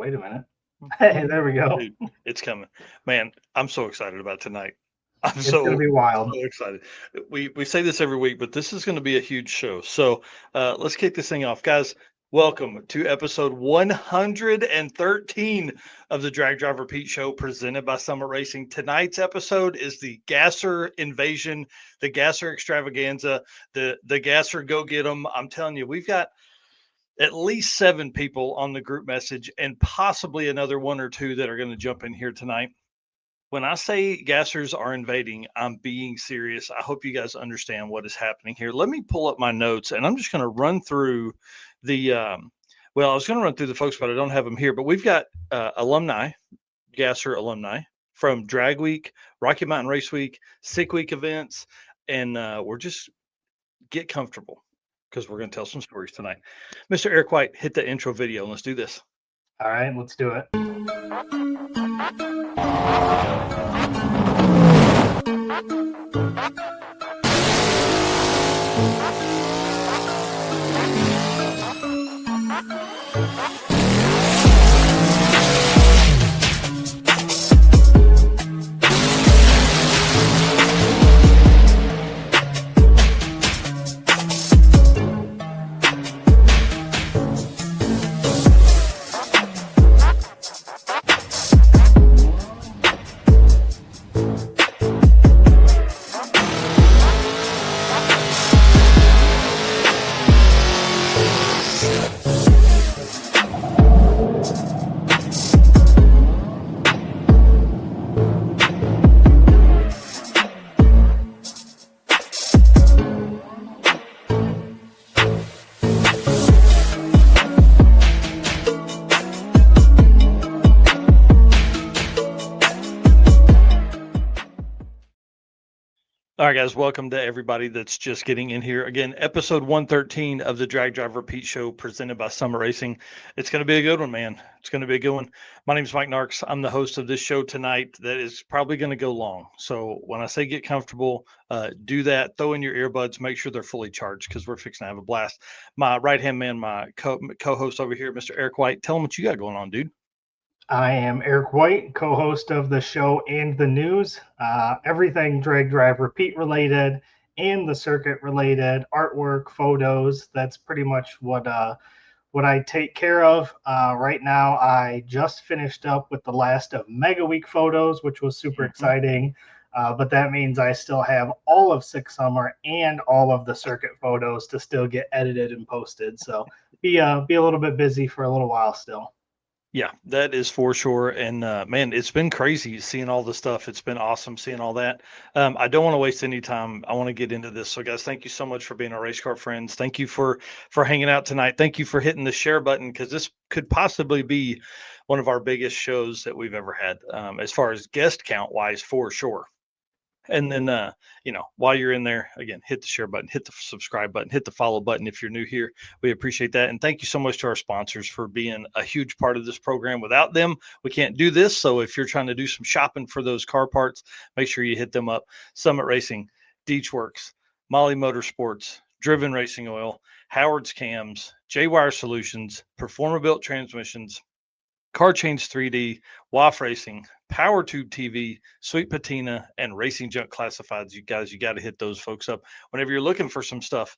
wait a minute. Hey, there we go. Dude, it's coming. Man, I'm so excited about tonight. I'm It's going to be wild. so excited. We say this every week, but this is going to be a huge show. So let's kick this thing off. Guys, welcome to episode 113 of the Drag Drive Repeat Show presented by Summit Racing. Tonight's episode is the Gasser Invasion, the Gasser Extravaganza, the Gasser Go Get 'em. I'm telling you, we've got at least 7 people on the group message and possibly another 1 or 2 that are going to jump in here tonight. When I say gassers are invading, I'm being serious. I hope you guys understand what is happening here. Let me pull up my notes and I'm just going to run through the, well, I was going to run through the folks, but I don't have them here. But we've got alumni, Gasser alumni from Drag Week, Rocky Mountain Race Week, Sick Week events, and we're just get comfortable because we're going to tell some stories tonight. Mr. Eric White, hit the intro video and let's do this. All right, let's do it. All right, guys, welcome to everybody that's just getting in here. Again, episode 113 of the Drag Drive Repeat Show presented by Summit Racing. It's going to be a good one, man. It's going to be a good one. My name is Mike Narks. I'm the host of this show tonight that is probably going to go long. So when I say get comfortable, do that. Throw in your earbuds. Make sure they're fully charged because we're fixing to have a blast. My right-hand man, my co-host over here, Mr. Eric White. Tell him what you got going on, dude. I am Eric White, co-host of the show and the news. Everything Drag Drive Repeat related and the circuit related, artwork, photos. That's pretty much what I take care of. Right now, I just finished up with the last of Mega Week photos, which was super exciting. But that means I still have all of Six Summer and all of the circuit photos to still get edited and posted. So be a little bit busy for a little while still. Yeah, that is for sure. And man, it's been crazy seeing all the stuff. It's been awesome seeing all that. I don't want to waste any time. I want to get into this. So, guys, thank you so much for being our race car friends. Thank you for hanging out tonight. Thank you for hitting the share button because this could possibly be one of our biggest shows that we've ever had, as far as guest count wise, for sure. And then, while you're in there, again, hit the share button, hit the subscribe button, hit the follow button if you're new here. We appreciate that. And thank you so much to our sponsors for being a huge part of this program. Without them, we can't do this. So if you're trying to do some shopping for those car parts, make sure you hit them up. Summit Racing, Deechworks, Molly Motorsports, Driven Racing Oil, Howard's Cams, J-Wire Solutions, Performa-Built Transmissions, Car Change 3D, WAF Racing, Power Tube TV, Sweet Patina, and Racing Junk Classifieds. You guys, you got to hit those folks up whenever you're looking for some stuff.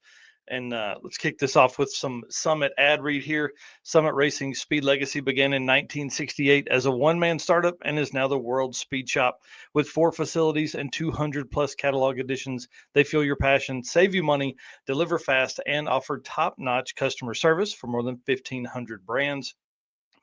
And let's kick this off with some Summit ad read here. Summit Racing Speed Legacy began in 1968 as a one-man startup and is now the world's speed shop. With 4 facilities and 200-plus catalog editions, they fuel your passion, save you money, deliver fast, and offer top-notch customer service for more than 1,500 brands.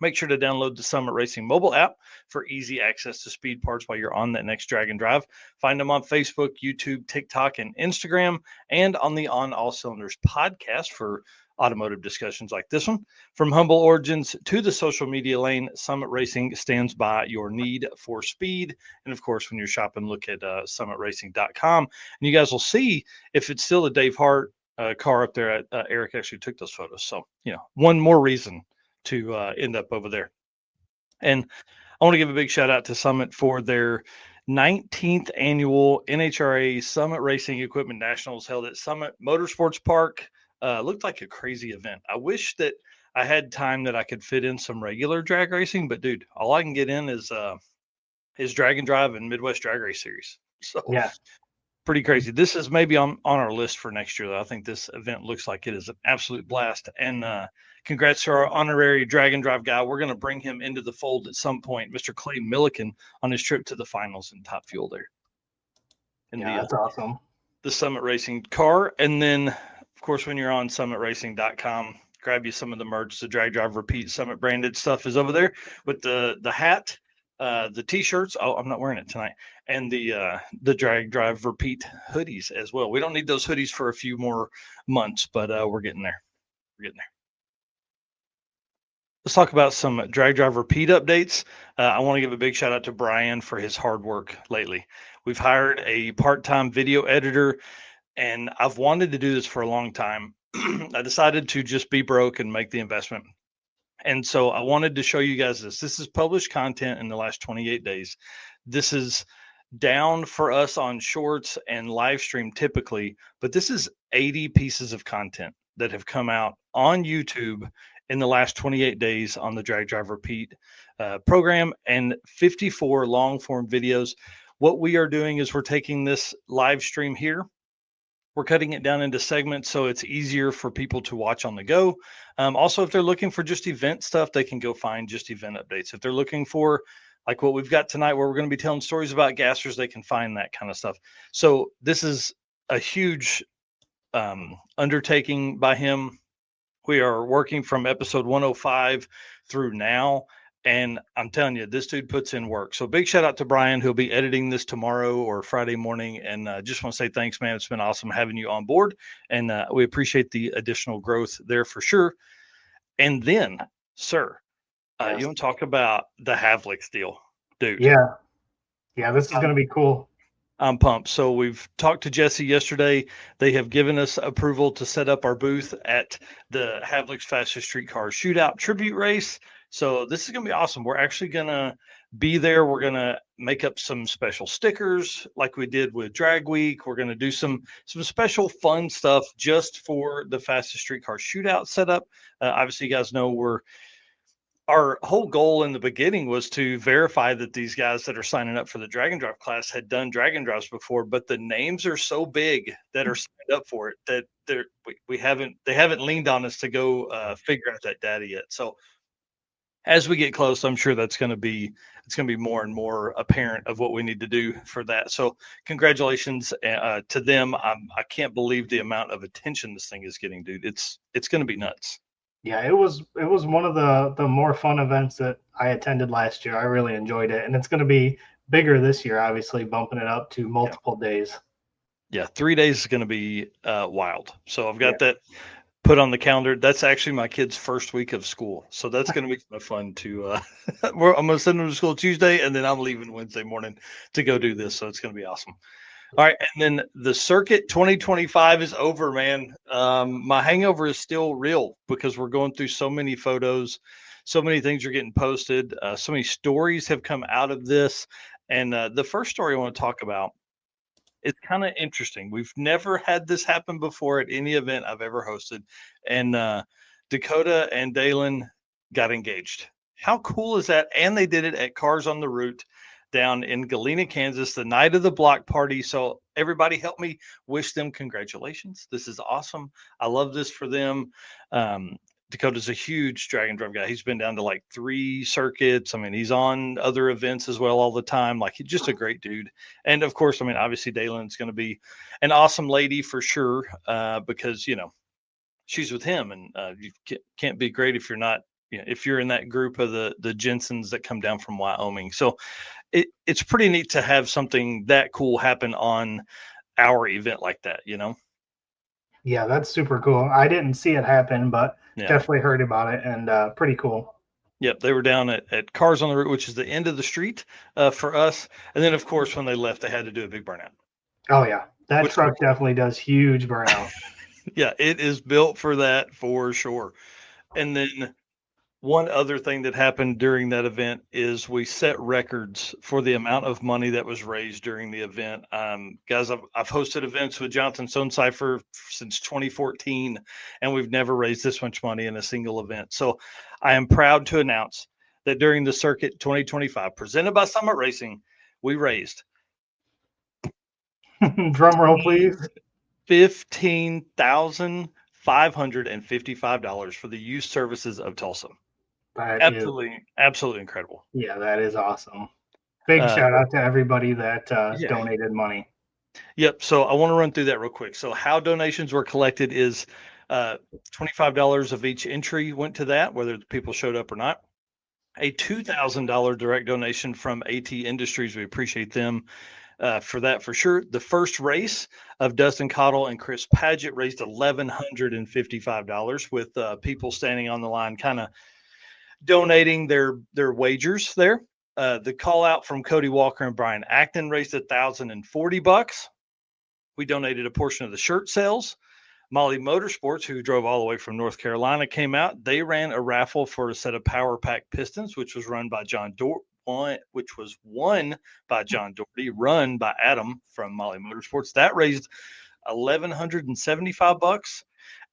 Make sure to download the Summit Racing mobile app for easy access to speed parts while you're on that next drag and drive. Find them on Facebook, YouTube, TikTok, and Instagram, and on the On All Cylinders podcast for automotive discussions like this one. From humble origins to the social media lane, Summit Racing stands by your need for speed. And of course, when you're shopping, look at summitracing.com. And you guys will see if it's still a Dave Hart car up there. Eric actually took those photos. So, one more reason to end up over there. And I want to give a big shout out to Summit for their 19th annual NHRA Summit Racing Equipment Nationals held at Summit Motorsports Park. Looked like a crazy event. I wish that I had time that I could fit in some regular drag racing, but dude, all I can get in is drag and drive and Midwest Drag Race Series. So Yeah. pretty crazy. This is maybe on our list for next year, though. I think this event looks like it is an absolute blast. And congrats to our honorary drag and drive guy. We're going to bring him into the fold at some point, Mr. Clay Milliken, on his trip to the finals in Top Fuel there in Yeah, that's awesome. the Summit Racing car. And then, of course, when you're on summitracing.com, grab you some of the merch. The Drag Drive Repeat Summit branded stuff is over there with the hat, the t-shirts. Oh, I'm not wearing it tonight. And the Drag Drive Repeat hoodies as well. We don't need those hoodies for a few more months, but we're getting there. We're getting there. Let's talk about some Drag Drive Repeat updates. I want to give a big shout out to Brian for his hard work lately. We've hired a part-time video editor, and I've wanted to do this for a long time. I decided to just be broke and make the investment. And so I wanted to show you guys this. This is published content in the last 28 days. This is down for us on shorts and live stream typically, but this is 80 pieces of content that have come out on YouTube in the last 28 days on the Drag Drive Repeat program, and 54 long form videos. What we are doing is we're taking this live stream here, we're cutting it down into segments so it's easier for people to watch on the go. Also, if they're looking for just event stuff, they can go find just event updates. If they're looking for like what we've got tonight, where we're going to be telling stories about gassers, they can find that kind of stuff. So this is a huge undertaking by him. We are working from episode 105 through now. And I'm telling you, this dude puts in work. So big shout out to Brian, who'll be editing this tomorrow or Friday morning. And just want to say thanks, man. It's been awesome having you on board. And we appreciate the additional growth there for sure. And then, sir, Yes. you want to talk about the Havlicks deal, dude? Yeah. Yeah, this is going to be cool. I'm pumped. So we've talked to Jesse yesterday. They have given us approval to set up our booth at the Havlicks Fastest Street Car Shootout Tribute Race. So this is going to be awesome. We're actually going to be there. We're going to make up some special stickers like we did with Drag Week. We're going to do some special fun stuff just for the Fastest Street Car Shootout setup. Obviously, you guys know our whole goal in the beginning was to verify that these guys that are signing up for the drag and drive class had done drag and drives before, but the names are so big that are signed up for it that they haven't leaned on us to go figure out that data yet. So as we get close, I'm sure it's going to be more and more apparent of what we need to do for that. So congratulations to them. I can't believe the amount of attention this thing is getting, dude. It's going to be nuts. Yeah, it was one of the more fun events that I attended last year. I really enjoyed it, and it's going to be bigger this year, obviously bumping it up to multiple days. Yeah, 3 days is going to be wild. So I've got that put on the calendar. That's actually my kid's first week of school, so that's going to be kind of fun to. I'm going to send them to school Tuesday, and then I'm leaving Wednesday morning to go do this. So it's going to be awesome. All right, and then the circuit 2025 is over, man. My hangover is still real because we're going through so many photos, so many things are getting posted, so many stories have come out of this. And the first story I want to talk about is kind of interesting. We've never had this happen before at any event I've ever hosted, and Dakota and Dalen got engaged. How cool is that? And they did it at Cars on the Route down in Galena, Kansas, the night of the block party. So everybody help me wish them congratulations. This is awesome. I love this for them. Dakota's a huge drag and drive guy. He's been down to like 3 circuits. I mean, he's on other events as well all the time. Like, he's just a great dude. And of course, I mean, obviously Dalen's going to be an awesome lady for sure, because, she's with him, and you can't be great if you're not, if you're in that group of the Jensens that come down from Wyoming. So it's pretty neat to have something that cool happen on our event like that, Yeah, that's super cool. I didn't see it happen, but definitely heard about it, and pretty cool. Yep, they were down at Cars on the Route, which is the end of the street for us. And then, of course, when they left, they had to do a big burnout. Oh, yeah. That truck definitely does huge burnout. Yeah, it is built for that for sure. And then One other thing that happened during that event is we set records for the amount of money that was raised during the event. Guys, I've hosted events with Jonathan Stonecipher since 2014, and we've never raised this much money in a single event. So I am proud to announce that during the Circuit 2025, presented by Summit Racing, we raised Drum roll, please. $15,555 for the youth services of Tulsa. That is, Absolutely incredible. yeah, that is awesome. Big shout out to everybody that Yeah. donated money. Yep. So I want to run through that real quick. So how donations were collected is $25 of each entry went to that, whether the people showed up or not. A $2,000 direct donation from AT Industries. We appreciate them for that for sure. The first race of Dustin Cottle and Chris Paget raised $1,155 with people standing on the line, kind of donating their wagers there. The call out from Cody Walker and Brian Acton raised $1,040. We donated a portion of the shirt sales. Molly Motorsports, who drove all the way from North Carolina, came out. They ran a raffle for a set of Power Pack pistons, which was run by which was won by John Doherty, run by Adam from Molly Motorsports. That raised $1,175,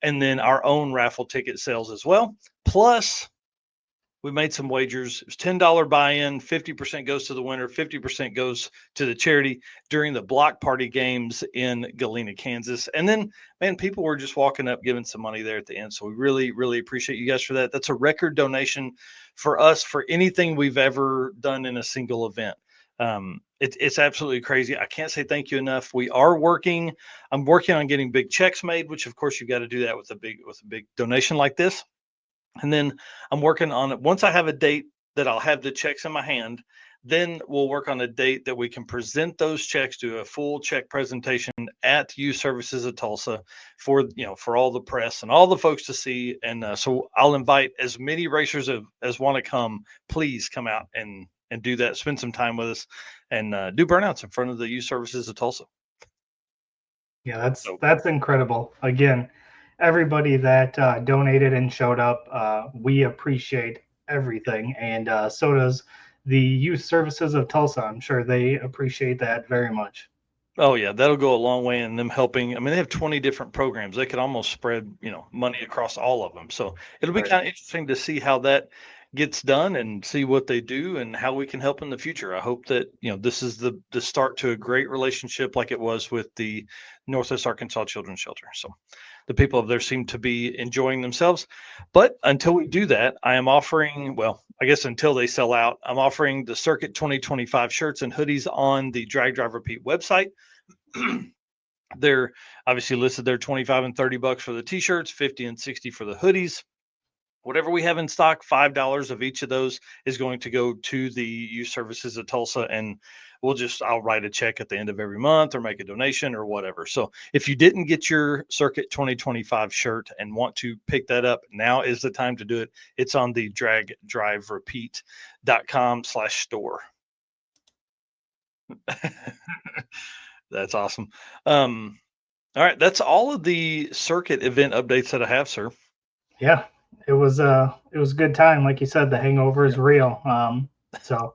and then our own raffle ticket sales as well. Plus, we made some wagers. It was $10 buy-in, 50% goes to the winner, 50% goes to the charity during the block party games in Galena, Kansas. And then, man, people were just walking up, giving some money there at the end. So we really, really appreciate you guys for that. That's a record donation for us for anything we've ever done in a single event. It's absolutely crazy. I can't say thank you enough. We are working. I'm working on getting big checks made, which of course you got to do that with a big donation like this. And then I'm working on it. Once I have a date that I'll have the checks in my hand, then we'll work on a date that we can present those checks, do a full check presentation at Youth Services of Tulsa for all the press and all the folks to see. And so I'll invite as many racers as want to come. Please come out and do that. Spend some time with us and do burnouts in front of the Youth Services of Tulsa. Yeah, that's incredible. Again, everybody that donated and showed up, we appreciate everything, and so does the Youth Services of Tulsa. I'm sure they appreciate that very much. Oh yeah, that'll go a long way in them helping. I mean, they have 20 different programs. They could almost spread, money across all of them. So it'll be Right. kind of interesting to see how that gets done and see what they do and how we can help in the future. I hope that, this is the start to a great relationship like it was with the Northwest Arkansas Children's Shelter. So the people of there seem to be enjoying themselves. But until we do that, I am offering, well, I guess until they sell out, I'm offering the Circuit 2025 shirts and hoodies on the Drag Drive Repeat website. They're obviously listed there 25 and $30 for the t-shirts, 50 and 60 for the hoodies. Whatever we have in stock, $5 of each of those is going to go to the Youth Services of Tulsa, and I'll write a check at the end of every month or make a donation or whatever. So if you didn't get your Circuit 2025 shirt and want to pick that up, now is the time to do it. It's on the dragdriverepeat.com/store. That's awesome. All right, that's all of the circuit event updates that I have, sir. Yeah, it was a good time. Like you said, the hangover is real. So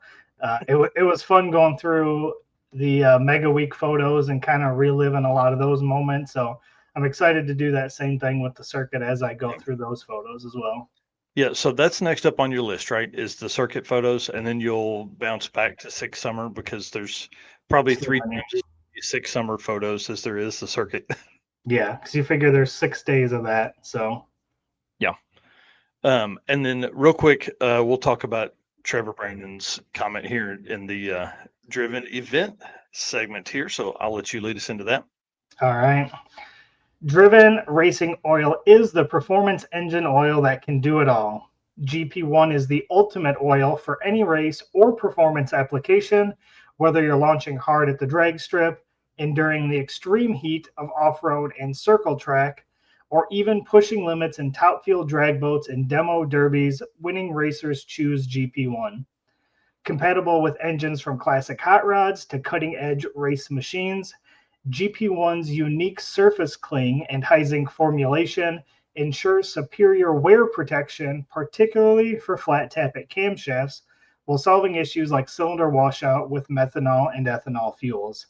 it was fun going through the Mega Week photos and kind of reliving a lot of those moments. So I'm excited to do that same thing with the circuit as I go through those photos as well. Yeah, so that's next up on your list, right? Is the circuit photos, and then you'll bounce back to 6 summer because there's probably 6 summer photos as there is the circuit. Yeah, because you figure there's 6 days of that. So yeah. And then real quick, we'll talk about Trevor Brandon's comment here in the driven event segment here. So I'll let you lead us into that. All right. Driven racing oil is the performance engine oil that can do it all. GP1 is the ultimate oil for any race or performance application, whether you're launching hard at the drag strip, enduring the extreme heat of off-road and circle track, or even pushing limits in top field drag boats and demo derbies. Winning racers choose GP1. Compatible with engines from classic hot rods to cutting-edge race machines, GP1's unique surface cling and high zinc formulation ensures superior wear protection, particularly for flat tappet camshafts, while solving issues like cylinder washout with methanol and ethanol fuels.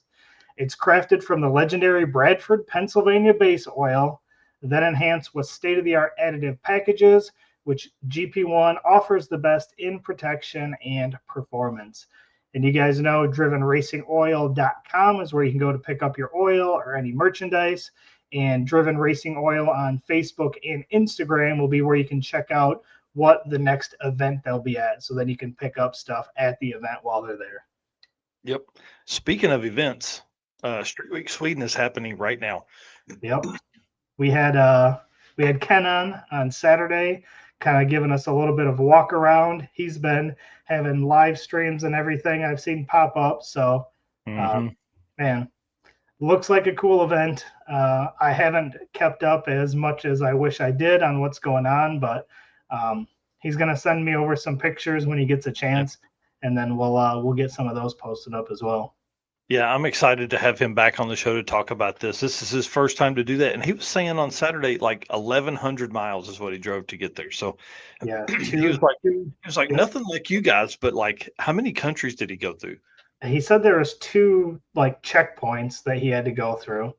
It's crafted from the legendary Bradford, Pennsylvania base oil, then enhanced with state of the art additive packages, which GP1 offers the best in protection and performance. And you guys know drivenracingoil.com is where you can go to pick up your oil or any merchandise. And Driven Racing Oil on Facebook and Instagram will be where you can check out what the next event they'll be at. So then you can pick up stuff at the event while they're there. Yep. Speaking of events, Street Week Sweden is happening right now. Yep. We had Ken on Saturday, kind of giving us a little bit of a walk around. He's been having live streams and everything I've seen pop up. So, man, looks like a cool event. I haven't kept up as much as I wish I did on what's going on, but he's gonna send me over some pictures when he gets a chance, and then we'll get some of those posted up as well. Yeah, I'm excited to have him back on the show to talk about this. This is his first time to do that, and he was saying on Saturday like 1,100 miles is what he drove to get there. So Yeah, he was like yep. nothing like you guys, but like how many countries did he go through? He said there was 2 like checkpoints that he had to go through.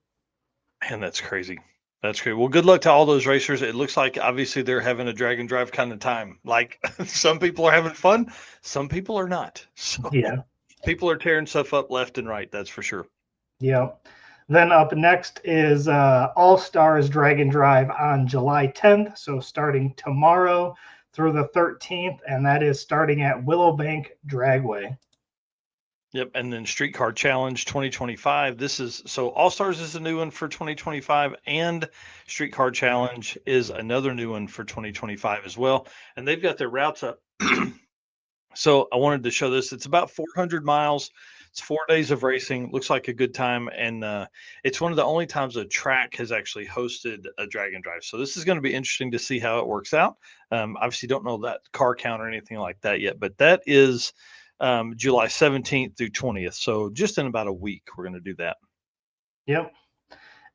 Man, that's crazy. That's great. Well, good luck to all those racers. It looks like obviously they're having a drag and drive kind of time. Like some people are having fun, some people are not. So Yeah. people are tearing stuff up left and right. That's for sure. Yep. Then up next is All Stars Drag and Drive on July 10th. So starting tomorrow through the 13th, and that is starting at Willowbank Dragway. Yep. And then Streetcar Challenge 2025. This is so All Stars is a new one for 2025, and Streetcar Challenge is another new one for 2025 as well. And they've got their routes up. So I wanted to show this. It's about 400 miles. It's 4 days of racing. Looks like a good time, and it's one of the only times a track has actually hosted a drag and drive. So this is going to be interesting to see how it works out. Obviously, don't know that car count or anything like that yet, but that is July 17th through 20th. So just in about a week, we're going to do that. Yep.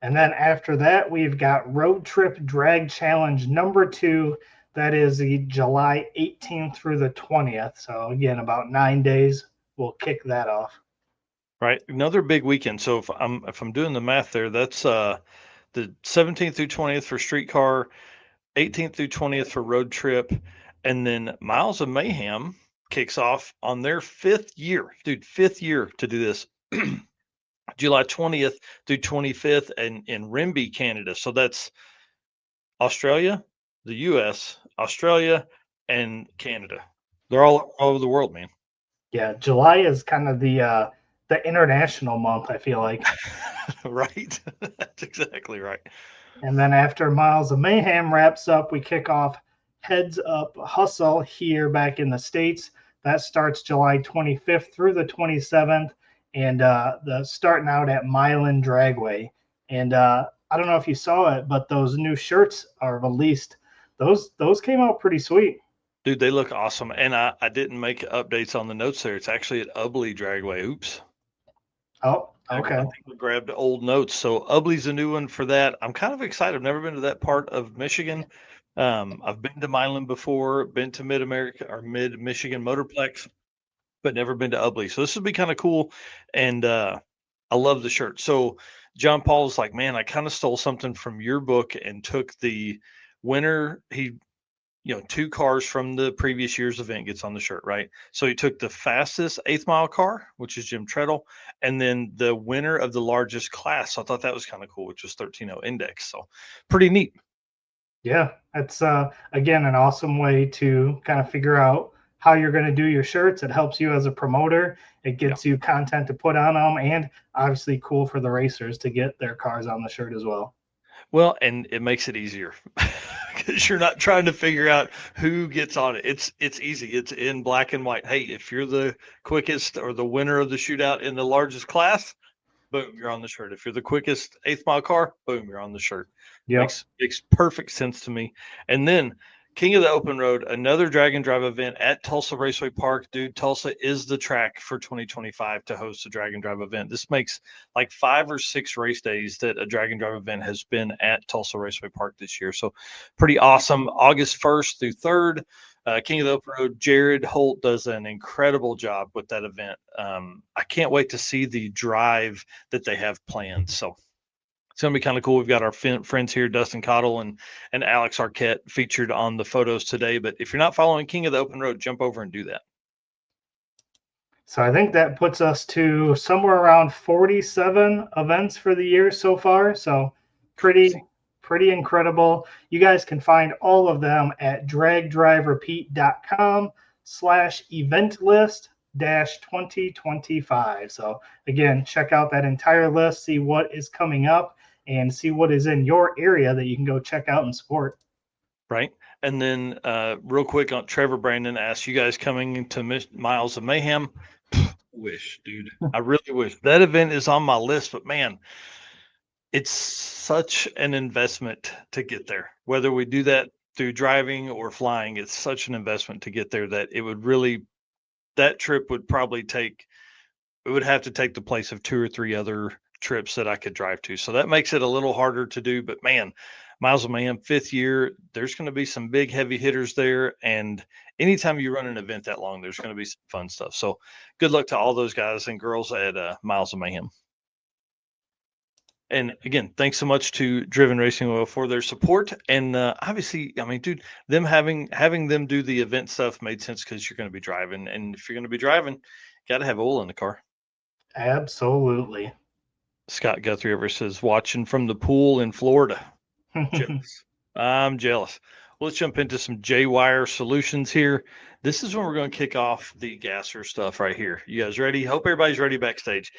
And then after that, we've got Road Trip Drag Challenge number 2. That is the July 18th through the 20th. So again, about 9 days. We'll kick that off. Right, another big weekend. So if I'm doing the math there, that's the 17th through 20th for Streetcar, 18th through 20th for Road Trip, and then Miles of Mayhem kicks off on their 5th year, dude. 5th year to do this. July 20th through 25th in Rimbey, Canada. So that's Australia, the US, Australia, and Canada. They're all over the world, man. Yeah, July is kind of the international month, I feel like. Right. That's exactly right. And then after Miles of Mayhem wraps up, we kick off Heads Up Hustle here back in the States. That starts July 25th through the 27th, and the starting out at Milan Dragway. And I don't know if you saw it, but those new shirts are released. Those came out pretty sweet. Dude, they look awesome. And I didn't make updates on the notes there. It's actually at Ubley Dragway. Oops. Oh, okay. I think we grabbed old notes. So Ubley's a new one for that. I'm kind of excited. I've never been to that part of Michigan. I've been to Milan before, been to Mid America or Mid Michigan Motorplex, but never been to Ubley. So this would be kind of cool. And I love the shirt. So John Paul's like, man, I kind of stole something from your book and took the winner. He 2 cars from the previous year's event gets on the shirt, right? So he took the fastest 8th mile car, which is Jim Treadle, and then the winner of the largest class. So I thought that was kind of cool, which was 13.0 index. So pretty neat. Yeah, that's again an awesome way to kind of figure out how you're going to do your shirts. It helps you as a promoter. It gets you content to put on them, and obviously cool for the racers to get their cars on the shirt as well. Well, and it makes it easier because you're not trying to figure out who gets on it. It's easy. It's in black and white. Hey, if you're the quickest or the winner of the shootout in the largest class, boom, you're on the shirt. If you're the quickest 8th mile car, boom, you're on the shirt. Yeah. Makes perfect sense to me. And then King of the Open Road, another drag and drive event at Tulsa Raceway Park. Dude, Tulsa is the track for 2025 to host a drag and drive event. This makes like 5 or 6 race days that a drag and drive event has been at Tulsa Raceway Park this year. So pretty awesome. August 1st through 3rd. King of the Open Road, Jared Holt does an incredible job with that event. I can't wait to see the drive that they have planned. So it's going to be kind of cool. We've got our friends here, Dustin Cottle and Alex Arquette, featured on the photos today. But if you're not following King of the Open Road, jump over and do that. So I think that puts us to somewhere around 47 events for the year so far. So pretty incredible. You guys can find all of them at dragdriverepeat.com/event list 2025. So again, check out that entire list, see what is coming up, and see what is in your area that you can go check out and support. Right. And then real quick on Trevor Brandon asks, you guys coming to Miles of Mayhem? Wish, dude. I really wish. That event is on my list, but man, it's such an investment to get there. Whether we do that through driving or flying, it's such an investment to get there that it would really, that trip would probably take, it would have to take the place of 2 or 3 other trips that I could drive to. So that makes it a little harder to do. But man, Miles of Mayhem, 5th year, there's going to be some big heavy hitters there. And anytime you run an event that long, there's going to be some fun stuff. So good luck to all those guys and girls at Miles of Mayhem. And again, thanks so much to Driven Racing Oil for their support. And obviously, I mean, dude, them having them do the event stuff made sense because you're going to be driving. And if you're going to be driving, got to have oil in the car. Absolutely. Scott Guthrie ever says, watching from the pool in Florida. Jealous. I'm jealous. Well, let's jump into some J-Wire solutions here. This is when we're going to kick off the Gasser stuff right here. You guys ready? Hope everybody's ready backstage.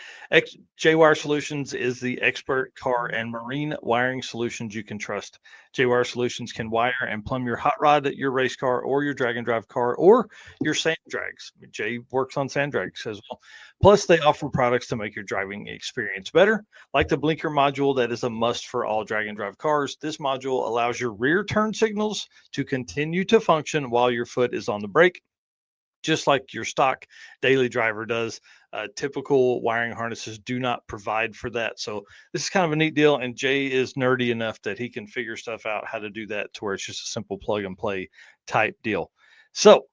J-Wire Solutions is the expert car and marine wiring solutions you can trust. J-Wire Solutions can wire and plumb your hot rod, your race car, or your drag and drive car, or your sand drags. Jay works on sand drags as well. Plus, they offer products to make your driving experience better, like the blinker module that is a must for all drag and drive cars. This module allows your rear turn signals to continue to function while your foot is on the brake, just like your stock daily driver does. Typical wiring harnesses do not provide for that. So this is kind of a neat deal. And Jay is nerdy enough that he can figure stuff out how to do that to where it's just a simple plug and play type deal. So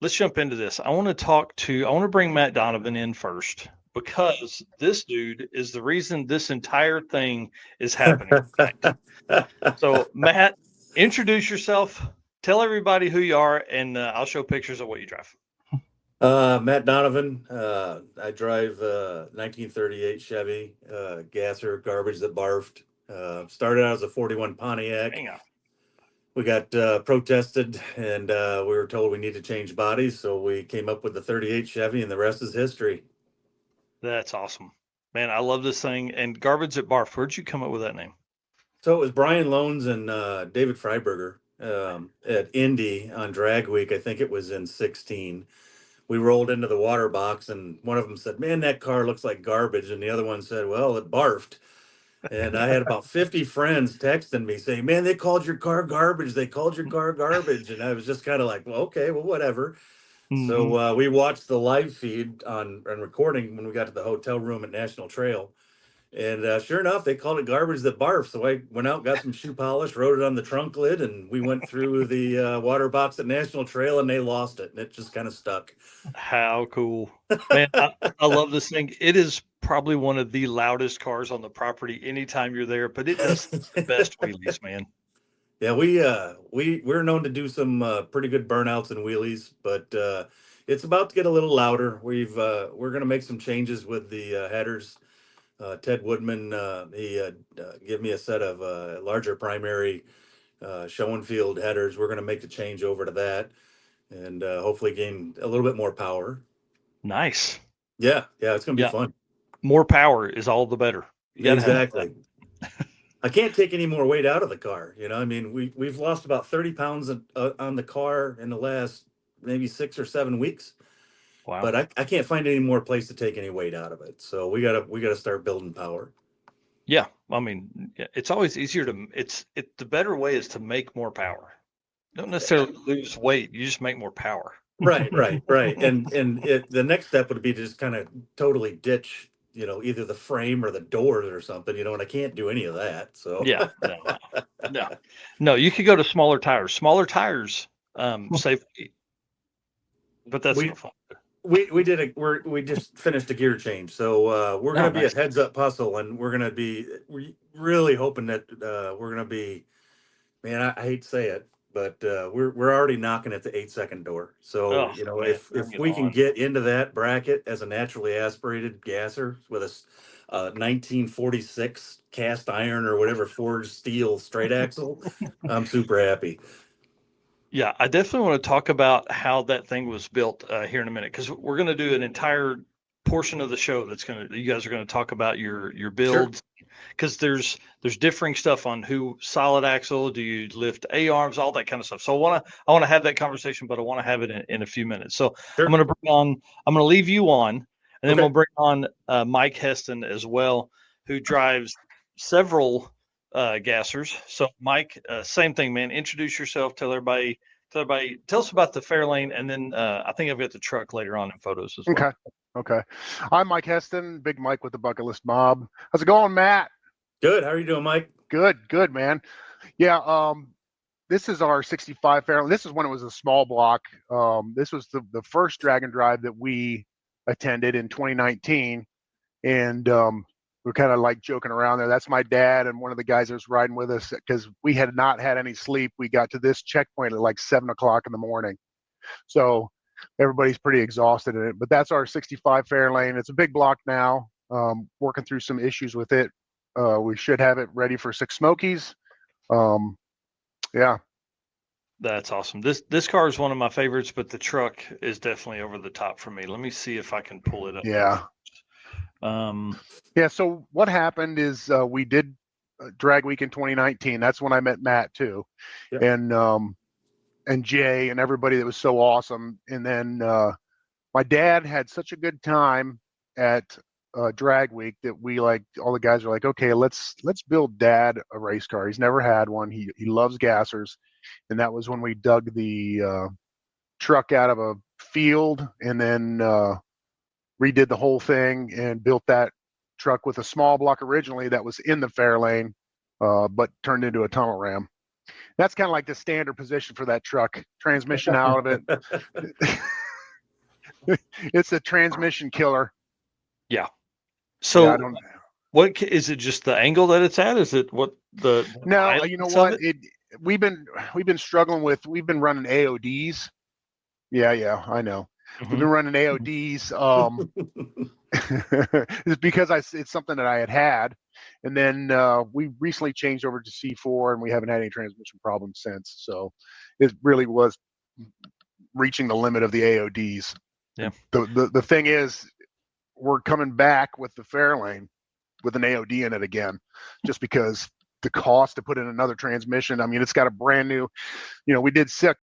let's jump into this. I want to bring Matt Donovan in first, because this dude is the reason this entire thing is happening. So Matt, introduce yourself. Tell everybody who you are, and I'll show pictures of what you drive. Matt Donovan. I drive 1938 Chevy Gasser, garbage that barfed. Started out as a 41 Pontiac. Hang on. We got protested, and we were told we need to change bodies, so we came up with the 38 Chevy, and the rest is history. That's awesome, man. I love this thing. And garbage that barfed. Where'd you come up with that name? So it was Brian Loans and David Freiberger at Indy on Drag Week. I think it was in 16. We rolled into the water box, and one of them said, "Man, that car looks like garbage." And the other one said, "Well, it barfed." And I had about 50 friends texting me saying, "Man, they called your car garbage. They called your car garbage." And I was just kind of like, "Well, okay, well, whatever." Mm-hmm. So we watched the live feed on recording when we got to the hotel room at National Trail. And sure enough, they called it garbage that barfed. So I went out, got some shoe polish, wrote it on the trunk lid, and we went through the water box at National Trail, and they lost it. And it just kind of stuck. How cool. Man, I love this thing. It is probably one of the loudest cars on the property anytime you're there, but it does the best wheelies, man. Yeah, we're known to do some pretty good burnouts and wheelies, but it's about to get a little louder. We're going to make some changes with the headers. Ted Woodman, he gave me a set of larger primary Schoenfield headers. We're going to make the change over to that, and hopefully gain a little bit more power. Nice. Yeah, it's going to be fun. More power is all the better. Exactly. I can't take any more weight out of the car. You know, I mean, we've lost about 30 pounds on the car in the last maybe 6 or 7 weeks. Wow. But I can't find any more place to take any weight out of it. So we gotta start building power. Yeah, I mean, it's always easier the better way is to make more power. don't necessarily lose weight. You just make more power. Right. And the next step would be to just kind of totally ditch, either the frame or the doors or something, and I can't do any of that. So Yeah, no. You could go to smaller tires. Smaller tires save weight, but that's we no fun. we just finished a gear change, so we're gonna be Nice. a heads up puzzle, and we're really hoping that we're gonna be, man, I hate to say it, but we're already knocking at the 8-second door. So Oh man, bring if it we can on. get into that bracket as a naturally aspirated gasser with a 1946 cast iron or whatever forged steel straight axle, I'm super happy. Yeah, I definitely want to talk about how that thing was built here in a minute, because we're going to do an entire portion of the show you guys are going to talk about your Sure. builds, because there's differing stuff on who solid axle, do you lift A arms, all that kind of stuff. So I want to have that conversation, but I want to have it in a few minutes. So Sure. I'm going to leave you on, and then Okay. we'll bring on Mike Heston as well, who drives several gassers. So Mike, same thing, man. Introduce yourself. Tell us about the Fairlane, and then I think I've got the truck later on in photos as well. Okay. I'm Mike Heston, Big Mike with the Bucket List Mob. How's it going, Matt? Good. How are you doing, Mike? Good, man. Yeah, this is our 65 Fairlane. This is when it was a small block. This was the first drag and drive that we attended in 2019, and we're kind of like joking around there. That's my dad and one of the guys that was riding with us, because we had not had any sleep. We got to this checkpoint at like 7 o'clock in the morning, so everybody's pretty exhausted in it. But that's our 65 Fairlane. It's a big block now. Working through some issues with it. We should have it ready for Six Smokies. Yeah. That's awesome. This car is one of my favorites, but the truck is definitely over the top for me. Let me see if I can pull it up. Yeah. Yeah. So what happened is we did Drag Week in 2019. That's when I met Matt too, Yep. And Jay and everybody that was so awesome. And then my dad had such a good time at Drag Week that all the guys are like, okay, let's build Dad a race car. He's never had one. He loves gassers, and that was when we dug the truck out of a field and then redid the whole thing and built that truck with a small block originally that was in the Fairlane, but turned into a tunnel ram. That's kind of like the standard position for that truck. Transmission out of it. It's a transmission killer. Yeah. So Yeah, I don't. what is it? Just the angle that it's at? Is it what the? No, you know what? We've been struggling with. We've been running AODs. Yeah, I know. Mm-hmm. We've been running AODs. It's because it's something that I had, and then we recently changed over to C4, and we haven't had any transmission problems since. So it really was reaching the limit of the AODs. Yeah. The thing is, we're coming back with the Fairlane with an AOD in it again, just because the cost to put in another transmission. I mean, it's got a brand new, we did sick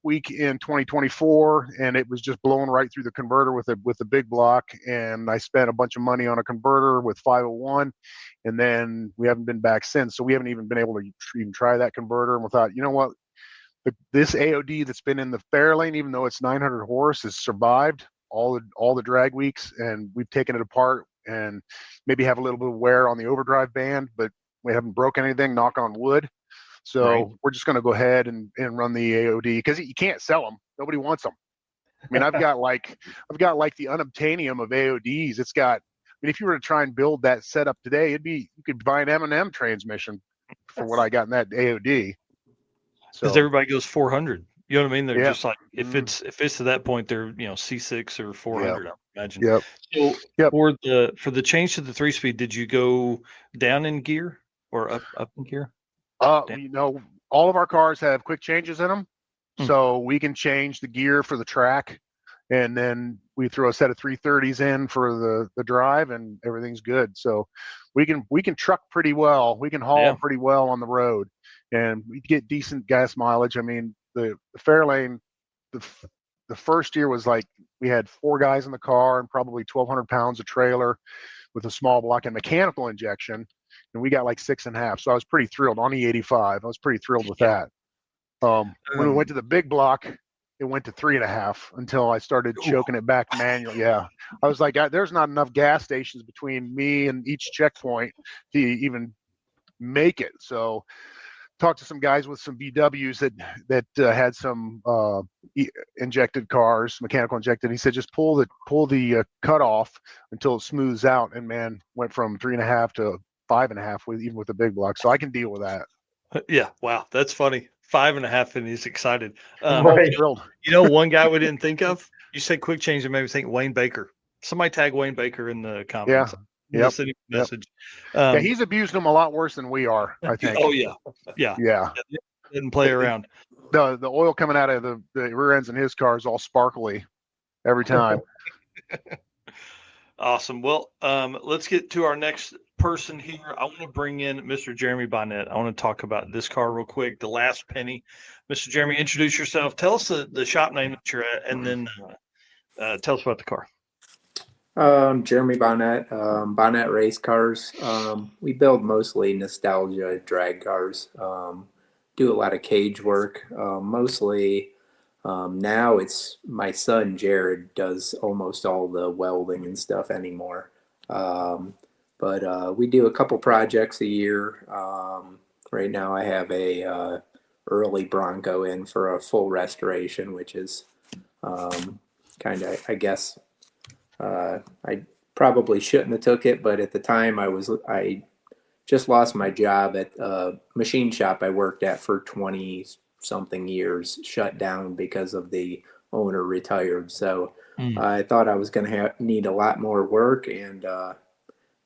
week in 2024, and it was just blowing right through the converter with a big block. And I spent a bunch of money on a converter with 501, and then we haven't been back since. So we haven't even been able to even try that converter. And we thought, you know what, this AOD that's been in the Fairlane, even though it's 900 horse, has survived all the drag weeks, and we've taken it apart and maybe have a little bit of wear on the overdrive band, but we haven't broken anything, knock on wood. So right. We're just going to go ahead and run the AOD, because you can't sell them. Nobody wants them. I mean, I've got like the unobtainium of AODs. It's got, I mean, if you were to try and build that setup today, you could buy an M&M transmission for what I got in that AOD. Because everybody goes 400. You know what I mean? They're just like, if Mm. it's to that point, they're C6 or 400. Yep. I imagine. Yep. So yep. for the change to the 3-speed, did you go down in gear or up in gear? All of our cars have quick changes in them, so we can change the gear for the track, and then we throw a set of 330s in for the drive, and everything's good. So we can truck pretty well. We can haul pretty well on the road, and we get decent gas mileage. I mean, the Fairlane, the first year was like we had 4 guys in the car and probably 1,200 pounds of trailer with a small block and mechanical injection, and we got like 6.5. So I was pretty thrilled on E85. I was pretty thrilled with that. When we went to the big block, it went to 3.5 until I started choking it back manually. Yeah, I was like, there's not enough gas stations between me and each checkpoint to even make it. So talked to some guys with some VWs that had some injected cars, mechanical injected. He said just pull the cutoff until it smooths out, and man, went from 3.5 to 5.5 even with the big block. So I can deal with that. Yeah, wow, that's funny. 5.5, and he's excited. Right. Thrilled. You know, one guy we didn't think of. You said quick change, and made me think Wayne Baker. Somebody tag Wayne Baker in the comments. Yep. Send him a Yep. message. Yeah, he's abused them a lot worse than we are, I think. Oh yeah. Didn't play around. The oil coming out of the rear ends in his car is all sparkly every time. Awesome. Well, let's get to our next person here. I want to bring in Mr. Jeremy Bonnet. I want to talk about this car real quick, the Last Penny. Mr. Jeremy, introduce yourself. Tell us the shop name that you're at, and then tell us about the car. Jeremy Bonnet, Bonnet Race Cars. We build mostly nostalgia drag cars. Do a lot of cage work. Mostly now it's my son Jared does almost all the welding and stuff anymore. But we do a couple projects a year. Right now I have a early Bronco in for a full restoration, which is kind of, I guess, I probably shouldn't have took it, but at the time I just lost my job at a machine shop I worked at for 20 something years, shut down because of the owner retired. So I thought I was going to need a lot more work, and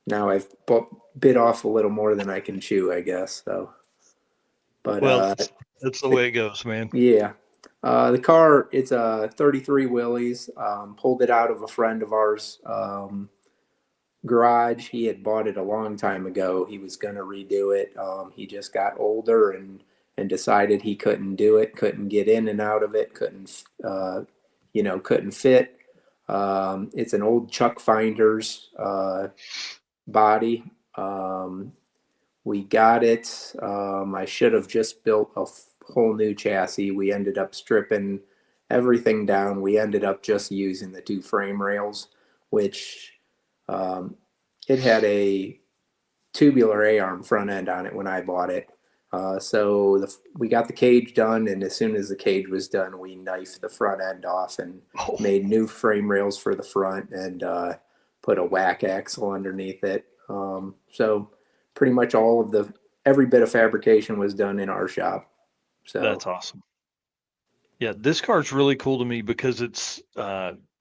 now I've bit off a little more than I can chew, I guess. So, but well, that's the way it goes, man. Yeah. The car, it's a 33 Willys. Pulled it out of a friend of ours garage. He had bought it a long time ago. He was going to redo it. He just got older and decided he couldn't do it, couldn't get in and out of it, couldn't fit. It's an old Chuck Finders body. We got it. I should have just built a whole new chassis. We ended up stripping everything down. We ended up just using the two frame rails, which it had a tubular A-arm front end on it when I bought it. So we got the cage done, and as soon as the cage was done, we knifed the front end off and made new frame rails for the front and put a whack axle underneath it. So pretty much every bit of fabrication was done in our shop. So that's awesome. Yeah, this car is really cool to me because it's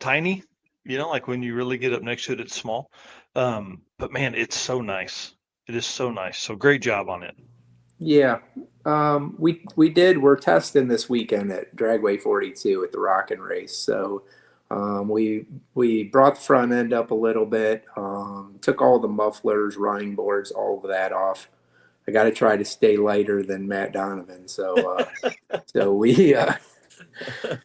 tiny. You know, like when you really get up next to it, it's small. But man, it's so nice. It is so nice. So great job on it. Yeah. We're testing this weekend at Dragway 42 at the Rockin' Race. So we brought the front end up a little bit, took all the mufflers, running boards, all of that off. I got to try to stay lighter than Matt Donovan. So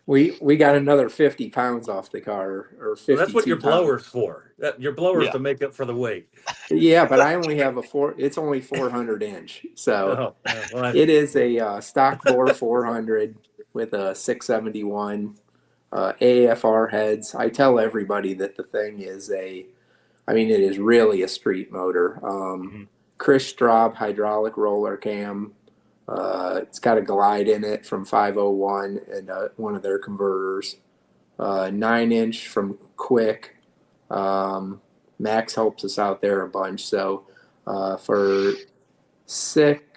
we got another 50 pounds off the car, or 50. Well, that's what your blower's for. Your blower's to make up for the weight. Yeah, but I only have it's only 400 inch. So it is a stock bore 400 with a 671 AFR heads. I tell everybody that the thing is it is really a street motor. Chris Straub hydraulic roller cam. It's got a glide in it from 501 and one of their converters. 9-inch from Quick. Max helps us out there a bunch. So for sick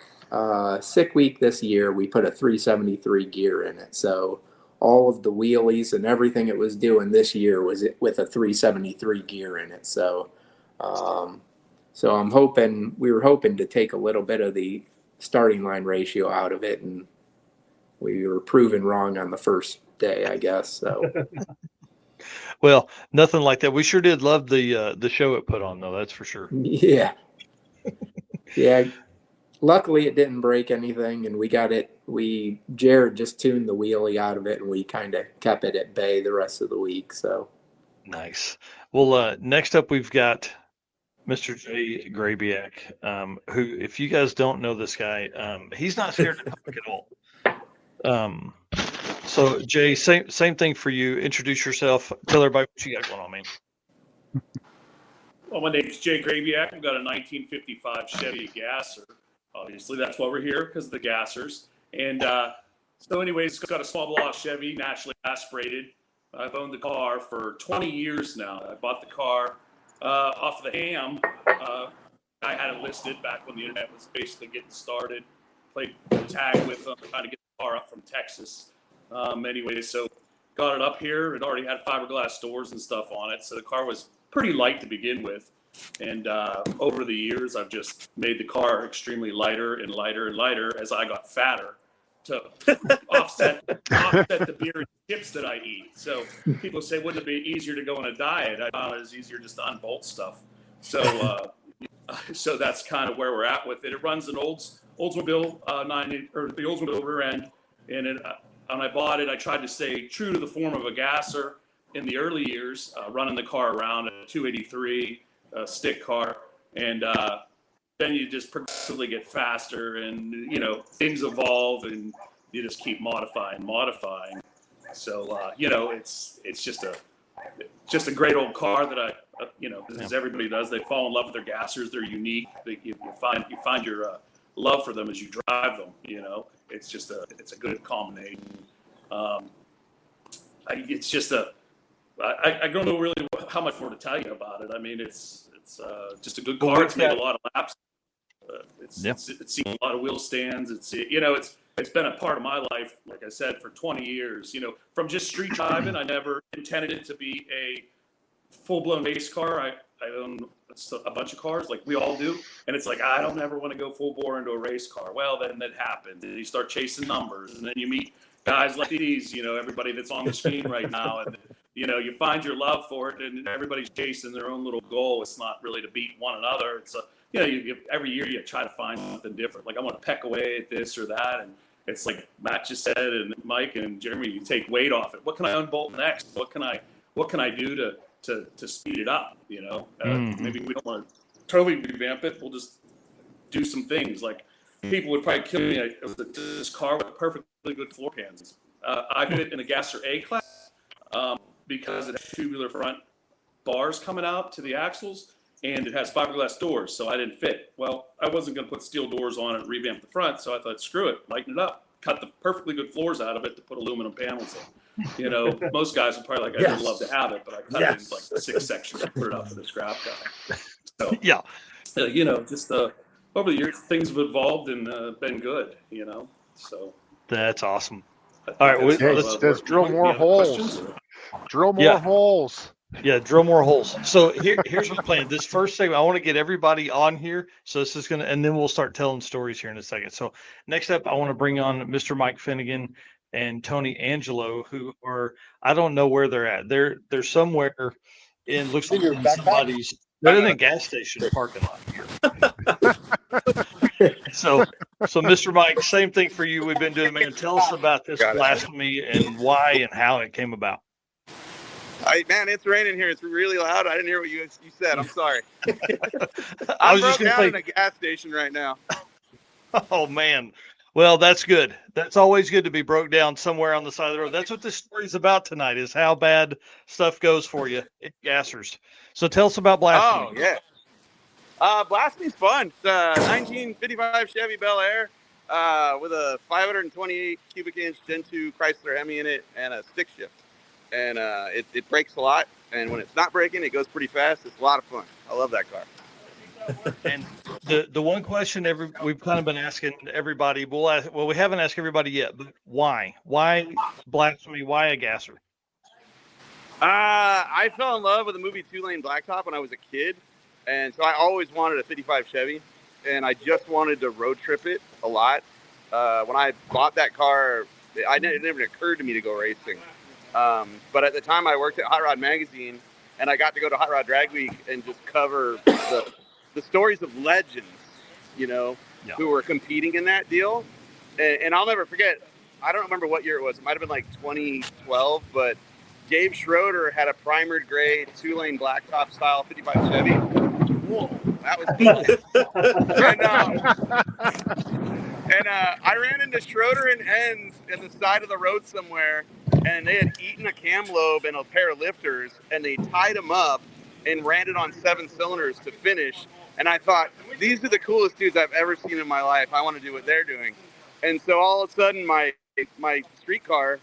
week this year, we put a 373 gear in it. So all of the wheelies and everything it was doing this year was with a 373 gear in it. So we were hoping to take a little bit of the starting line ratio out of it, and we were proven wrong on the first day, I guess. So well, nothing like that. We sure did love the show it put on, though. That's for sure. Yeah. Luckily it didn't break anything, and Jared just tuned the wheelie out of it, and we kind of kept it at bay the rest of the week. So nice. Well, next up we've got Mr. Jay Grabiak, who, if you guys don't know this guy, he's not scared to talk at all. So Jay, same thing for you. Introduce yourself. Tell everybody what you got going on, man. Well, my name's Jay Graviak. I've got a 1955 Chevy Gasser. Obviously, that's why we're here, because of the Gassers. And so anyways, it's got a small block Chevy, naturally aspirated. I've owned the car for 20 years now. I bought the car off the ham. I had it listed back when the internet was basically getting started. Played tag with them, trying to get the car up from Texas. Anyways, so got it up here. It already had fiberglass doors and stuff on it. So the car was pretty light to begin with. And over the years, I've just made the car extremely lighter and lighter and lighter as I got fatter to offset the beer and chips that I eat. So people say, wouldn't it be easier to go on a diet? I found it was easier just to unbolt stuff. So so that's kind of where we're at with it. It runs an Oldsmobile the Oldsmobile rear end. And when I bought it, I tried to stay true to the form of a Gasser in the early years, running the car around a 283 stick car. And then you just progressively get faster, and things evolve, and you just keep modifying. So it's just a great old car that I as everybody does. They fall in love with their Gassers. They're unique. You find your love for them as you drive them. It's just it's a good combination. It's just I don't know really how much more to tell you about it. I mean, it's just a good car. It's made a lot of laps. It's seen a lot of wheel stands. It's been a part of my life, like I said, for 20 years. From just street driving, I never intended it to be a full-blown race car. I own a bunch of cars, like we all do, and it's like I don't ever want to go full bore into a race car. Well, then that happens, and you start chasing numbers, and then you meet guys like these, everybody that's on the screen right now, and you find your love for it, and everybody's chasing their own little goal. It's not really to beat one another. It's every year you try to find something different. Like I want to peck away at this or that, and it's like Matt just said, and Mike and Jeremy, you take weight off it. What can I unbolt next? What can I do to speed it up? Maybe we don't want to totally revamp it. We'll just do some things. Like people would probably kill me. It was this car with perfectly good floor pans. I did it in a Gasser A class because it has tubular front bars coming out to the axles, and it has fiberglass doors, so I didn't fit. Well, I wasn't going to put steel doors on it and revamp the front, so I thought, screw it, lighten it up, cut the perfectly good floors out of it to put aluminum panels in. Most guys would probably I'd love to have it, but I cut it in like 6 sections and put it up for the scrap guy. So just over the years, things have evolved and been good. So that's awesome. All right, let's drill more holes. Drill more holes. Yeah, drill more holes. So here's my plan. This first segment, I want to get everybody on here. So this is and then we'll start telling stories here in a second. So next up, I want to bring on Mr. Mike Finnegan and Tony Angelo, who are, I don't know where they're at. They're somewhere in, looks like in somebody's, they're in a gas station parking lot here. So Mr. Mike, same thing for you. We've been doing, man. Tell us about this blasphemy and why and how it came about. Man, it's raining here. It's really loud. I didn't hear what you said. I'm sorry. I was just going to say, in a gas station right now. Oh, man. Well, that's good. That's always good to be broke down somewhere on the side of the road. That's what this story's about tonight, is how bad stuff goes for you at Gassers. So tell us about blasphemy. Oh, yeah. Blasphemy's fun. It's a 1955 Chevy Bel Air with a 528 cubic inch Gen 2 Chrysler Hemi in it and a stick shift. And it brakes a lot, and when it's not braking, it goes pretty fast. It's a lot of fun. I love that car. And the one question we've kind of been asking everybody, we haven't asked everybody yet, but why blasphemy? Why a Gasser? I fell in love with the movie 2-Lane Blacktop when I was a kid, and so I always wanted a 55 Chevy, and I just wanted to road trip it a lot. When I bought that car, it never occurred to me to go racing. But at the time I worked at Hot Rod Magazine, and I got to go to Hot Rod Drag Week and just cover the stories of legends, who were competing in that deal. And I'll never forget, I don't remember what year it was. It might have been like 2012, but Dave Schroeder had a primered gray 2-lane blacktop style 55 Chevy. Whoa, that was cool. And I ran into Schroeder and Enns at the side of the road somewhere, and they had eaten a cam lobe and a pair of lifters, and they tied them up and ran it on 7 cylinders to finish. And I thought, these are the coolest dudes I've ever seen in my life. I want to do what they're doing. And so all of a sudden, my street car,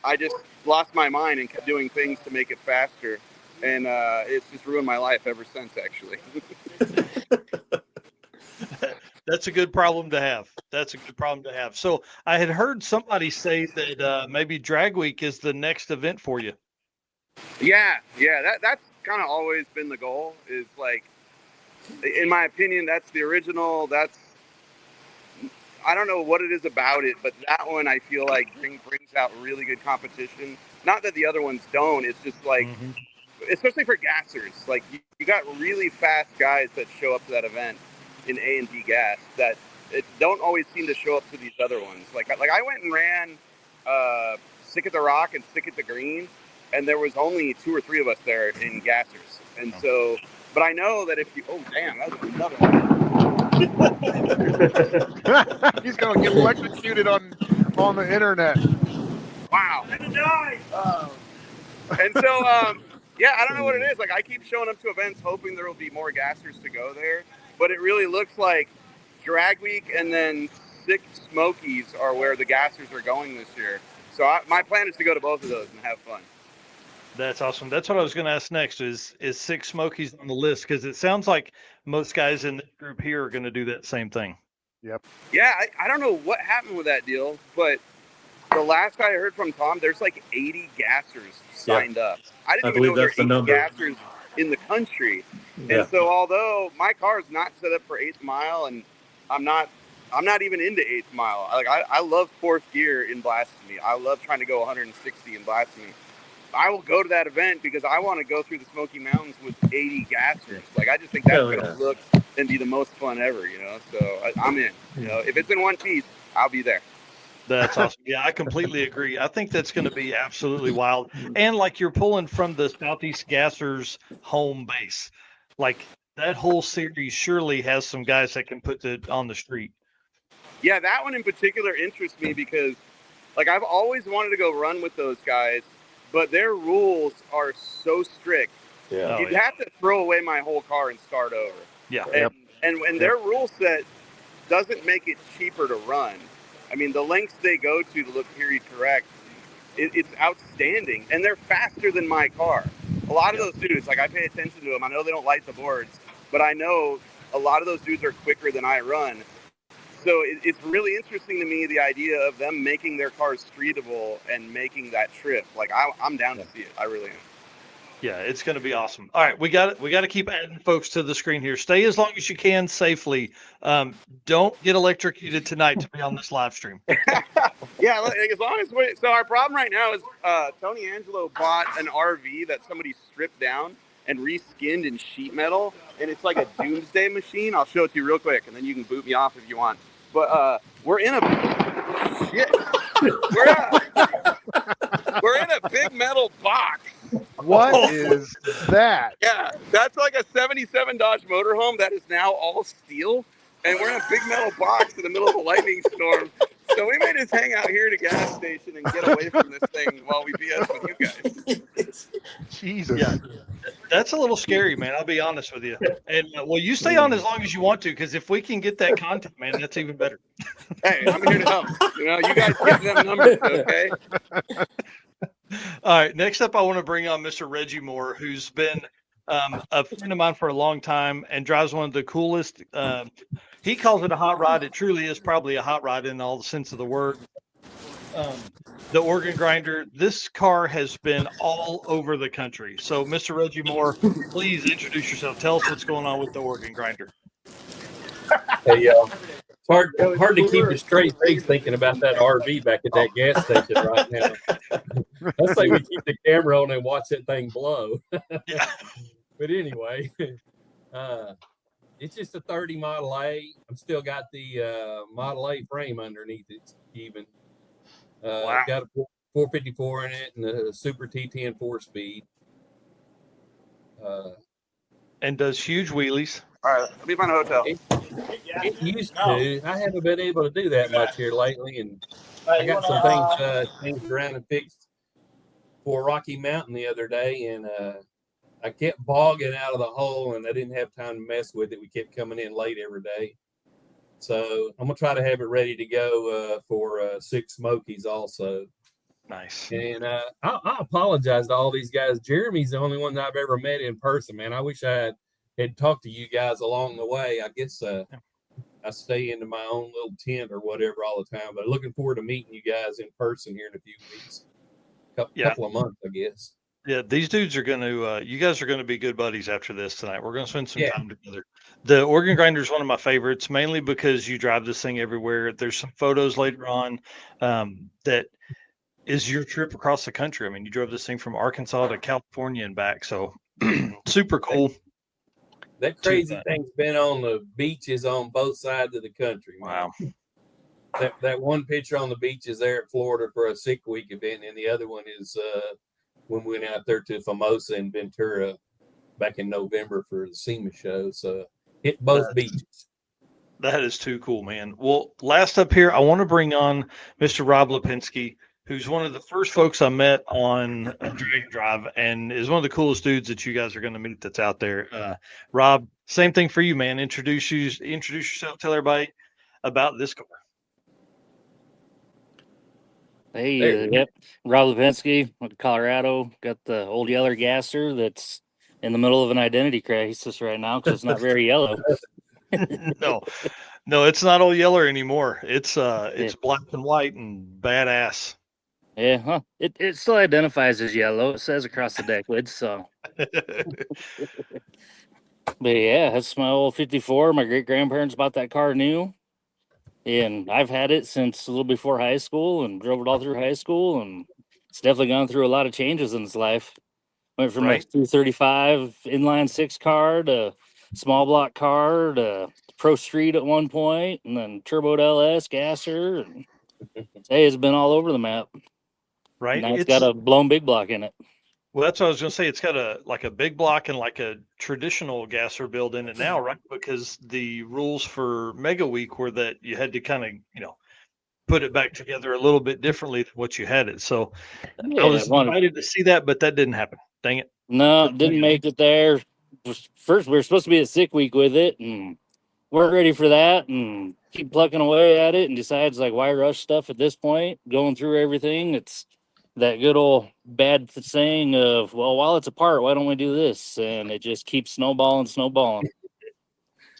I just lost my mind and kept doing things to make it faster. And it's just ruined my life ever since, actually. That's a good problem to have. That's a good problem to have. So I had heard somebody say that maybe Drag Week is the next event for you. Yeah, that's kind of always been the goal. Is like, in my opinion, that's the original. I don't know what it is about it, but that one I feel like brings out really good competition. Not that the other ones don't. It's just like, especially for gassers, like you got really fast guys that show up to that event in A and D gas that it don't always seem to show up to these other ones. Like I went and ran Sick at the Rock and Sick at the Green, and there was only 2 or 3 of us there in gassers. And so, but I know that if you, oh damn, that was another one. He's gonna get electrocuted on the internet. Wow. And so, yeah, I don't know what it is. Like, I keep showing up to events hoping there will be more gassers to go there, but it really looks like Drag Week and then Sick Smokies are where the gassers are going this year. So my plan is to go to both of those and have fun. That's awesome. That's what I was going to ask next. Is Sick Smokies on the list? Because it sounds like most guys in the group here are going to do that same thing. Yep. Yeah, I don't know what happened with that deal, but the last I heard from Tom, there's like 80 gassers signed up. I didn't even know there were 80 gassers in the country. Yeah. And so although my car is not set up for 8th mile, and I'm not even into 8th mile. Like I love 4th gear in blasphemy. I love trying to go 160 in blasphemy. I will go to that event because I want to go through the Smoky Mountains with 80 gassers. Like, I just think that's going to look and be the most fun ever, you know? So I'm in, you know, if it's in one piece, I'll be there. That's awesome. Yeah, I completely agree. I think that's going to be absolutely wild. And like you're pulling from the Southeast Gassers home base, like that whole series surely has some guys that can put it on the street. Yeah, that one in particular interests me because like I've always wanted to go run with those guys, but their rules are so strict. Yeah. You'd have to throw away my whole car and start over. Yeah. And their rule set doesn't make it cheaper to run. I mean, the lengths they go to look period correct, it's outstanding. And they're faster than my car. A lot of those dudes, like I pay attention to them. I know they don't light the boards, but I know a lot of those dudes are quicker than I run. So it's really interesting to me, the idea of them making their cars streetable and making that trip. Like I'm down to see it. I really am. Yeah, it's going to be awesome. All right, we got to keep adding folks to the screen here. Stay as long as you can safely. Don't get electrocuted tonight to be on this live stream. Yeah, as long as so our problem right now is Tony Angelo bought an RV that somebody stripped down and reskinned in sheet metal, and it's like a doomsday machine. I'll show it to you real quick, and then you can boot me off if you want. But we're in a big metal box. What is that? Yeah, that's like a 77 Dodge motorhome that is now all steel, and we're in a big metal box in the middle of a lightning storm. So we may just hang out here at a gas station and get away from this thing while we BS with you guys. Jesus. Yeah. That's a little scary, man. I'll be honest with you. And well, you stay on as long as you want to, because if we can get that content, man, that's even better. Hey, I'm here to help. You know, you guys get them numbers, okay? All right. Next up, I want to bring on Mr. Reggie Moore, who's been a friend of mine for a long time and drives one of the coolest. He calls it a hot rod. It truly is probably a hot rod in all the sense of the word. The organ grinder. This car has been all over the country. So, Mr. Reggie Moore, please introduce yourself. Tell us what's going on with the organ grinder. Hey, it's hard to keep a straight face thinking about that RV back at that gas station right now. Let's say we keep the camera on and watch that thing blow. Yeah. But anyway, it's just a 30 Model A. I'm still got the Model A frame underneath it even. Wow. Got a 454 in it and a Super T10 4-speed. And does huge wheelies. All right, let me find a hotel. It used to. I haven't been able to do that much here lately, and I got some things changed around and fixed for Rocky Mountain the other day, and I kept bogging out of the hole, and I didn't have time to mess with it. We kept coming in late every day. So I'm going to try to have it ready to go for Six Smokies also. Nice. And I apologize to all these guys. Jeremy's the only one that I've ever met in person, man. I wish I had talked to you guys along the way. I guess I stay into my own little tent or whatever all the time. But looking forward to meeting you guys in person here in a few weeks. Couple of months, I guess. Yeah, these dudes are going to, you guys are going to be good buddies after this tonight. We're going to spend some time together. The Oregon Grinder is one of my favorites, mainly because you drive this thing everywhere. There's some photos later on that is your trip across the country. I mean, you drove this thing from Arkansas to California and back. So super cool. That crazy thing's been on the beaches on both sides of the country. Man. Wow. That one picture on the beach is there at Florida for a Sick Week event, and the other one is when we went out there to Famosa and Ventura back in November for the SEMA show. So hit both beaches. That is too cool, man. Well, last up here, I want to bring on Mr. Rob Lipinski, who's one of the first folks I met on Drag Drive and is one of the coolest dudes that you guys are going to meet that's out there. Rob, same thing for you, man. Introduce yourself, tell everybody about this car. Hey, yep, Rob Lipinski, Colorado. Got the old Yeller Gasser that's in the middle of an identity crisis right now because it's not very yellow. No, it's not old Yeller anymore. It's black and white and badass. Yeah, huh? It still identifies as yellow. It says across the deck lid. So, but yeah, that's my old 54. My great grandparents bought that car new. And I've had it since a little before high school and drove it all through high school. And it's definitely gone through a lot of changes in its life. Went from a 235 inline six car to small block car to Pro Street at one point, and then turboed LS Gasser. And hey, it's been all over the map. Right. Now it's got a blown big block in it. Well, that's what I was going to say. It's got a big block and like a traditional gasser build in it now, right? Because the rules for Mega Week were that you had to kind of, put it back together a little bit differently than what you had it. So I was excited to see that, but that didn't happen. Dang it. No, didn't make it there. First, we were supposed to be at Sick Week with it, and weren't ready for that, and keep plucking away at it, and decides, like, why rush stuff at this point? Going through everything, it's that good old bad saying of, well, while it's apart, why don't we do this? And it just keeps snowballing.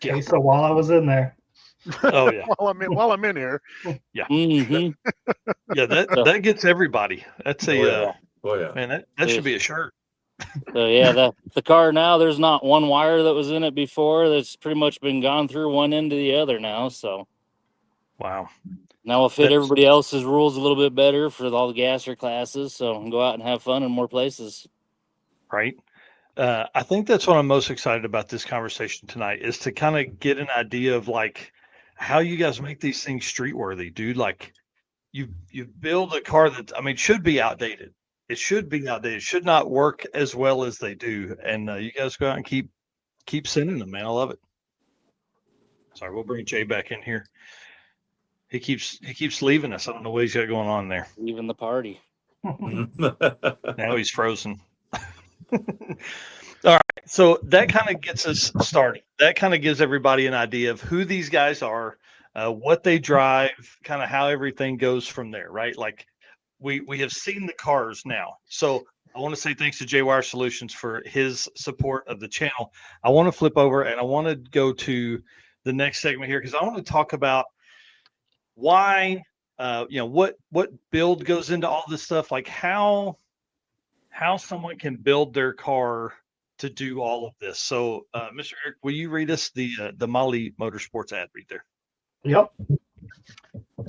Okay, so while I was in there. Oh yeah. while I'm in here. Yeah. Mm-hmm. Yeah, that gets everybody. That's a yeah. Man, that should be a shirt. So yeah, the car now, there's not one wire that was in it before. That's pretty much been gone through one end to the other now. So wow. Now we'll fit everybody else's rules a little bit better for all the gasser classes, so we can go out and have fun in more places. Right. I think that's what I'm most excited about this conversation tonight is to kind of get an idea of like how you guys make these things street worthy, dude. Like you build a car that should be outdated. It should be outdated. It should not work as well as they do. And you guys go out and keep sending them, man. I love it. Sorry, we'll bring Jay back in here. He keeps leaving us. I don't know what he's got going on there. Leaving the party. Now he's frozen. All right. So that kind of gets us started. That kind of gives everybody an idea of who these guys are, what they drive, kind of how everything goes from there, right? Like we have seen the cars now. So I want to say thanks to J-Wire Solutions for his support of the channel. I want to flip over and I want to go to the next segment here because I want to talk about why, what build goes into all this stuff, like how someone can build their car to do all of this. So, Mr. Eric, will you read us the Molly Motorsports ad read there? Yep.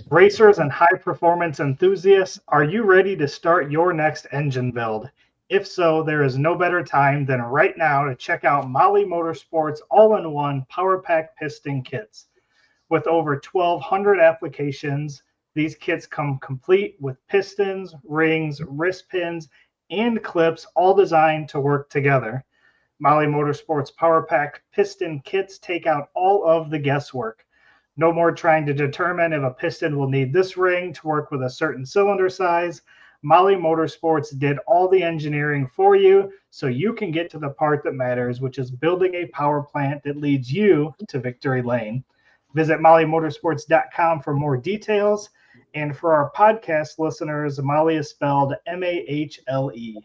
Racers and high performance enthusiasts, are you ready to start your next engine build? If so, there is no better time than right now to check out Molly Motorsports all-in-one Power Pack piston kits. With over 1,200 applications, these kits come complete with pistons, rings, wrist pins, and clips, all designed to work together. Molly Motorsports Power Pack piston kits take out all of the guesswork. No more trying to determine if a piston will need this ring to work with a certain cylinder size. Molly Motorsports did all the engineering for you so you can get to the part that matters, which is building a power plant that leads you to victory lane. Visit mollymotorsports.com for more details. And for our podcast listeners, Molly is spelled Mahle.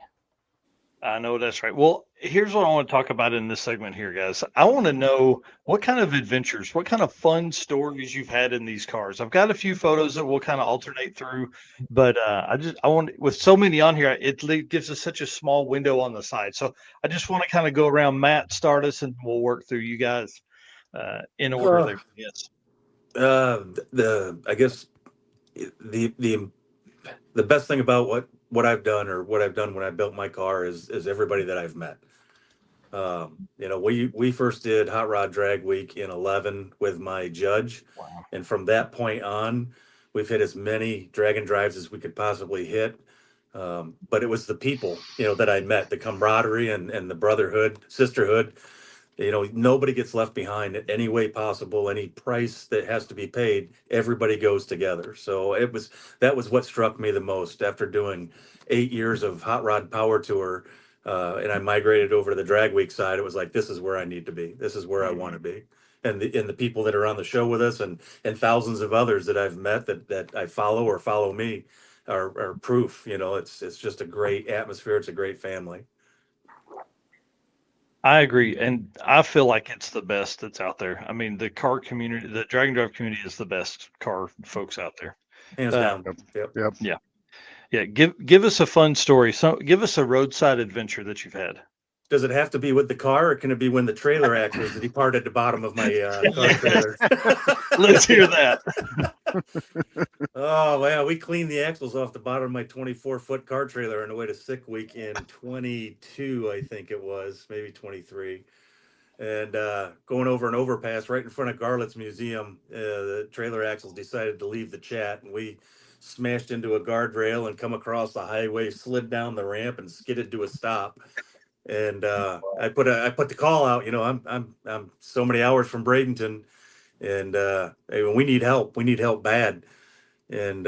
I know that's right. Well, here's what I want to talk about in this segment here, guys. I want to know what kind of adventures, what kind of fun stories you've had in these cars. I've got a few photos that we'll kind of alternate through, but I want, with so many on here, it gives us such a small window on the side. So I just want to kind of go around. Matt, start us, and we'll work through you guys in order there. Yes. I guess the best thing about what I've done, or what I've done when I built my car, is everybody that I've met. We first did Hot Rod Drag Week in 11 with my judge. Wow. And from that point on, we've hit as many drag and drives as we could possibly hit. But it was the people, that I met, the camaraderie and the brotherhood, sisterhood. Nobody gets left behind in any way possible. Any price that has to be paid, everybody goes together. So that was what struck me the most after doing 8 years of Hot Rod Power Tour. And I migrated over to the Drag Week side. It was like, this is where I need to be. This is where I want to be. And the people that are on the show with us, and thousands of others that I've met that I follow or follow me are proof. It's just a great atmosphere. It's a great family. I agree, and I feel like it's the best that's out there. I mean, the car community, the drag and drive community, is the best car folks out there. Hands down. Yep. Yeah. Give us a fun story. So give us a roadside adventure that you've had. Does it have to be with the car, or can it be when the trailer axles depart at the bottom of my car trailer? Let's hear that. Oh, well, we cleaned the axles off the bottom of my 24-foot car trailer on the way to Sick Week in 22, I think it was, maybe 23. And going over an overpass right in front of Garlett's Museum, the trailer axles decided to leave the chat, and we smashed into a guardrail and come across the highway, slid down the ramp, and skidded to a stop. And I put the call out. I'm so many hours from Bradenton, and hey, we need help. We need help bad. And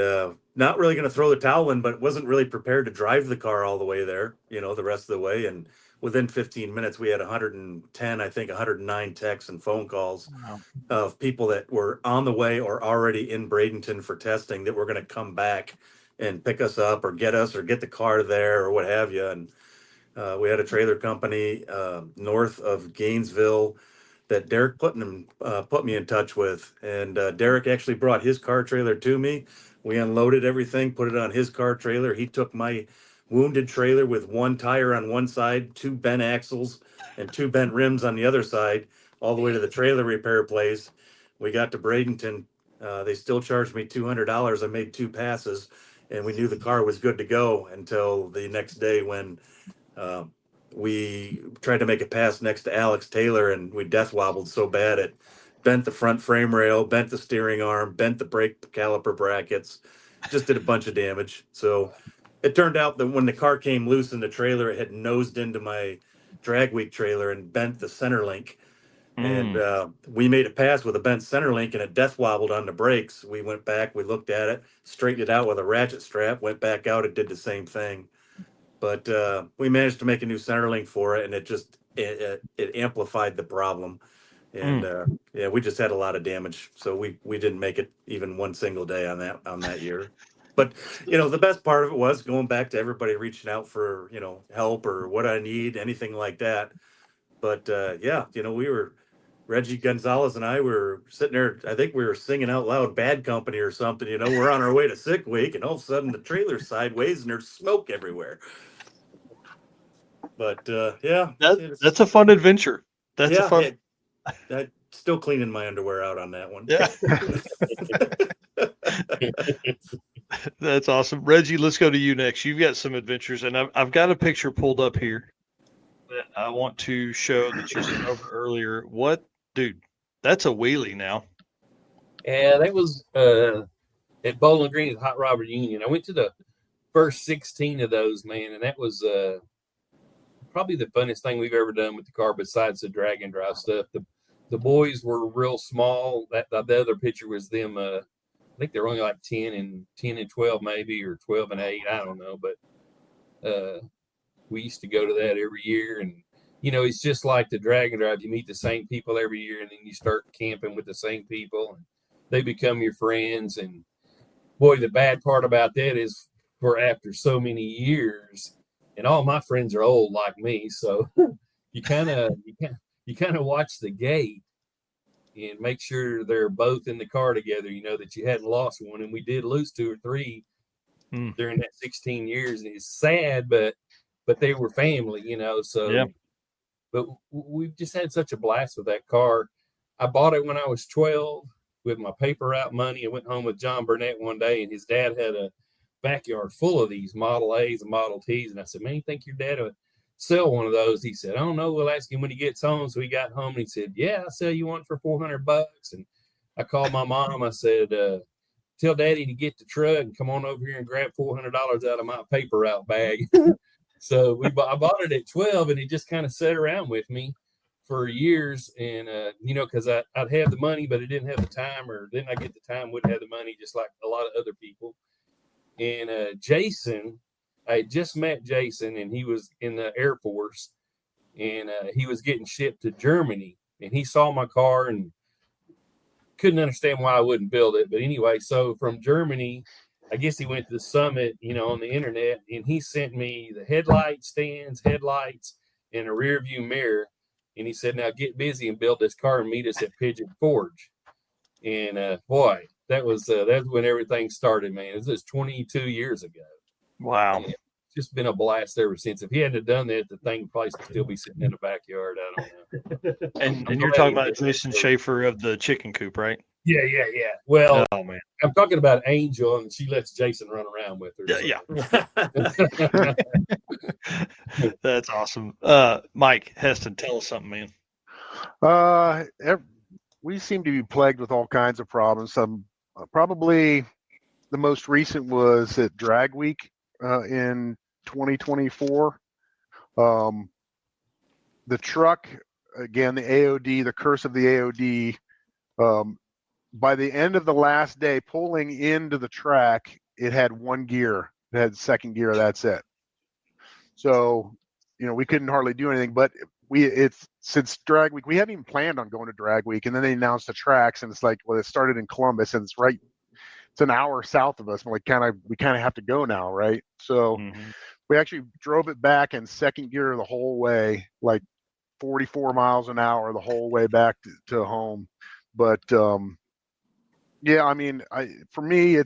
not really going to throw the towel in, but wasn't really prepared to drive the car all the way there, the rest of the way. And within 15 minutes, we had 110, I think 109 texts and phone calls of people that were on the way or already in Bradenton for testing that were going to come back and pick us up or get the car there or what have you. And we had a trailer company north of Gainesville that Derek Putnam put me in touch with. And Derek actually brought his car trailer to me. We unloaded everything, put it on his car trailer. He took my wounded trailer with one tire on one side, 2 bent axles, and 2 bent rims on the other side, all the way to the trailer repair place. We got to Bradenton. They still charged me $200. I made 2 passes, and we knew the car was good to go until the next day when we tried to make a pass next to Alex Taylor, and we death wobbled so bad it bent the front frame rail, bent the steering arm, bent the brake caliper brackets, just did a bunch of damage. So it turned out that when the car came loose in the trailer, it had nosed into my drag week trailer and bent the center link. And we made a pass with a bent center link, and it death wobbled on the brakes. We went back, we looked at it, straightened it out with a ratchet strap, went back out, it did the same thing. But we managed to make a new center link for it, and it amplified the problem. And we just had a lot of damage, so we didn't make it even one single day on that year. But the best part of it was going back to everybody reaching out for help or what I need, anything like that. But we were, Reggie Gonzalez and I were sitting there. I think we were singing out loud "Bad Company" or something. We're on our way to Sick Week, and all of a sudden the trailer's sideways and there's smoke everywhere. But that's a fun adventure. That's a fun. I'm still cleaning my underwear out on that one. Yeah. That's awesome. Reggie, let's go to you next. You've got some adventures, and I've got a picture pulled up here that I want to show that you sent over earlier. What, dude? That's a wheelie now. Yeah, that was at Bowling Green at Hot Rod Reunion. I went to the first 16 of those, man, and that was probably the funnest thing we've ever done with the car besides the drag and drive stuff. The boys were real small. The other picture was them. I think they were only like 10 and 12 maybe, or 12 and 8. I don't know, but we used to go to that every year, and it's just like the drag and drive. You meet the same people every year, and then you start camping with the same people, and they become your friends. And boy, the bad part about that is, for after so many years, and all my friends are old like me, so you kind of watch the gate and make sure they're both in the car together, that you hadn't lost one. And we did lose 2 or 3 during that 16 years. And it's sad, but they were family, so. Yeah. But we've just had such a blast with that car. I bought it when I was 12 with my paper route money. I went home with John Burnett one day, and his dad had a backyard full of these Model A's and Model T's. And I said, man, you think your dad would sell one of those? He said, I don't know. We'll ask him when he gets home. So he got home, and he said, yeah, I'll sell you one for $400. And I called my mom. I said, tell Daddy to get the truck and come on over here and grab $400 out of my paper route bag. So I bought it at 12, and it just kind of sat around with me for years. And, because I'd have the money, but I didn't have the time, or then I get the time, wouldn't have the money, just like a lot of other people. And Jason, I had just met Jason, and he was in the Air Force, and he was getting shipped to Germany, and he saw my car and couldn't understand why I wouldn't build it. But anyway, so from Germany, I guess he went to the summit, on the internet, and he sent me the headlight stands, headlights, and a rear view mirror. And he said, now get busy and build this car and meet us at Pigeon Forge. And boy, that's when everything started, man. It was 22 years ago. Wow. And it's just been a blast ever since. If he hadn't done that, the thing would probably still be sitting in the backyard. I don't know. And you're talking about Jason Schaefer of the Chicken Coop, right? Yeah. Well, oh man, I'm talking about Angel, and she lets Jason run around with her. Yeah. That's awesome. Mike Heston, tell us something, man. We seem to be plagued with all kinds of problems. Probably the most recent was at Drag Week in 2024. The truck, again, the AOD, the curse of the AOD. By the end of the last day, pulling into the track, it had one gear. It had second gear. That's it. So, we couldn't hardly do anything. But since Drag Week, we hadn't even planned on going to Drag Week, and then they announced the tracks, and it's like, well, it started in Columbus, and it's an hour south of us. And we kind of have to go now, right? So we actually drove it back in second gear the whole way, like 44 miles an hour the whole way back to home. But yeah, I mean, for me,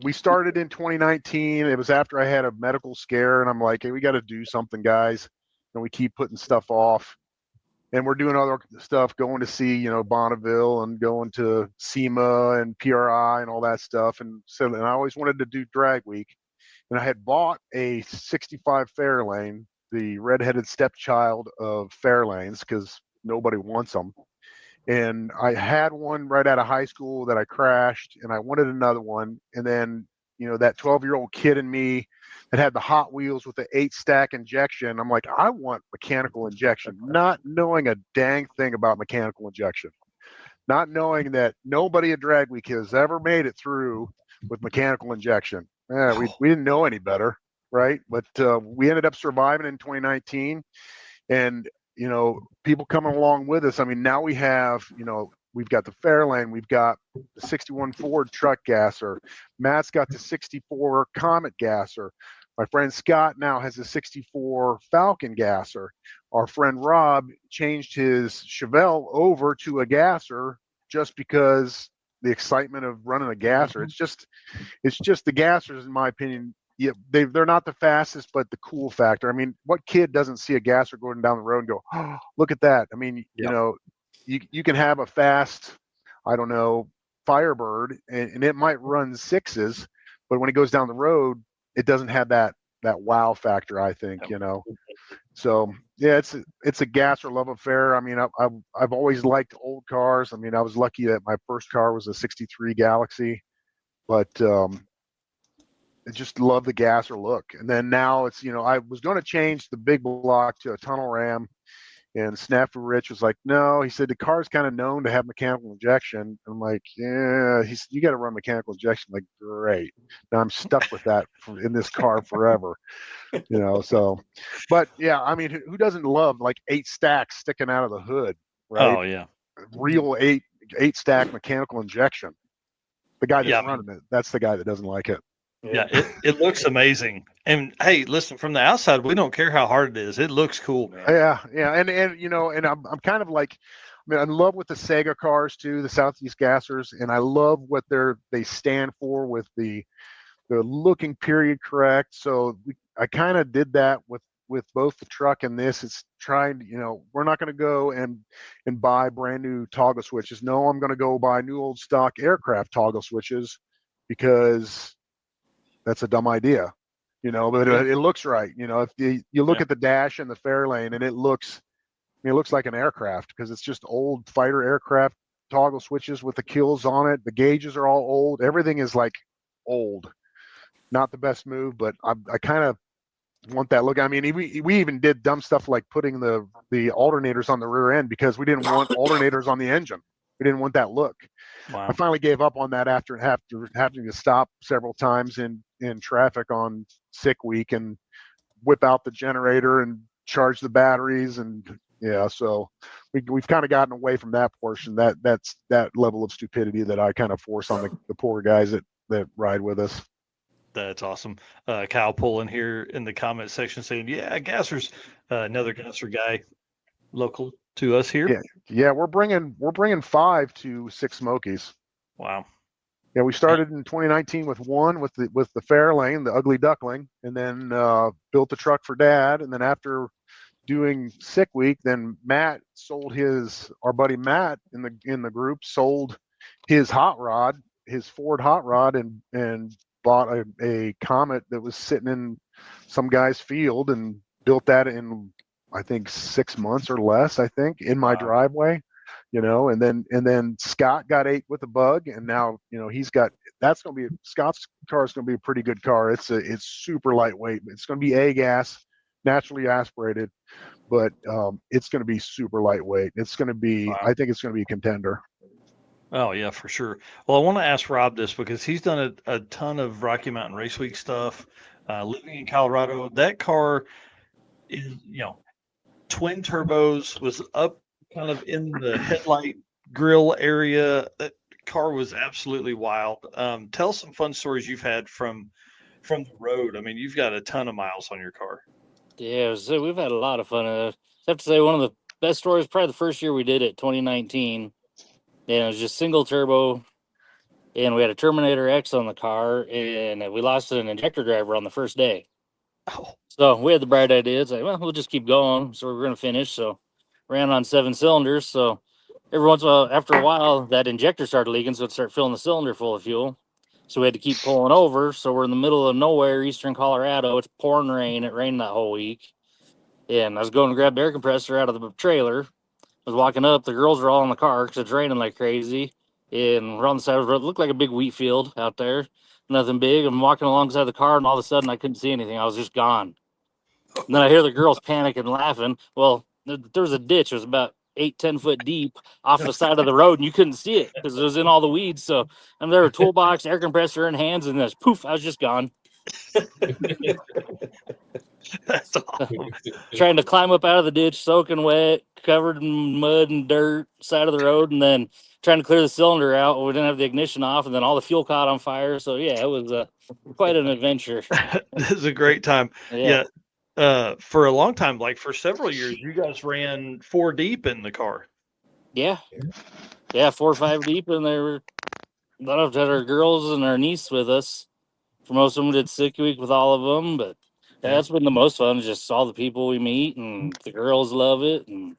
we started in 2019. It was after I had a medical scare, and I'm like, hey, we got to do something, guys. And we keep putting stuff off. And we're doing other stuff, going to see, Bonneville, and going to SEMA and PRI and all that stuff. And so, and I always wanted to do Drag Week. And I had bought a 65 Fairlane, the redheaded stepchild of Fairlanes, because nobody wants them. And I had one right out of high school that I crashed, and I wanted another one. And then, that 12-year-old kid in me that had the Hot Wheels with the 8-stack injection, I'm like, I want mechanical injection, not knowing a dang thing about mechanical injection, not knowing that nobody at Drag Week has ever made it through with mechanical injection. We didn't know any better, right? But we ended up surviving in 2019, and people coming along with us. I mean, now we have, we've got the Fairlane, we've got the 61 Ford truck gasser. Matt's got the 64 Comet gasser. My friend Scott now has a 64 Falcon gasser. Our friend Rob changed his Chevelle over to a gasser just because the excitement of running a gasser. It's just the gassers, in my opinion. Yeah, they're not the fastest, but the cool factor. I mean, what kid doesn't see a gasser going down the road and go, oh, look at that? I mean, you can have a fast, I don't know, Firebird, and it might run sixes, but when it goes down the road, it doesn't have that wow factor, I think, So yeah, it's a gasser love affair. I mean, I've always liked old cars. I mean, I was lucky that my first car was a '63 Galaxy, but just love the Gasser look. And then now it's, I was going to change the big block to a tunnel ram, and Snafu Rich was like, no. He said the car's kind of known to have mechanical injection. I'm like, yeah. He said, you got to run mechanical injection. I'm like, great. Now I'm stuck with that in this car forever. So, but yeah, I mean, who doesn't love like 8 stacks sticking out of the hood, right? Oh yeah, Real eight stack mechanical injection. The guy that's yeah, running it, that's the guy that doesn't like it. yeah. It looks amazing. And hey, listen, from the outside, we don't care how hard it is. It looks cool, man. Yeah, and and I'm kind of like, I'm in love with the Sega cars too, the Southeast Gassers, and I love what they stand for with the looking period correct. So I kind of did that with both the truck and this. It's trying, we're not going to go and buy brand new toggle switches. No, I'm going to go buy new old stock aircraft toggle switches, because that's a dumb idea, but it looks right. If you look at the dash and the Fairlane, and it looks like an aircraft, because it's just old fighter aircraft toggle switches with the kills on it. The gauges are all old. Everything is like old. Not the best move, but I kind of want that look. I mean, we even did dumb stuff like putting the alternators on the rear end, because we didn't want alternators on the engine. We didn't want that look. Wow. I finally gave up on that after having to stop several times in traffic on sick week and whip out the generator and charge the batteries, and so we've kind of gotten away from that portion. That's that level of stupidity that I kind of force on the poor guys that ride with us. That's awesome. Kyle pulling here in the comment section saying, yeah, Gasser's another Gasser guy local to us here. Yeah, we're bringing 5 to Six Smokies. Wow. Yeah, we started in 2019 with one with the Fairlane, the ugly duckling, and then built the truck for Dad. And then after doing sick week, then our buddy Matt in the group sold his hot rod, his Ford hot rod, and bought a Comet that was sitting in some guy's field, and built that in, I think, 6 months or less, I think, in my driveway, and then Scott got 8 with a Bug, and now, Scott's car is going to be a pretty good car. It's super lightweight. It's going to be A-gas, naturally aspirated, but it's going to be super lightweight. It's going to be, I think it's going to be a contender. Oh yeah, for sure. Well, I want to ask Rob this, because he's done a ton of Rocky Mountain Race Week stuff. Living in Colorado, that car is, twin turbos, was up kind of in the headlight grill area. That car was absolutely wild. Tell some fun stories you've had from the road. I mean, you've got a ton of miles on your car. Yeah, so we've had a lot of fun. I have to say, one of the best stories, probably the first year we did it, 2019. And it was just single turbo, and we had a Terminator X on the car, and we lost an injector driver on the first day. Oh. So we had the bright idea. It's like, well, we'll just keep going. So we're going to finish. So ran on 7 cylinders. So every once in a while, after a while, that injector started leaking, so it started filling the cylinder full of fuel. So we had to keep pulling over. So we're in the middle of nowhere, eastern Colorado. It's pouring rain. It rained that whole week. And I was going to grab the air compressor out of the trailer. I was walking up. The girls were all in the car because it's raining like crazy. And we're on the side of the road. It looked like a big wheat field out there. Nothing big. I'm walking alongside the car, and all of a sudden I couldn't see anything. I was just gone. And then I hear the girls panicking and laughing. Well, there was a ditch. It was about 8-10 foot deep off the side of the road, and you couldn't see it because it was in all the weeds. So I'm there, a toolbox, air compressor in hands, and this poof, I was just gone. That's awesome. Trying to climb up out of the ditch, soaking wet, covered in mud and dirt, side of the road, and then trying to clear the cylinder out. We didn't have the ignition off, and then all the fuel caught on fire. So yeah, it was quite an adventure. This is a great time. Yeah. For a long time, like for several years, you guys ran 4 deep in the car. Yeah, 4 or 5 deep, and there were a lot of our girls and our niece with us. For most of them, did sick week with all of them, but that's been the most fun. Just all the people we meet, and the girls love it, and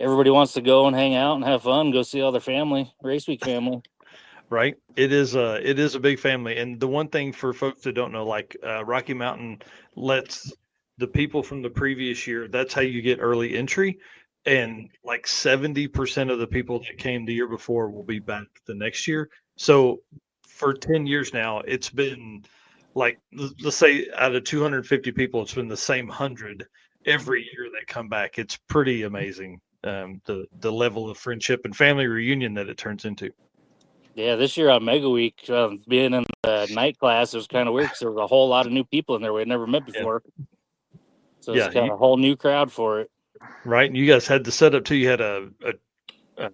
everybody wants to go and hang out and have fun, go see all their family, race week family. Right. It is a big family. And the one thing for folks that don't know, like Rocky Mountain lets the people from the previous year, that's how you get early entry. And like 70% of the people that came the year before will be back the next year. So for 10 years now, it's been like let's say out of 250 people, it's been the same 100 every year that come back. It's pretty amazing, the level of friendship and family reunion that it turns into. Yeah, this year on Mega Week, being in the night class, it was kind of weird because there was a whole lot of new people in there we had never met before. So it's kind of a whole new crowd for it. Right, and you guys had the setup too. You had a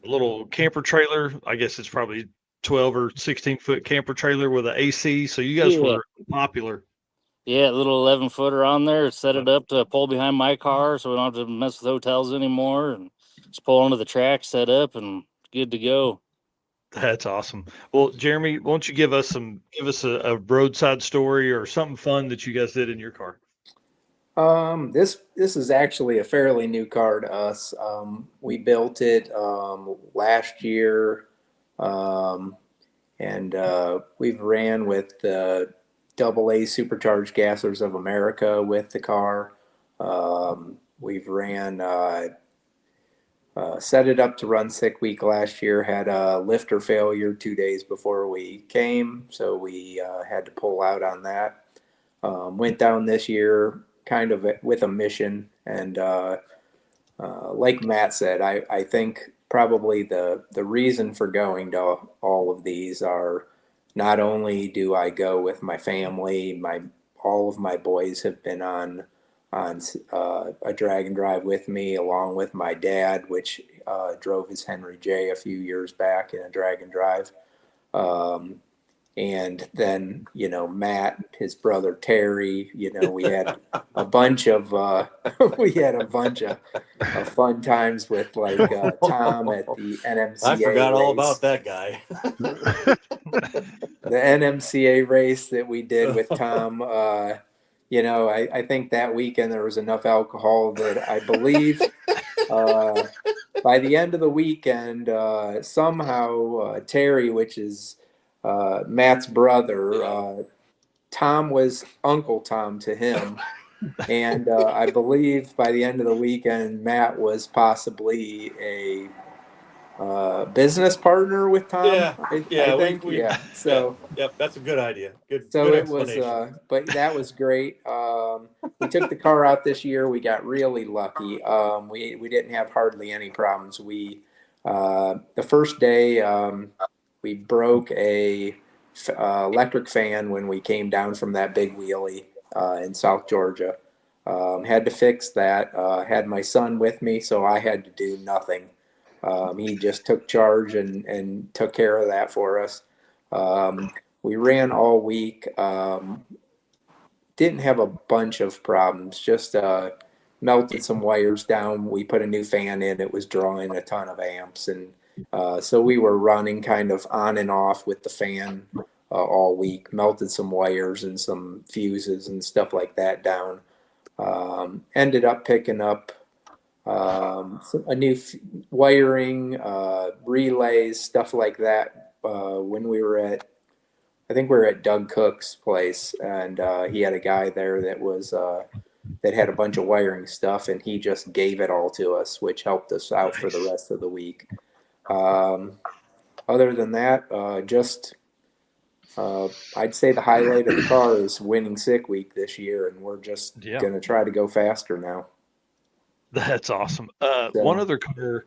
little camper trailer. I guess it's probably 12 or 16-foot camper trailer with an AC. So you guys were popular. Yeah, a little 11-footer on there. Set it up to pull behind my car, so we don't have to mess with hotels anymore. And just pull onto the track, set up, and good to go. That's awesome. Well, Jeremy, won't you give us a roadside story or something fun that you guys did in your car? This is actually a fairly new car to us. We built it last year, and we've ran with the AA Supercharged Gassers of America with the car. We've ran set it up to run sick week last year. Had a lifter failure 2 days before we came, so we had to pull out on that. Went down this year kind of with a mission, and like Matt said, I think probably the reason for going to all of these are not only do I go with my family, all of my boys have been on a drag and drive with me, along with my dad, which drove his Henry J a few years back in a drag and drive. And then, Matt, his brother Terry, we had a bunch of fun times with Tom at the NMCA. I forgot race. all about that guy. The NMCA race that we did with Tom. I think that weekend there was enough alcohol that I believe by the end of the weekend, somehow Terry, which is Matt's brother, Tom was Uncle Tom to him. And I believe by the end of the weekend, Matt was possibly a business partner with Tom. I think. So, yep, that's a good idea. Good. So good it was, but that was great. We took the car out this year. We got really lucky. We didn't have hardly any problems. The first day we broke a electric fan when we came down from that big wheelie in South Georgia. Had to fix that. Had my son with me, so I had to do nothing. He just took charge and took care of that for us. We ran all week. Didn't have a bunch of problems, just melted some wires down. We put a new fan in. It was drawing a ton of amps. And so we were running kind of on and off with the fan all week, melted some wires and some fuses and stuff like that down. Ended up picking up a new wiring, relays, stuff like that. When we were I think we were at Doug Cook's place, and he had a guy there that had a bunch of wiring stuff, and he just gave it all to us, which helped us out for the rest of the week. Other than that, I'd say the highlight of the car is winning sick week this year, and we're just going to try to go faster now. That's awesome. One other car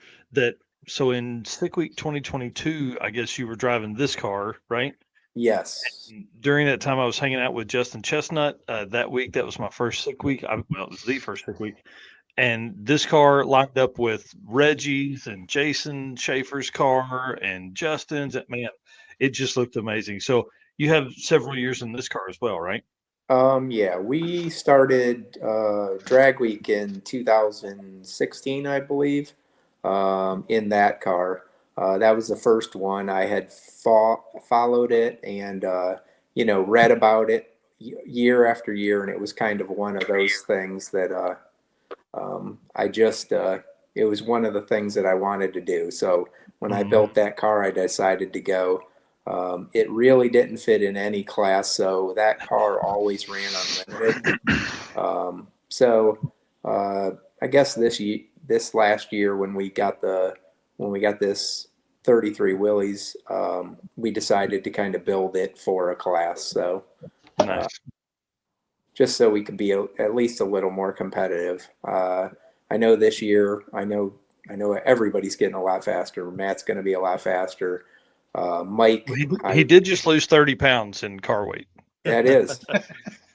so in sick week 2022, I guess you were driving this car, right? Yes. And during that time, I was hanging out with Justin Chestnut that week. That was my first sick week. It was the first sick week. And this car lined up with Reggie's and Jason Schaefer's car and Justin's. Man, it just looked amazing. So you have several years in this car as well, right? Yeah, we started drag week in 2016, I believe, in that car. That was the first one. I had followed it and read about it year after year, and it was kind of one of those things that it was one of the things that I wanted to do. So when I built that car, I decided to go. It really didn't fit in any class, so that car always ran unlimited. I guess this last year when we got this 33 Willys, we decided to kind of build it for a class. So Nice. Just so we could be at least a little more competitive. I know this year, I know everybody's getting a lot faster. Matt's going to be a lot faster. Mike, he did just lose 30 pounds in car weight. That is,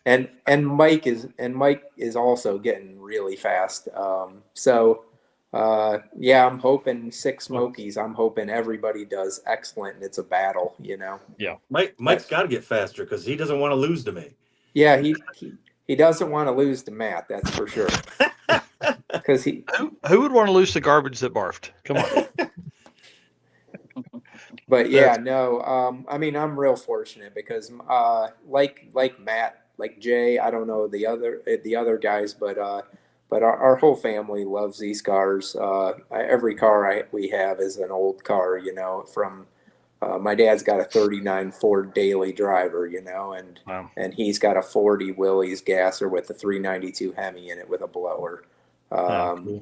and Mike is also getting really fast. Yeah, I'm hoping Six Smokies. I'm hoping everybody does excellent, and it's a battle. Yeah, Mike's got to get faster because he doesn't want to lose to me. Yeah, he doesn't want to lose to Matt. That's for sure. Because who would want to lose the garbage that barfed? Come on. But yeah, no. I mean, I'm real fortunate because, like Matt, like Jay, I don't know the other guys, but our whole family loves these cars. Every car we have is an old car, from. My dad's got a 39 Ford Daily Driver, and wow. and he's got a 40 Willys Gasser with a 392 Hemi in it with a blower. Cool.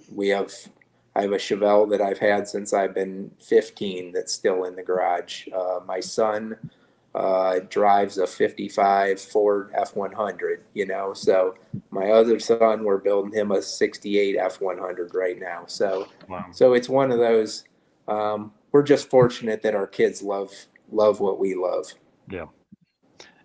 I have a Chevelle that I've had since I've been 15 that's still in the garage. My son drives a 55 Ford F100, so my other son, we're building him a 68 F100 right now. So, wow. So it's one of those, we're just fortunate that our kids love what we love.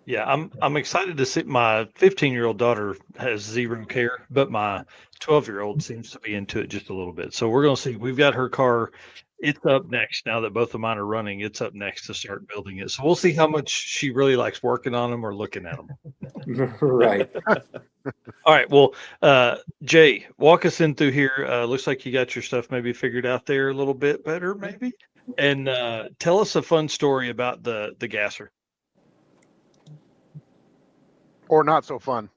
Yeah, I'm excited to see. My 15-year-old daughter has zero care, but my 12-year-old seems to be into it just a little bit. So we're going to see. We've got her car. It's up next now that both of mine are running. It's up next to start building it. So we'll see how much she really likes working on them or looking at them. Right. All right. Well, Jay, walk us in through here. Looks like you got your stuff maybe figured out there a little bit better, maybe. And tell us a fun story about the Gasser. Or not so fun.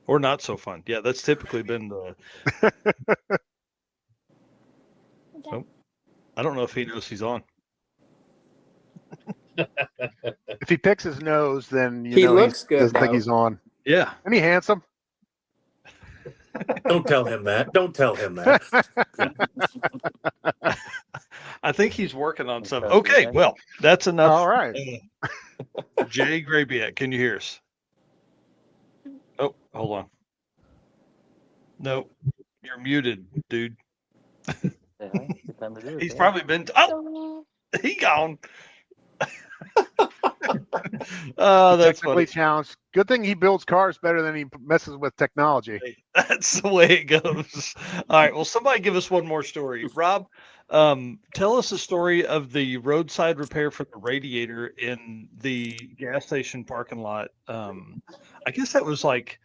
Or not so fun. Yeah, that's typically been the. Oh, I don't know if he knows he's on. If he picks his nose, then he looks good. Doesn't think he's on. Yeah. And he handsome. Don't tell him that. Don't tell him that. I think he's working on something. Okay, well, that's enough. All right. Jay Grabiak, can you hear us? Oh, hold on. No, you're muted, dude. He's probably been. He gone. Oh, that's technically funny. challenged. Good thing he builds cars better than he messes with technology. That's the way it goes. All right. Well, somebody give us one more story. Rob, tell us a story of the roadside repair for the radiator in the gas station parking lot. I guess that was like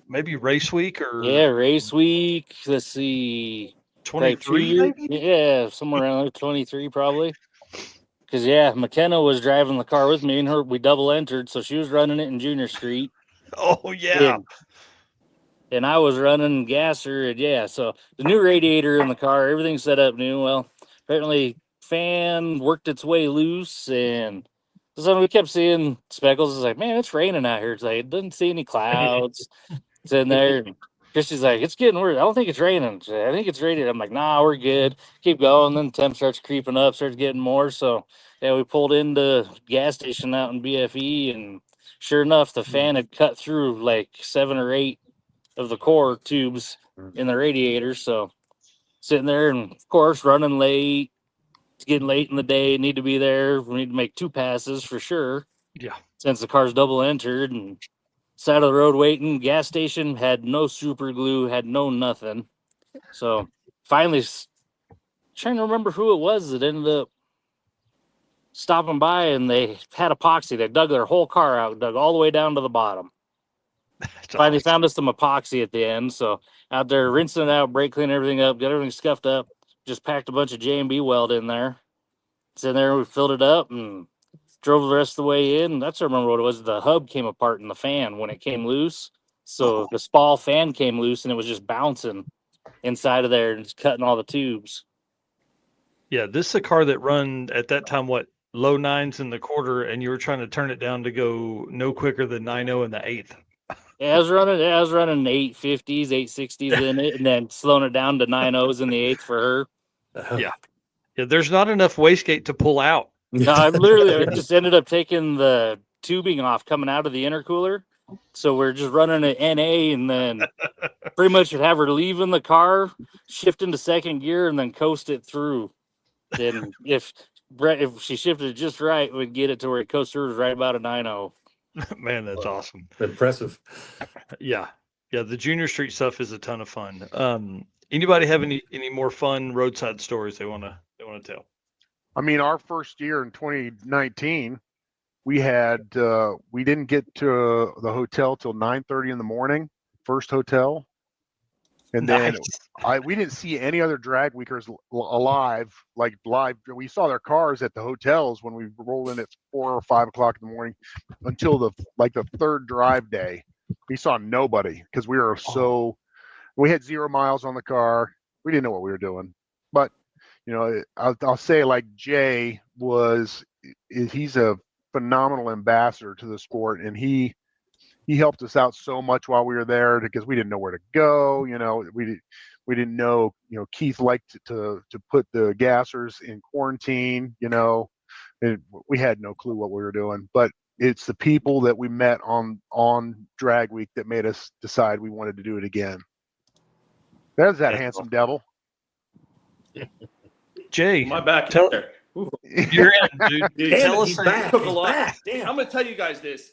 maybe race week or. Yeah, race week. Let's see. 23, maybe? Yeah, somewhere around there, 23 probably. Because, McKenna was driving the car with me, and we double entered, so she was running it in Junior Street. Oh, yeah. And I was running Gasser, and so the new radiator in the car, everything's set up new. Well, apparently fan worked its way loose, and so we kept seeing speckles. It's like, man, it's raining out here. It's like, it doesn't see any clouds. It's in there. And Christy's like, it's getting worse. I don't think it's raining. I think it's raining. I'm like, nah, we're good. Keep going. Then temp starts creeping up, starts getting more. So, we pulled into gas station out in BFE, and sure enough, the fan had cut through like 7 or 8 of the core tubes in the radiator. So, sitting there, and of course, running late. It's getting late in the day. Need to be there. We need to make 2 passes for sure. Yeah. Since the car's double entered, and side of the road waiting. Gas station had no super glue, had no nothing. So finally, trying to remember who it was that ended up stopping by, and they had epoxy. They dug their whole car out, dug all the way down to the bottom. Finally found us some epoxy at the end. So out there rinsing it out, brake cleaning everything up, got everything scuffed up. Just packed a bunch of J&B weld in there. It's in there. We filled it up and drove the rest of the way in. That's I remember what it was. The hub came apart in the fan when it came loose. So the Spall fan came loose, and it was just bouncing inside of there and just cutting all the tubes. Yeah, this is a car that run at that time, low 9s in the quarter, and you were trying to turn it down to go no quicker than 9.0 in the 8th. Yeah, I was running 850s, 860s in it, and then slowing it down to 9.0s in the 8th for her. Yeah, there's not enough wastegate to pull out. No, I just ended up taking the tubing off coming out of the intercooler. So we're just running an NA, and then pretty much would have her leaving the car, shift into second gear, and then coast it through. Then if she shifted it just right, we'd get it to where it coast through right about a 9.0. Man, that's awesome. Impressive. Yeah. The junior street stuff is a ton of fun. Anybody have any more fun roadside stories they want to tell? I mean, our first year in 2019, we didn't get to the hotel till 9:30 in the morning, first hotel. And then we didn't see any other drag weekers alive. We saw their cars at the hotels when we rolled in at 4 or 5 o'clock in the morning until the third drive day. We saw nobody because we had 0 miles on the car. We didn't know what we were doing. But, I'll say like Jay he's a phenomenal ambassador to the sport, and he helped us out so much while we were there because we didn't know where to go. We didn't know, Keith liked to put the gassers in quarantine, and we had no clue what we were doing. But it's the people that we met on drag week that made us decide we wanted to do it again. There's that handsome devil. Jay, my back there. You're in, dude. Tell us back. Took a lot. I'm going to tell you guys this.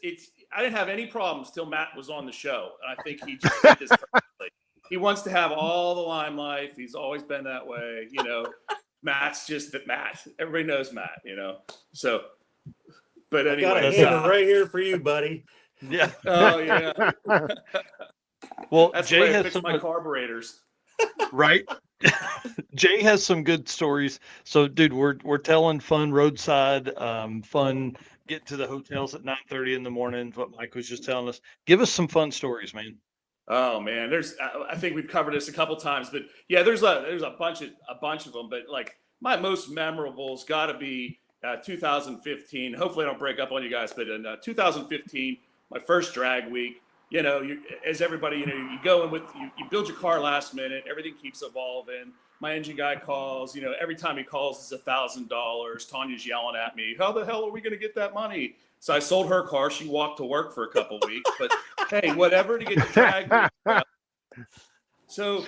I didn't have any problems till Matt was on the show. And I think he just did this perfectly. He wants to have all the limelight. He's always been that way. Matt's just that Matt. Everybody knows Matt, So, but anyway. Got a hammer right here for you, buddy. Yeah. Oh, yeah. Well, that's Jay where I has fix my carburetors. Right. Jay has some good stories. So, dude, we're telling fun roadside, fun get to the hotels at 9:30 in the morning. What Mike was just telling us. Give us some fun stories, man. Oh man, I think we've covered this a couple times, but yeah, there's a bunch of them. But like my most memorable's got to be 2015. Hopefully, I don't break up on you guys, but in 2015, my first drag week. As everybody, you go in with you build your car last minute. Everything keeps evolving. My engine guy calls. Every time he calls, it's $1,000. Tanya's yelling at me. How the hell are we going to get that money? So I sold her car. She walked to work for a couple weeks. But hey, whatever to get the drag. So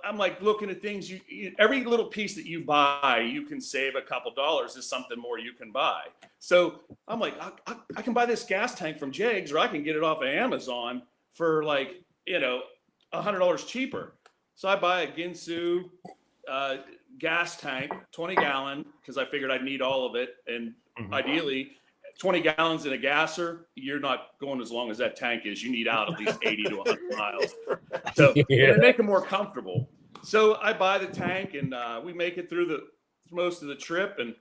I'm like looking at things. Every little piece that you buy, you can save a couple dollars. Is something more you can buy. So I'm like, I can buy this gas tank from Jags, or I can get it off of Amazon for like $100 cheaper. So I buy a Ginsu gas tank, 20 gallon, because I figured I'd need all of it, and ideally 20 gallons in a gasser, you're not going as long as that tank is. You need out at least 80 to 100 miles. So and they make them more comfortable. So I buy the tank, and we make it through most of the trip and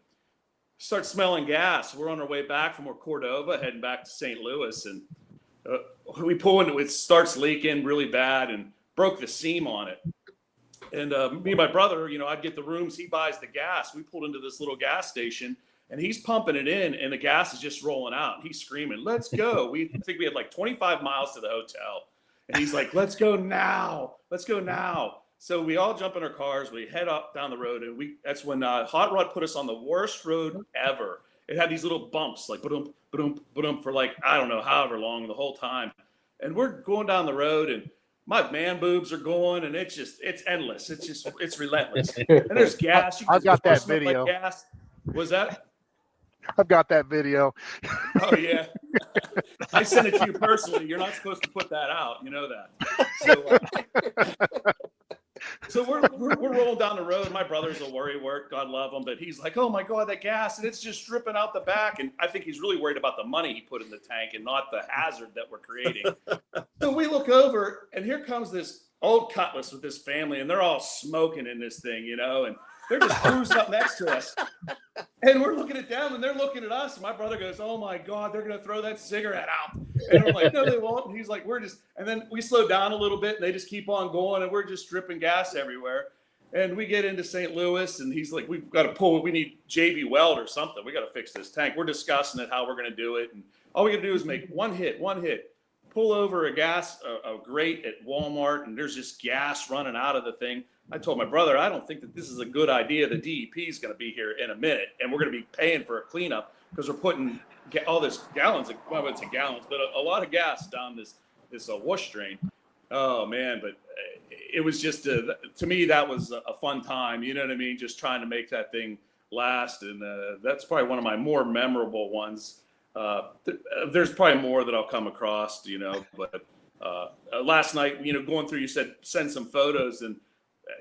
start smelling gas. We're on our way back from Cordova, heading back to St. Louis, and we pull into it. Starts leaking really bad and broke the seam on it. And me and my brother, I'd get the rooms. He buys the gas. We pulled into this little gas station. And he's pumping it in, and the gas is just rolling out. He's screaming, "Let's go!" I think we had like 25 miles to the hotel, and he's like, "Let's go now! Let's go now!" So we all jump in our cars. We head up down the road, and that's when Hot Rod put us on the worst road ever. It had these little bumps, like ba-dum, ba-dum, ba-dum, for like I don't know however long the whole time. And we're going down the road, and my man boobs are going, and it's endless. It's relentless. And there's gas. I've got that video. Like gas. Was that? I've got that video. Oh yeah, I sent it to you personally. You're not supposed to put that out. You know that. So we're rolling down the road. My brother's a worrywart, God love him, but he's like, "Oh my God, that gas!" and it's just dripping out the back. And I think he's really worried about the money he put in the tank and not the hazard that we're creating. So we look over, and here comes this old Cutlass with this family, and they're all smoking in this thing, and they're just cruising up next to us. And we're looking at them, and they're looking at us. And my brother goes, "Oh my God, they're going to throw that cigarette out." And we're like, "No, they won't." And he's like, and then we slow down a little bit, and they just keep on going, and we're just dripping gas everywhere. And we get into St. Louis, and he's like, "We've got to we need JB Weld or something. We got to fix this tank." We're discussing it, how we're going to do it. And all we got to do is make one hit. pull over a grate at Walmart, and there's just gas running out of the thing. I told my brother, I don't think that this is a good idea. The DEP is going to be here in a minute, and we're going to be paying for a cleanup because we're putting all this gallons, well, I wouldn't say gallons, but a lot of gas down this wash drain. Oh man, but it was just to me that was a fun time. You know what I mean? Just trying to make that thing last, and that's probably one of my more memorable ones. There's probably more that I'll come across, you know. But last night, you know, going through, you said send some photos, and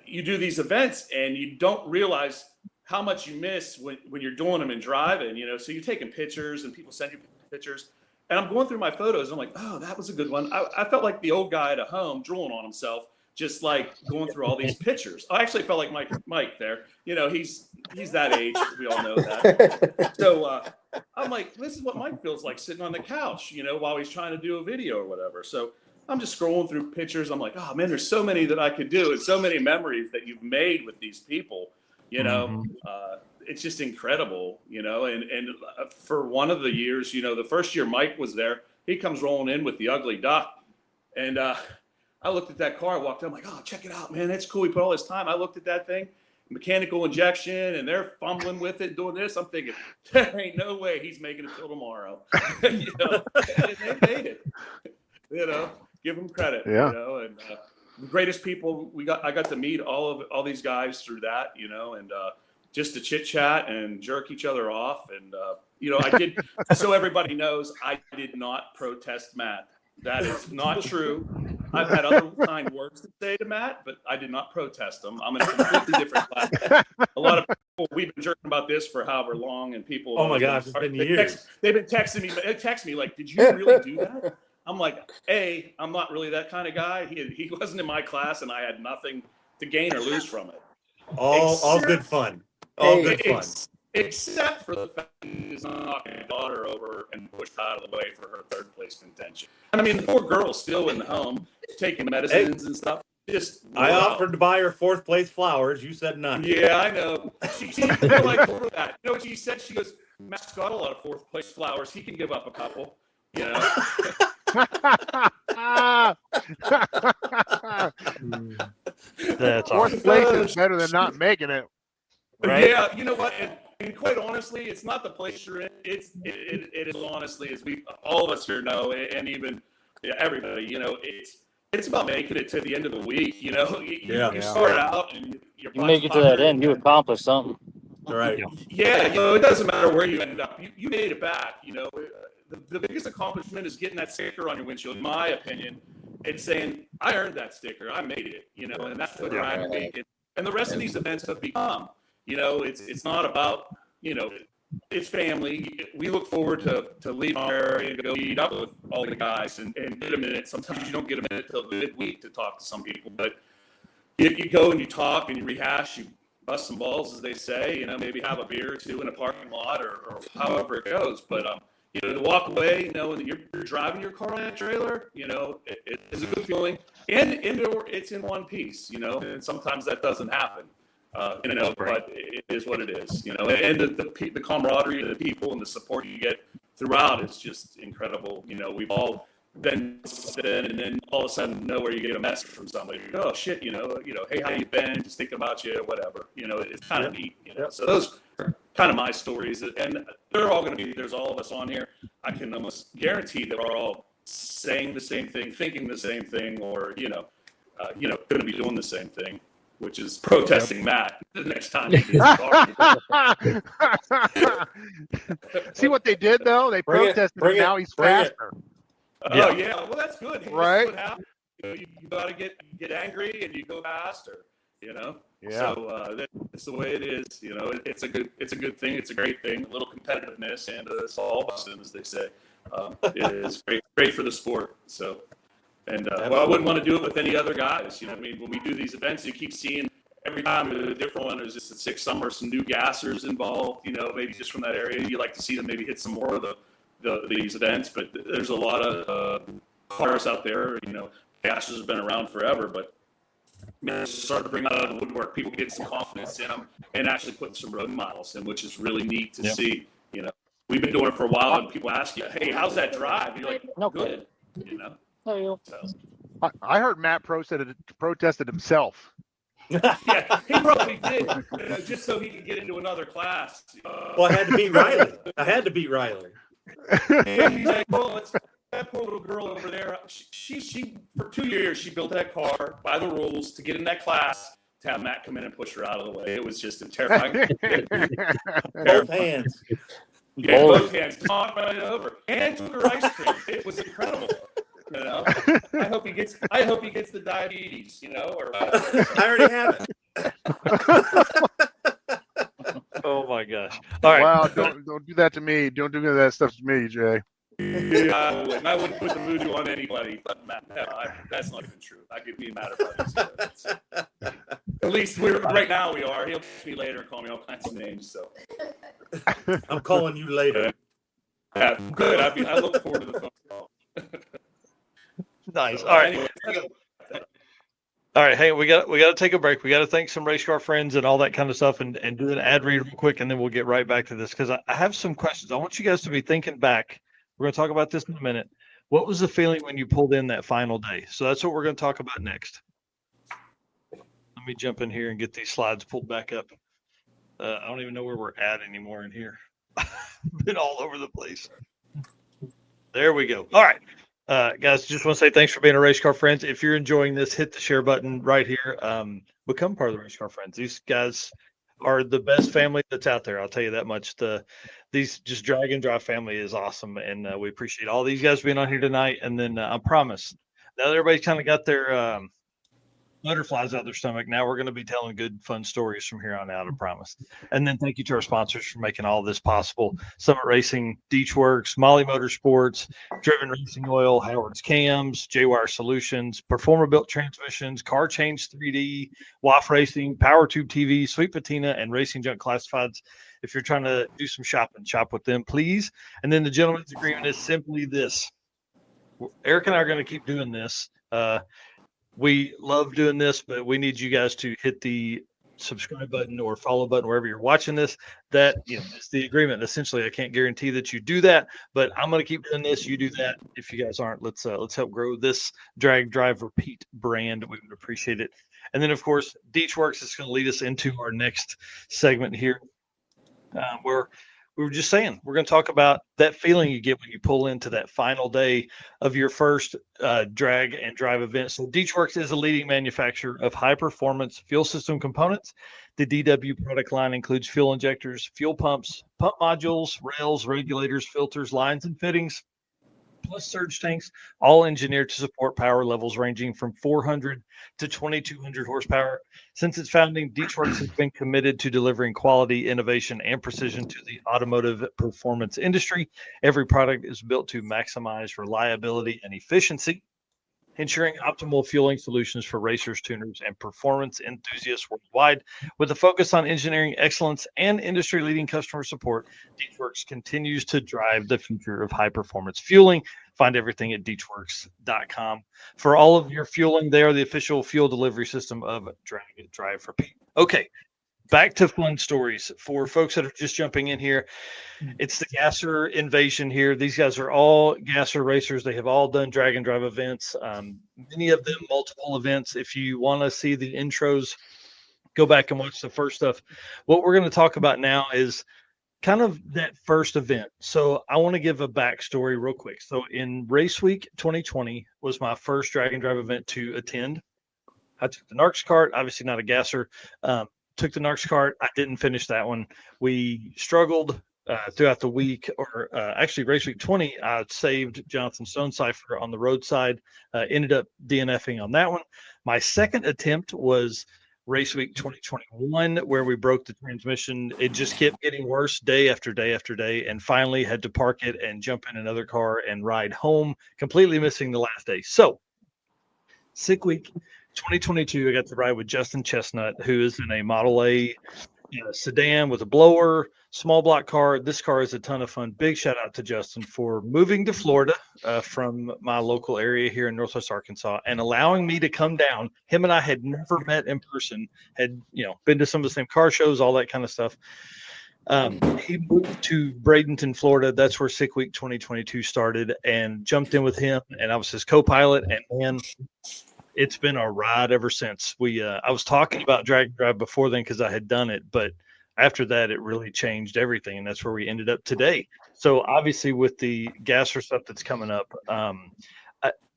you do these events, and you don't realize how much you miss when you're doing them and driving, you know. So you're taking pictures, and people send you pictures. And I'm going through my photos. And I'm like, oh, that was a good one. I felt like the old guy at home drooling on himself, just like going through all these pictures. I actually felt like Mike there. You know, he's that age. We all know that. So I'm like, this is what Mike feels like sitting on the couch, you know, while he's trying to do a video or whatever. So I'm just scrolling through pictures. I'm like, oh man, there's so many that I could do, and so many memories that you've made with these people. You know, it's just incredible, you know, and for one of the years, you know, the first year Mike was there, he comes rolling in with the ugly duck. And I looked at that car, I walked in, I'm like, oh, check it out, man. That's cool. We put all this time. I looked at that thing, mechanical injection, and they're fumbling with it, doing this. I'm thinking, there ain't no way he's making it till tomorrow. You know, and they made it, you know, give them credit, you know, and the greatest people I got to meet all these guys through that, you know, and just to chit chat and jerk each other off. And, you know, I did, so everybody knows, I did not protest Matt. That is not true. I've had other kind words to say to Matt, but I did not protest him. I'm in a completely different class. A lot of people, we've been jerking about this for however long, and people. Oh my gosh, it's been years. They've been texting me. They text me like, "Did you really do that?" I'm like, I'm not really that kind of guy. He wasn't in my class, and I had nothing to gain or lose from it. All good fun. All good fun. Except for the fact that he's knocking his daughter over and pushed out of the way for her third place contention. I mean, the poor girl's still in the home taking medicines and stuff. I offered to buy her fourth place flowers. You said none. Yeah, I know. She like that. You know what she said? She goes, Matt's got a lot of fourth place flowers. He can give up a couple. You know. That's fourth place is better than not making it. Right? Yeah, you know what? And quite honestly, it's not the place you're in. It is honestly, as all of us here know, and even everybody, you know, it's about making it to the end of the week. You know, you start out and you make it to that end, you accomplish something. Right. Yeah, you know, it doesn't matter where you end up. You made it back. You know, the biggest accomplishment is getting that sticker on your windshield, in my opinion. It's saying, I earned that sticker. I made it. You know, and that's what I'm making. And the rest of these events have become. You know, it's not about, you know, it's family. We look forward to leaving our area to go meet up with all the guys and get a minute. Sometimes you don't get a minute till midweek to talk to some people, but you go and you talk and you rehash, you bust some balls, as they say, you know, maybe have a beer or two in a parking lot or however it goes. But, you know, to walk away, you know, and you're driving your car on that trailer, you know, it is a good feeling. And it's in one piece, you know, and sometimes that doesn't happen. You know, but it is what it is, you know, and the camaraderie of the people and the support you get throughout is just incredible. You know, we've all been, and then all of a sudden, nowhere you get a message from somebody. Oh shit, you know, hey, how you been? Just thinking about you, whatever. You know, it's kind of neat. You know, so those are kind of my stories, and they're all going to be. There's all of us on here. I can almost guarantee that we're all saying the same thing, thinking the same thing, or going to be doing the same thing, which is protesting Matt the next time he gets See what they did, though? They protested him, now he's faster. Oh, yeah. Well, that's good. Right? That's what happens. You got to get angry and you go faster, you know? Yeah. So that's the way it is. You know, it's a good thing. It's a great thing. A little competitiveness and it's all Boston, as they say. It is great for the sport. So. And I wouldn't want to do it with any other guys. You know what I mean? When we do these events, you keep seeing every time a different one. There's just 6 summers, some new gassers involved, you know, maybe just from that area. You like to see them maybe hit some more of these events. But there's a lot of cars out there. You know, gassers have been around forever, but it's starting to bring out of the woodwork. People get some confidence in them and actually put some road miles in, which is really neat to see. You know, we've been doing it for a while, and people ask you, hey, how's that drive? You're like, good. you know. Oh, So I heard Matt protested himself. yeah, he probably did, just so he could get into another class. Well, I had to beat Riley. Yeah, he's like, well, it's that poor little girl over there. She for 2 years she built that car by the rules to get in that class. To have Matt come in and push her out of the way, it was just a terrifying. Both hands. Yeah, both hands, knocked right over, and took her ice cream. It was incredible. You know, I hope he gets the diabetes. You know, or I already have it. Oh my gosh! All right. Wow! Don't do that to me. Don't do that stuff to me, Jay. Yeah, I wouldn't put the voodoo on anybody. But Matt, no, that's not even true. I could be mad at buddies. At least right now we are. He'll text me later and call me all kinds of names. So I'm calling you later. yeah, good. I look forward to the phone call. Nice. So, All right. anyway, All right. Hey, we got to take a break. We got to thank some race car friends and all that kind of stuff, and do an ad read real quick, and then we'll get right back to this because I have some questions. I want you guys to be thinking back. We're going to talk about this in a minute. What was the feeling when you pulled in that final day? So that's what we're going to talk about next. Let me jump in here and get these slides pulled back up. I don't even know where we're at anymore in here. Been all over the place. There we go. All right. Guys, just want to say thanks for being a Race Car Friends. If you're enjoying this, hit the share button right here. Become part of the Race Car Friends. These guys are the best family that's out there. I'll tell you that much. These just drag and drive family is awesome, and we appreciate all these guys being on here tonight. And then I promise, now that everybody's kind of got their butterflies out their stomach, now we're going to be telling good, fun stories from here on out, I promise. And then thank you to our sponsors for making all this possible. Summit Racing, Deechworks, Molly Motorsports, Driven Racing Oil, Howard's Cams, J-Wire Solutions, Performer Built Transmissions, Car Change 3D, WAF Racing, Power Tube TV, Sweet Patina, and Racing Junk Classifieds. If you're trying to do some shopping, shop with them, please. And then the gentleman's agreement is simply this. Eric and I are going to keep doing this. We love doing this, but we need you guys to hit the subscribe button or follow button wherever you're watching this. That, it's the agreement. Essentially, I can't guarantee that you do that, but I'm going to keep doing this. You do that. If you guys aren't, let's help grow this drag, drive, repeat brand. We would appreciate it. And then, of course, Deechworks is going to lead us into our next segment here, where we were just saying we're going to talk about that feeling you get when you pull into that final day of your first drag and drive event. So Deechworks is a leading manufacturer of high performance fuel system components. The DW product line includes fuel injectors, fuel pumps, pump modules, rails, regulators, filters, lines, and fittings, plus surge tanks, all engineered to support power levels ranging from 400 to 2,200 horsepower. Since its founding, Deechworks has been committed to delivering quality, innovation, and precision to the automotive performance industry. Every product is built to maximize reliability and efficiency, ensuring optimal fueling solutions for racers, tuners, and performance enthusiasts worldwide. With a focus on engineering excellence and industry-leading customer support, Deechworks continues to drive the future of high-performance fueling. Find everything at deechworks.com. For all of your fueling, they are the official fuel delivery system of Drag, Drive, Repeat. Okay, back to fun stories. For folks that are just jumping in here, it's the Gasser invasion here. These guys are all Gasser racers. They have all done drag and drive events, many of them multiple events. If you want to see the intros, go back and watch the first stuff. What we're going to talk about now is kind of that first event. So I want to give a backstory real quick. So in Race Week 2020 was my first drag and drive event to attend. I took the NARCS cart, obviously not a Gasser. Took the NARCS cart. I didn't finish that one. We struggled throughout the week, or actually Race Week 20, I saved Jonathan Stonecipher on the roadside, ended up DNFing on that one. My second attempt was Race Week 2021, where we broke the transmission. It just kept getting worse day after day after day, and finally had to park it and jump in another car and ride home, completely missing the last day. So, sick week 2022, I got to ride with Justin Chestnut, who is in a Model A sedan with a blower, small block car. This car is a ton of fun. Big shout out to Justin for moving to Florida from my local area here in Northwest Arkansas and allowing me to come down. Him and I had never met in person, had been to some of the same car shows, all that kind of stuff. He moved to Bradenton, Florida. That's where Sick Week 2022 started, and jumped in with him, and I was his co-pilot. And man, it's been a ride ever since. I was talking about Drag Drive before then because I had done it, but after that, it really changed everything, and that's where we ended up today. So obviously, with the Gasser stuff that's coming up,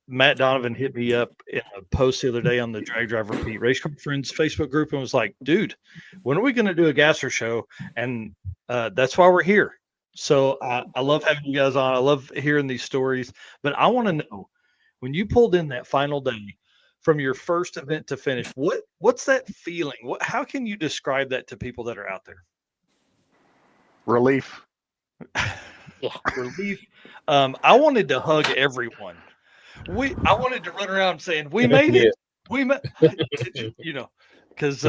Matt Donovan hit me up in a post the other day on the Drag Drive Repeat Race Car Friends Facebook group and was like, "Dude, when are we going to do a Gasser show?" And that's why we're here. So I love having you guys on. I love hearing these stories, but I want to know, when you pulled in that final day, from your first event to finish, what's that feeling? How can you describe that to people that are out there? Relief. Yeah, relief. I wanted to hug everyone. I wanted to run around saying, "We made it. We made," because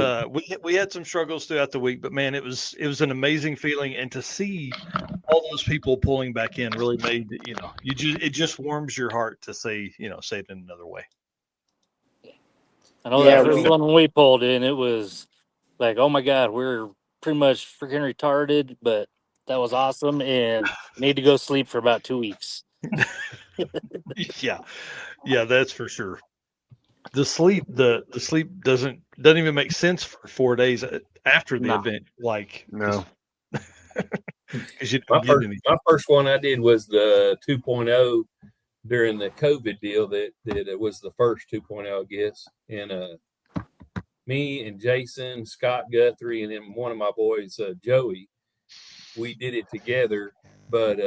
we had some struggles throughout the week, but man, it was an amazing feeling, and to see all those people pulling back in really made it just warms your heart to say it in another way. I know that first one when we pulled in, it was like, oh my God, we're pretty much freaking retarded, but that was awesome, and need to go sleep for about 2 weeks. Yeah, that's for sure. The sleep doesn't even make sense for 4 days after the event. Like, no, because you didn't get anything. My first one I did was the 2.0 during the COVID deal. That it was the first 2.0, I guess. And me and Jason, Scott Guthrie, and then one of my boys, Joey, we did it together. But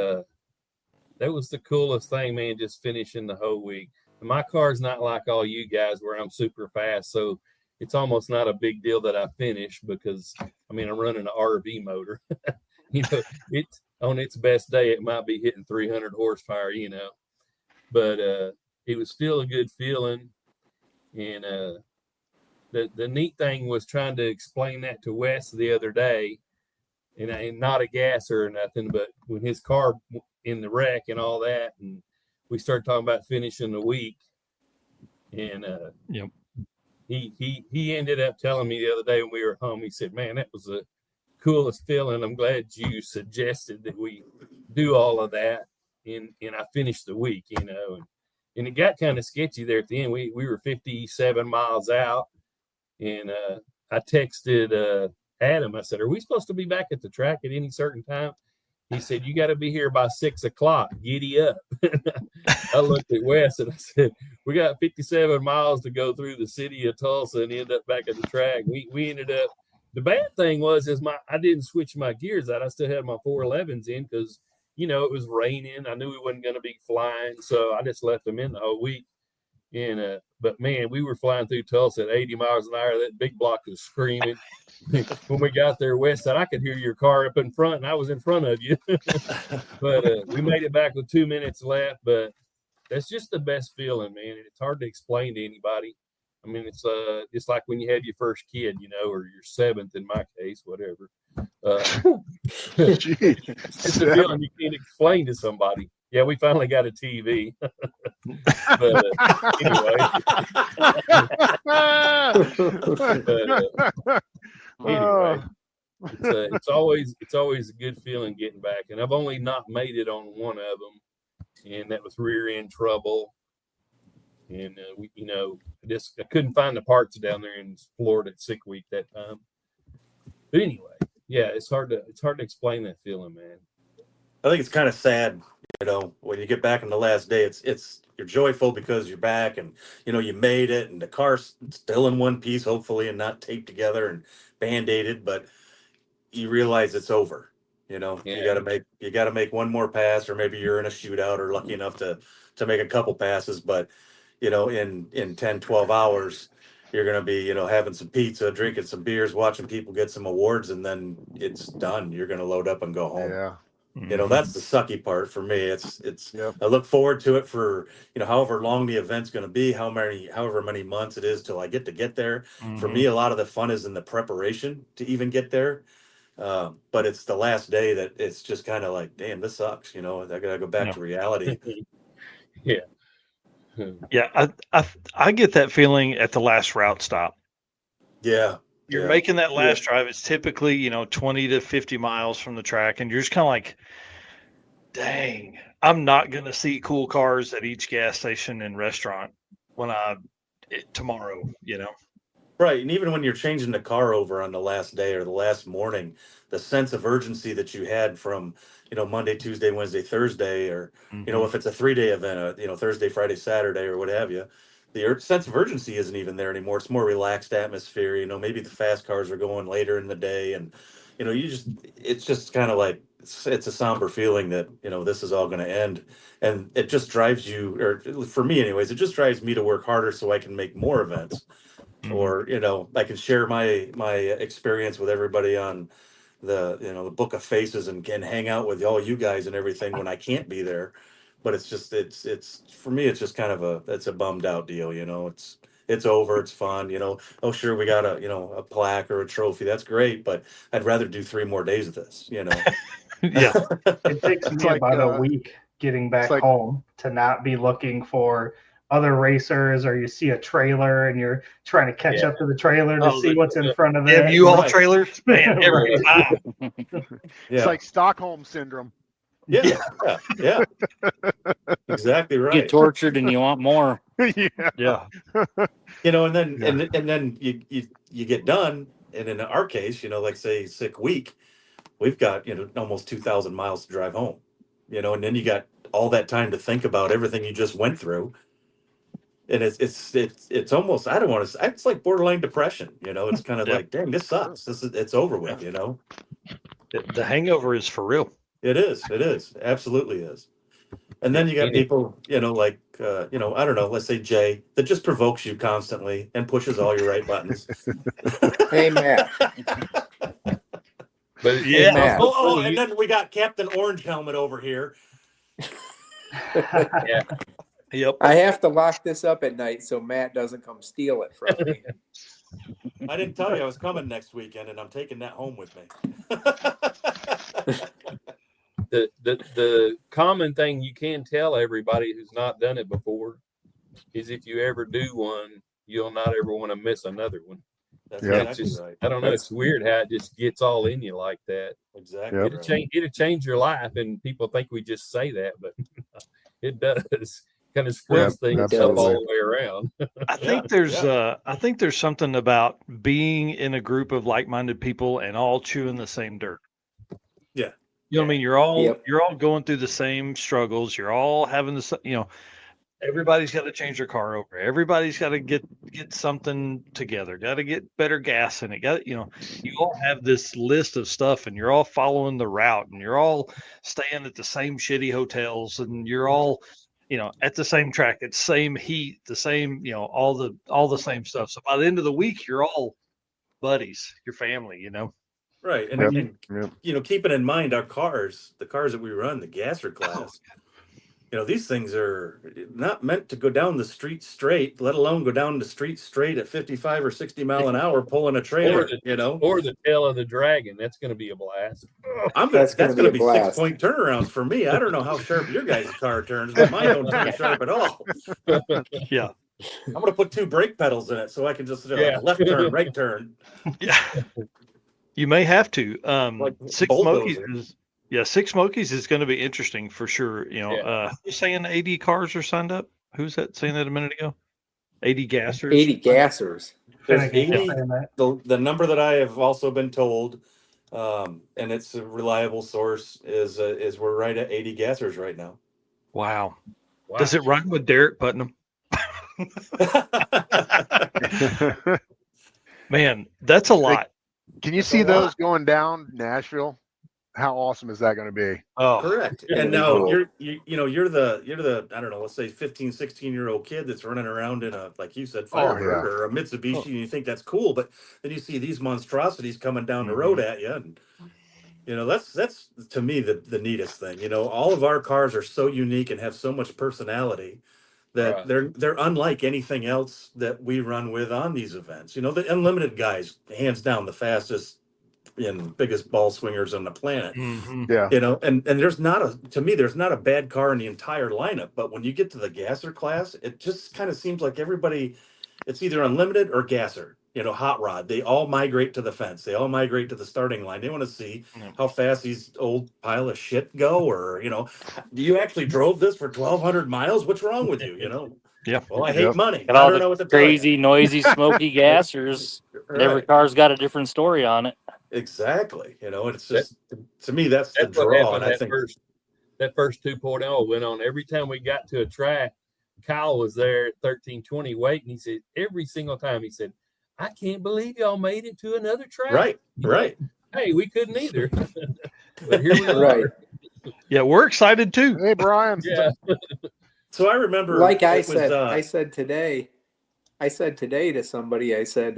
that was the coolest thing, man, just finishing the whole week. And my car's not like all you guys where I'm super fast, so it's almost not a big deal that I finish because, I'm running an RV motor. It's on its best day, it might be hitting 300 horsepower, but it was still a good feeling. And the neat thing was trying to explain that to Wes the other day, and not a gasser or nothing, but when his car in the wreck and all that, and we started talking about finishing the week, and he ended up telling me the other day when we were home, he said, "Man, that was the coolest feeling. I'm glad you suggested that we do all of that." And I finished the week, and it got kind of sketchy there at the end. We were 57 miles out, and I texted Adam. I said, "Are we supposed to be back at the track at any certain time?" He said, "You got to be here by 6 o'clock. Giddy up." I looked at Wes and I said, "We got 57 miles to go through the city of Tulsa and end up back at the track." We ended up. The bad thing was I didn't switch my gears out. I still had my 411s in because it was raining. I knew we wasn't going to be flying, so I just left them in the whole week. And but man, we were flying through Tulsa at 80 miles an hour. That big block was screaming. When we got there, West said, "I could hear your car up in front, and I was in front of you." But we made it back with 2 minutes left. But that's just the best feeling, man. It's hard to explain to anybody. It's like when you have your first kid, or your seventh in my case, whatever. It's a feeling you can't explain to somebody. Yeah, we finally got a TV. But anyway, it's always a good feeling getting back. And I've only not made it on one of them, and that was rear end trouble. And I couldn't find the parts down there in Florida at Sick Week that time. But anyway, yeah, it's hard to explain that feeling, man. I think it's kind of sad, when you get back on the last day. It's you're joyful because you're back, and you made it, and the car's still in one piece, hopefully, and not taped together and band-aided, but you realize it's over. You gotta make one more pass, or maybe you're in a shootout or lucky enough to make a couple passes, but in 10, 12 hours, you're going to be, having some pizza, drinking some beers, watching people get some awards, and then it's done. You're going to load up and go home. Yeah. That's the sucky part for me. It's I look forward to it for, however long the event's going to be, however many months it is till I get there. For me, a lot of the fun is in the preparation to even get there. But it's the last day that it's just kind of like, damn, this sucks. I got to go back to reality. Yeah. Yeah, I get that feeling at the last route stop. Yeah. you're making that last drive. It's typically 20 to 50 miles from the track, and you're just kind of like, dang, I'm not gonna see cool cars at each gas station and restaurant when tomorrow. Right. And even when you're changing the car over on the last day or the last morning, the sense of urgency that you had from, Monday, Tuesday, Wednesday, Thursday, or, if it's a 3-day event, Thursday, Friday, Saturday, or what have you, the sense of urgency isn't even there anymore. It's more relaxed atmosphere. Maybe the fast cars are going later in the day. And, it's just kind of like, it's a somber feeling that, this is all going to end. And it just drives you, or for me anyways, it just drives me to work harder so I can make more events. Or I can share my experience with everybody on the Book of Faces and can hang out with all you guys and everything when I can't be there. But it's just it's for me it's just kind of it's a bummed out deal. It's over. It's fun. Oh sure, we got a plaque or a trophy. That's great, but I'd rather do 3 more days of this. Yeah. It takes me about a week getting back home to not be looking for other racers, or you see a trailer and you're trying to catch up to the trailer to see what's in front of it. Have you all trailers? Man, every time. It's like Stockholm syndrome. Yeah. Exactly right. You get tortured and you want more. Yeah. And then you get done, and in our case, like say sick week, we've got almost 2,000 miles to drive home. And then you got all that time to think about everything you just went through. And it's almost, I don't want to, it's like borderline depression. It's kind of like, dang, this sucks. It's over with. The hangover is for real. It is absolutely is. And then you got people, like I don't know, let's say Jay, that just provokes you constantly and pushes all your right buttons. Hey, Matt. But yeah. Matt. And then we got Captain Orange Helmet over here. Yeah. Yep. I have to lock this up at night so Matt doesn't come steal it from me. I didn't tell you I was coming next weekend, and I'm taking that home with me. The common thing you can tell everybody who's not done it before is if you ever do one, you'll not ever want to miss another one. That's exactly right. I don't know. It's weird how it just gets all in you like that. Exactly. It'll change your life, and people think we just say that, but it does. Kind of screws things up all the way around. I think there's something about being in a group of like-minded people and all chewing the same dirt. Yeah. You know what I mean? You're all going through the same struggles. You're all having the everybody's got to change their car over. Everybody's got to get something together. Got to get better gas in it. You all have this list of stuff, and you're all following the route, and you're all staying at the same shitty hotels, and you're all at the same track, at the same heat, the same, all the same stuff. So by the end of the week, you're all buddies, your family, Right. And keeping in mind the cars that we run, the Gasser class, these things are not meant to go down the street straight, let alone go down the street straight at 55 or 60 mile an hour pulling a trailer, or the tail of the dragon. That's going to be a blast. That's going to be 6-point turnarounds for me. I don't know how sharp your guys' car turns, but mine don't turn sharp at all. Yeah. I'm going to put 2 brake pedals in it so I can just left turn, right turn. Yeah. You may have to. Six Smokies is going to be interesting for sure. Who's saying 80 cars are signed up? Who's that saying that a minute ago? 80 gassers. 80 gassers. There's 80. The number that I have also been told, and it's a reliable source, is we're right at 80 gassers right now. Wow. Does it rhyme with Derek Putnam? Man, that's a lot. Can you see those going down Nashville? How awesome is that going to be? Oh, correct. And now you're the I don't know, let's say 15, 16-year-old kid that's running around in a, like you said, Firebird or a Mitsubishi, and you think that's cool, but then you see these monstrosities coming down the road at you, and that's to me the neatest thing. All of our cars are so unique and have so much personality that they're unlike anything else that we run with on these events. The Unlimited guys, hands down, the fastest and biggest ball swingers on the planet. Mm-hmm. Yeah. And there's not a bad car in the entire lineup, but when you get to the Gasser class, it just kind of seems like everybody, it's either Unlimited or Gasser. hot rod. They all migrate to the fence. They all migrate to the starting line. They want to see how fast these old pile of shit go, or do you actually drove this for 1,200 miles? What's wrong with you? Yeah. Well, I hate money. And I all don't know the what to tell crazy, you. noisy, smoky gassers. And every Right. car's got a different story on it. Exactly. It's just to me that's the That's what draw, and happened. I think That first 2.0 went on. Every time we got to a track, Kyle was there at 1320 waiting. He said every single time, he said, I can't believe y'all made it to another track. Right. Hey, we couldn't either. But here we Right. are. Yeah, we're excited too. Hey, Brian. Yeah. So I remember, Like I it was, said, I said today to somebody, I said,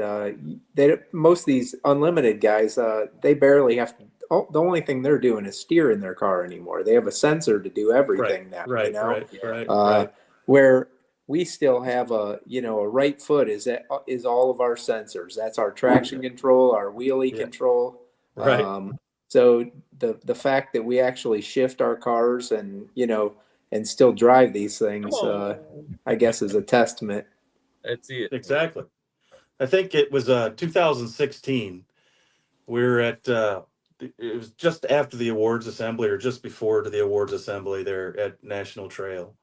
most of these unlimited guys, they barely have to. Oh, the only thing they're doing is steer in their car anymore. They have a sensor to do everything now. right. Where we still have a right foot is all of our sensors. That's our traction control, our wheelie control. Right. So the fact that we actually shift our cars and still drive these things, I guess, is a testament. That's it. Exactly. I think it was 2016. We were at it was just after the awards assembly, or just before the awards assembly there at National Trail.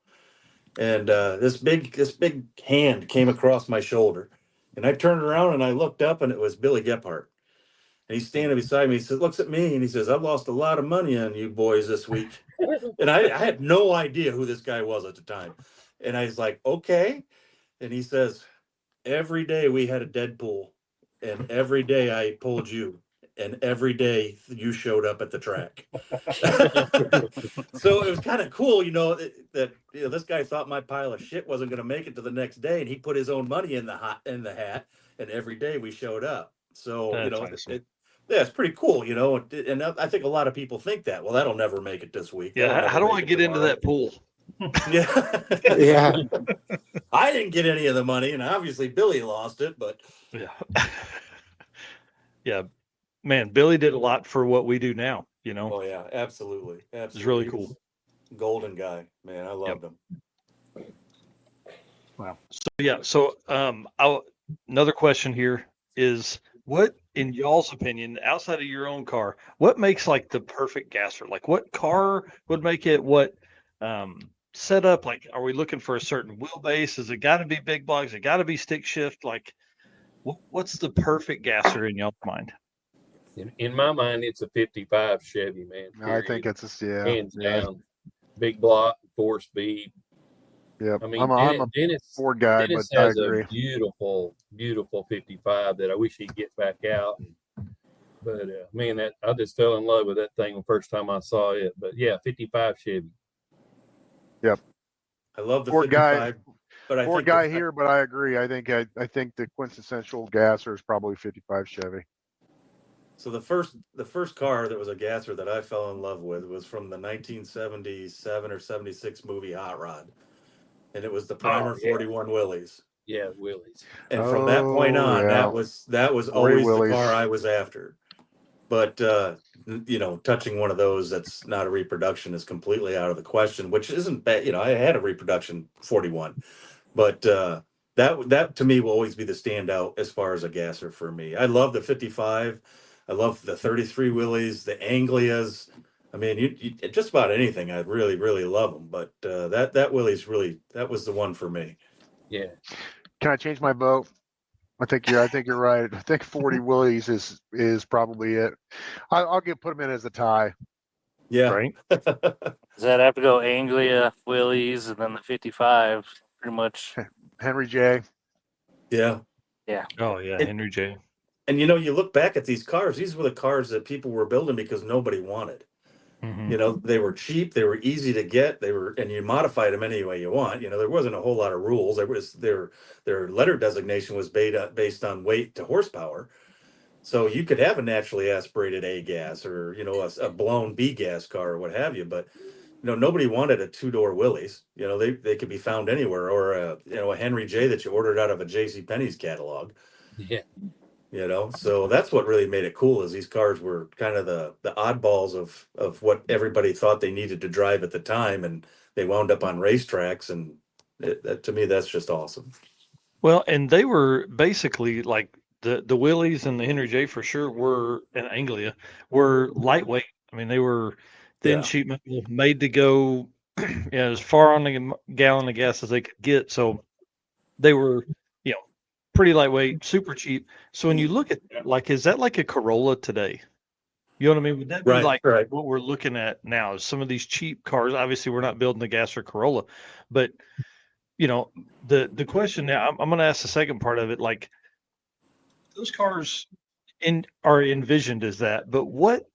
And this big hand came across my shoulder, and I turned around and I looked up, and it was Billy Gephardt. And he's standing beside me. He says, looks at me, and he says, I've lost a lot of money on you boys this week. And I had no idea who this guy was at the time. And I was like, okay. And he says, every day we had a dead pool, and every day I pulled you, and every day you showed up at the track. So it was kind of cool, that this guy thought my pile of shit wasn't going to make it to the next day, and he put his own money in the hat, and every day we showed up. So Awesome. it's pretty cool, and I think a lot of people think that, well, that'll never make it this week. Yeah, how do I get into that pool? Yeah. I didn't get any of the money, and obviously Billy lost it, but yeah, man, Billy did a lot for what we do now. Oh yeah, absolutely. It's really cool. Golden guy, man. I loved him. Wow. So another question here is, what, in y'all's opinion, outside of your own car, what makes like the perfect gasser? Like, what car would make it? What setup? Like, are we looking for a certain wheelbase? Has it got to be big blocks? It got to be stick shift? Like, what's the perfect gasser in y'all's mind? In my mind, it's a 55 Chevy, man. I think it's hands down. Big block, 4-speed. Yeah, I mean, I'm a Dennis Ford guy, Dennis but I has agree. a beautiful 55 that I wish he'd get back out. But man, I just fell in love with that thing the first time I saw it. But yeah, 55 Chevy. Yep. I love the Ford 55. But Ford guy here, but I agree. I think the quintessential gasser is probably 55 Chevy. So the first car that was a gasser that I fell in love with was from the 1977 or 76 movie Hot Rod, and it was the Primer 41 Willys. Yeah, Willys. And from that point on, that was always Willys. the car I was after. But touching one of those that's not a reproduction is completely out of the question, which isn't bad. I had a reproduction 41, but that to me will always be the standout as far as a gasser for me. I love the 55. I love the 33 Willys, the Anglias. I mean, you just about anything. I really, really love them. But that Willys that was the one for me. Yeah. Can I change my vote? I think you're right. I think 40 Willys is probably it. I'll put them in as a tie. Yeah. Right. Does that have to go Anglia, Willys, and then the 55? Pretty much. Henry J. Yeah. Yeah. Oh yeah, Henry J. And you look back at these cars, these were the cars that people were building because nobody wanted. Mm-hmm. They were cheap, they were easy to get, and you modified them any way you want. There wasn't a whole lot of rules. Their letter designation was based on weight to horsepower. So you could have a naturally aspirated A gas or, a blown B gas car or what have you, but nobody wanted a two-door Willys. They could be found anywhere, or a Henry J that you ordered out of a JCPenney's catalog. Yeah. So that's what really made it cool, is these cars were kind of the oddballs of what everybody thought they needed to drive at the time, and they wound up on racetracks, and to me that's just awesome. Well, and they were basically like the Willys and the Henry J for sure were, and Anglia were lightweight. I mean, they were thin sheet metal, made to go as far on the gallon of gas as they could get. So they were, pretty lightweight, super cheap. So when you look at that, like, is that like a Corolla today? You know what I mean? Would that be like what we're looking at now? Is some of these cheap cars? Obviously, we're not building the Gasser Corolla, but the question now, I'm going to ask the second part of it. Like, those cars are envisioned as that, but what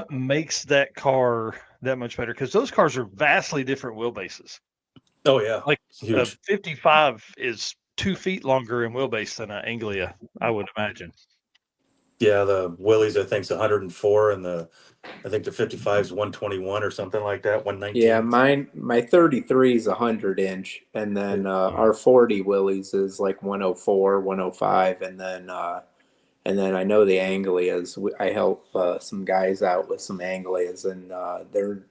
makes that car that much better? Because those cars are vastly different wheelbases. Oh yeah, like huge. 55 is 2 feet longer in wheelbase than an Anglia, I would imagine. Yeah, the Willys I think is 104, and I think the 55 is 121 or something like that. 119. Yeah, my 33 is 100-inch, and then our 40 Willys is like 104, 105, and then I know the Anglias. I help some guys out with some Anglias, and they're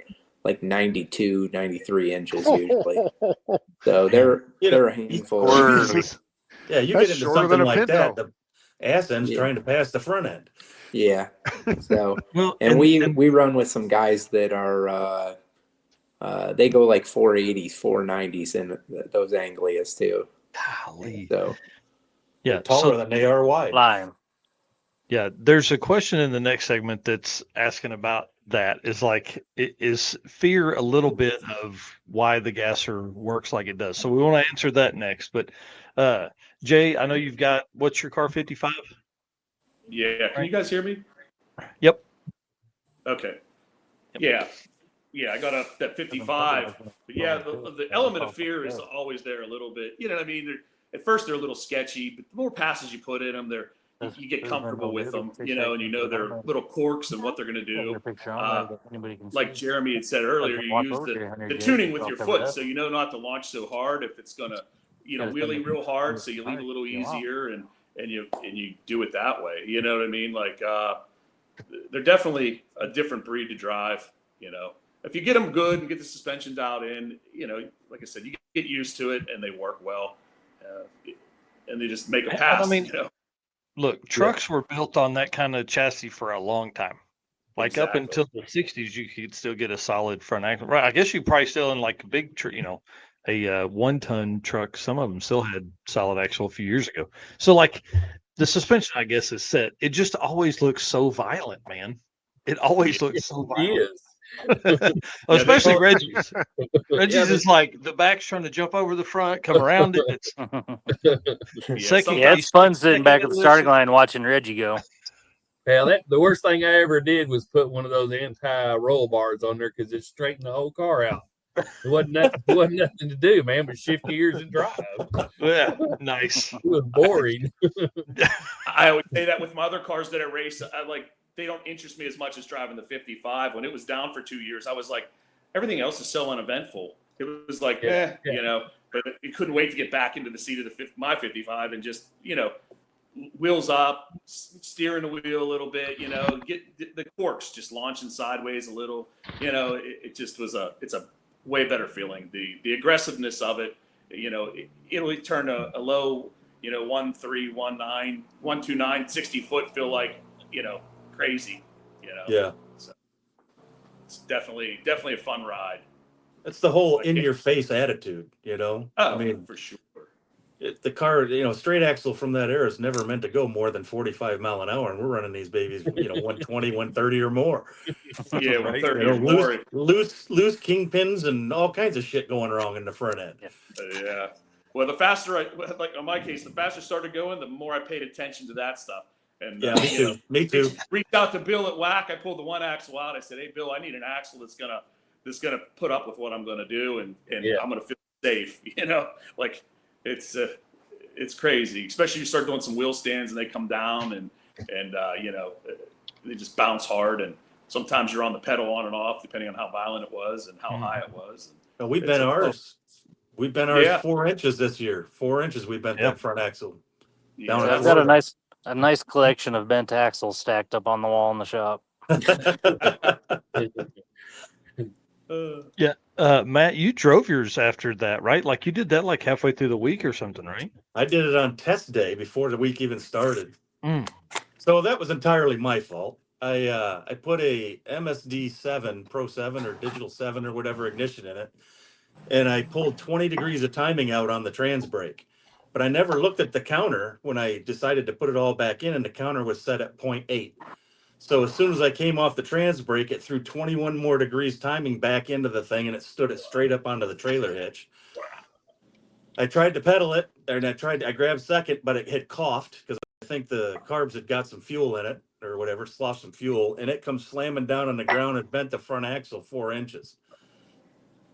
like 92, 93 inches usually. So they're a handful. Yeah, you get into something like that, the ass end's trying to pass the front end. Yeah. So we run with some guys that are they go like 480s, 490s in those Anglias too. Golly. So they're taller than they are wide. Line. Yeah, there's a question in the next segment that's asking about that. Is like, is fear a little bit of why the Gasser works like it does? So we want to answer that next. But Jay, I know you've got, what's your car, 55? Yeah, can you guys hear me? Yep. Okay. Yeah, I got that 55. But yeah, the element of fear is always there a little bit. You know what I mean? At first they're a little sketchy, but the more passes you put in them, you get comfortable with them, and you know their little quirks and what they're going to do. Like Jeremy had said earlier, you use the tuning with your foot, so you know not to launch so hard if it's going to, wheelie real hard, so you leave a little easier, and you do it that way. You know what I mean? Like they're definitely a different breed to drive. If you get them good and get the suspension dialed in, like I said, you get used to it and they work well, and they just make a pass. Look, trucks were built on that kind of chassis for a long time. Like up until the 60s, you could still get a solid front axle. Right? I guess you probably still in like a big, a 1-ton truck. Some of them still had solid axle a few years ago. So like the suspension, I guess, is set. It just always looks so violent, man. It always looks so violent. Especially Reggie's. Reggie's is like the back's trying to jump over the front, come around it. It's fun sitting back at the starting line watching Reggie go. Yeah, the worst thing I ever did was put one of those anti-roll bars on there because it straightened the whole car out. It wasn't nothing to do, man, but shift gears and drive. Yeah, nice. It was boring. I always say that with my other cars that I race. They don't interest me as much as driving the 55. When it was down for 2 years, I was like, everything else is so uneventful. It was like, but you couldn't wait to get back into the seat of my 55 and just, wheels up, steering the wheel a little bit, get the corks just launching sideways a little, it just was it's a way better feeling. The aggressiveness of it, it'll turn a low, 1.3, 1.9, 1.29, 60 foot feel like, crazy, Yeah. So it's definitely a fun ride. It's the whole in your face attitude, Oh, I mean, for sure. The car, straight axle from that era is never meant to go more than 45 mile an hour, and we're running these babies, 120, 130 or more. Yeah, 130 or more. Loose kingpins and all kinds of shit going wrong in the front end. Yeah. Well, the faster like in my case, the faster I started going, the more I paid attention to that stuff. And yeah, me too. Reached out to Bill at WAC. I pulled the one axle out. I said, "Hey, Bill, I need an axle that's gonna put up with what I'm gonna do, and I'm gonna feel safe." Like it's crazy. Especially you start doing some wheel stands and they come down and they just bounce hard, and sometimes you're on the pedal on and off depending on how violent it was and how high it was. And we've been ours 4 inches this year. 4 inches we've bent that front axle. Yeah. I've got a nice collection of bent axles stacked up on the wall in the shop. Yeah. Matt, you drove yours after that, right? Like you did that like halfway through the week or something, right? I did it on test day before the week even started. Mm. So that was entirely my fault. I put a MSD 7 Pro 7 or Digital 7 or whatever ignition in it, and I pulled 20 degrees of timing out on the trans brake. But I never looked at the counter when I decided to put it all back in, and the counter was set at 0.8. So as soon as I came off the trans brake, it threw 21 more degrees timing back into the thing, and it stood it straight up onto the trailer hitch. I tried to pedal it, and I grabbed second, but it had coughed because I think the carbs had got some fuel in it or whatever, sloshed some fuel, and it comes slamming down on the ground and bent the front axle 4 inches.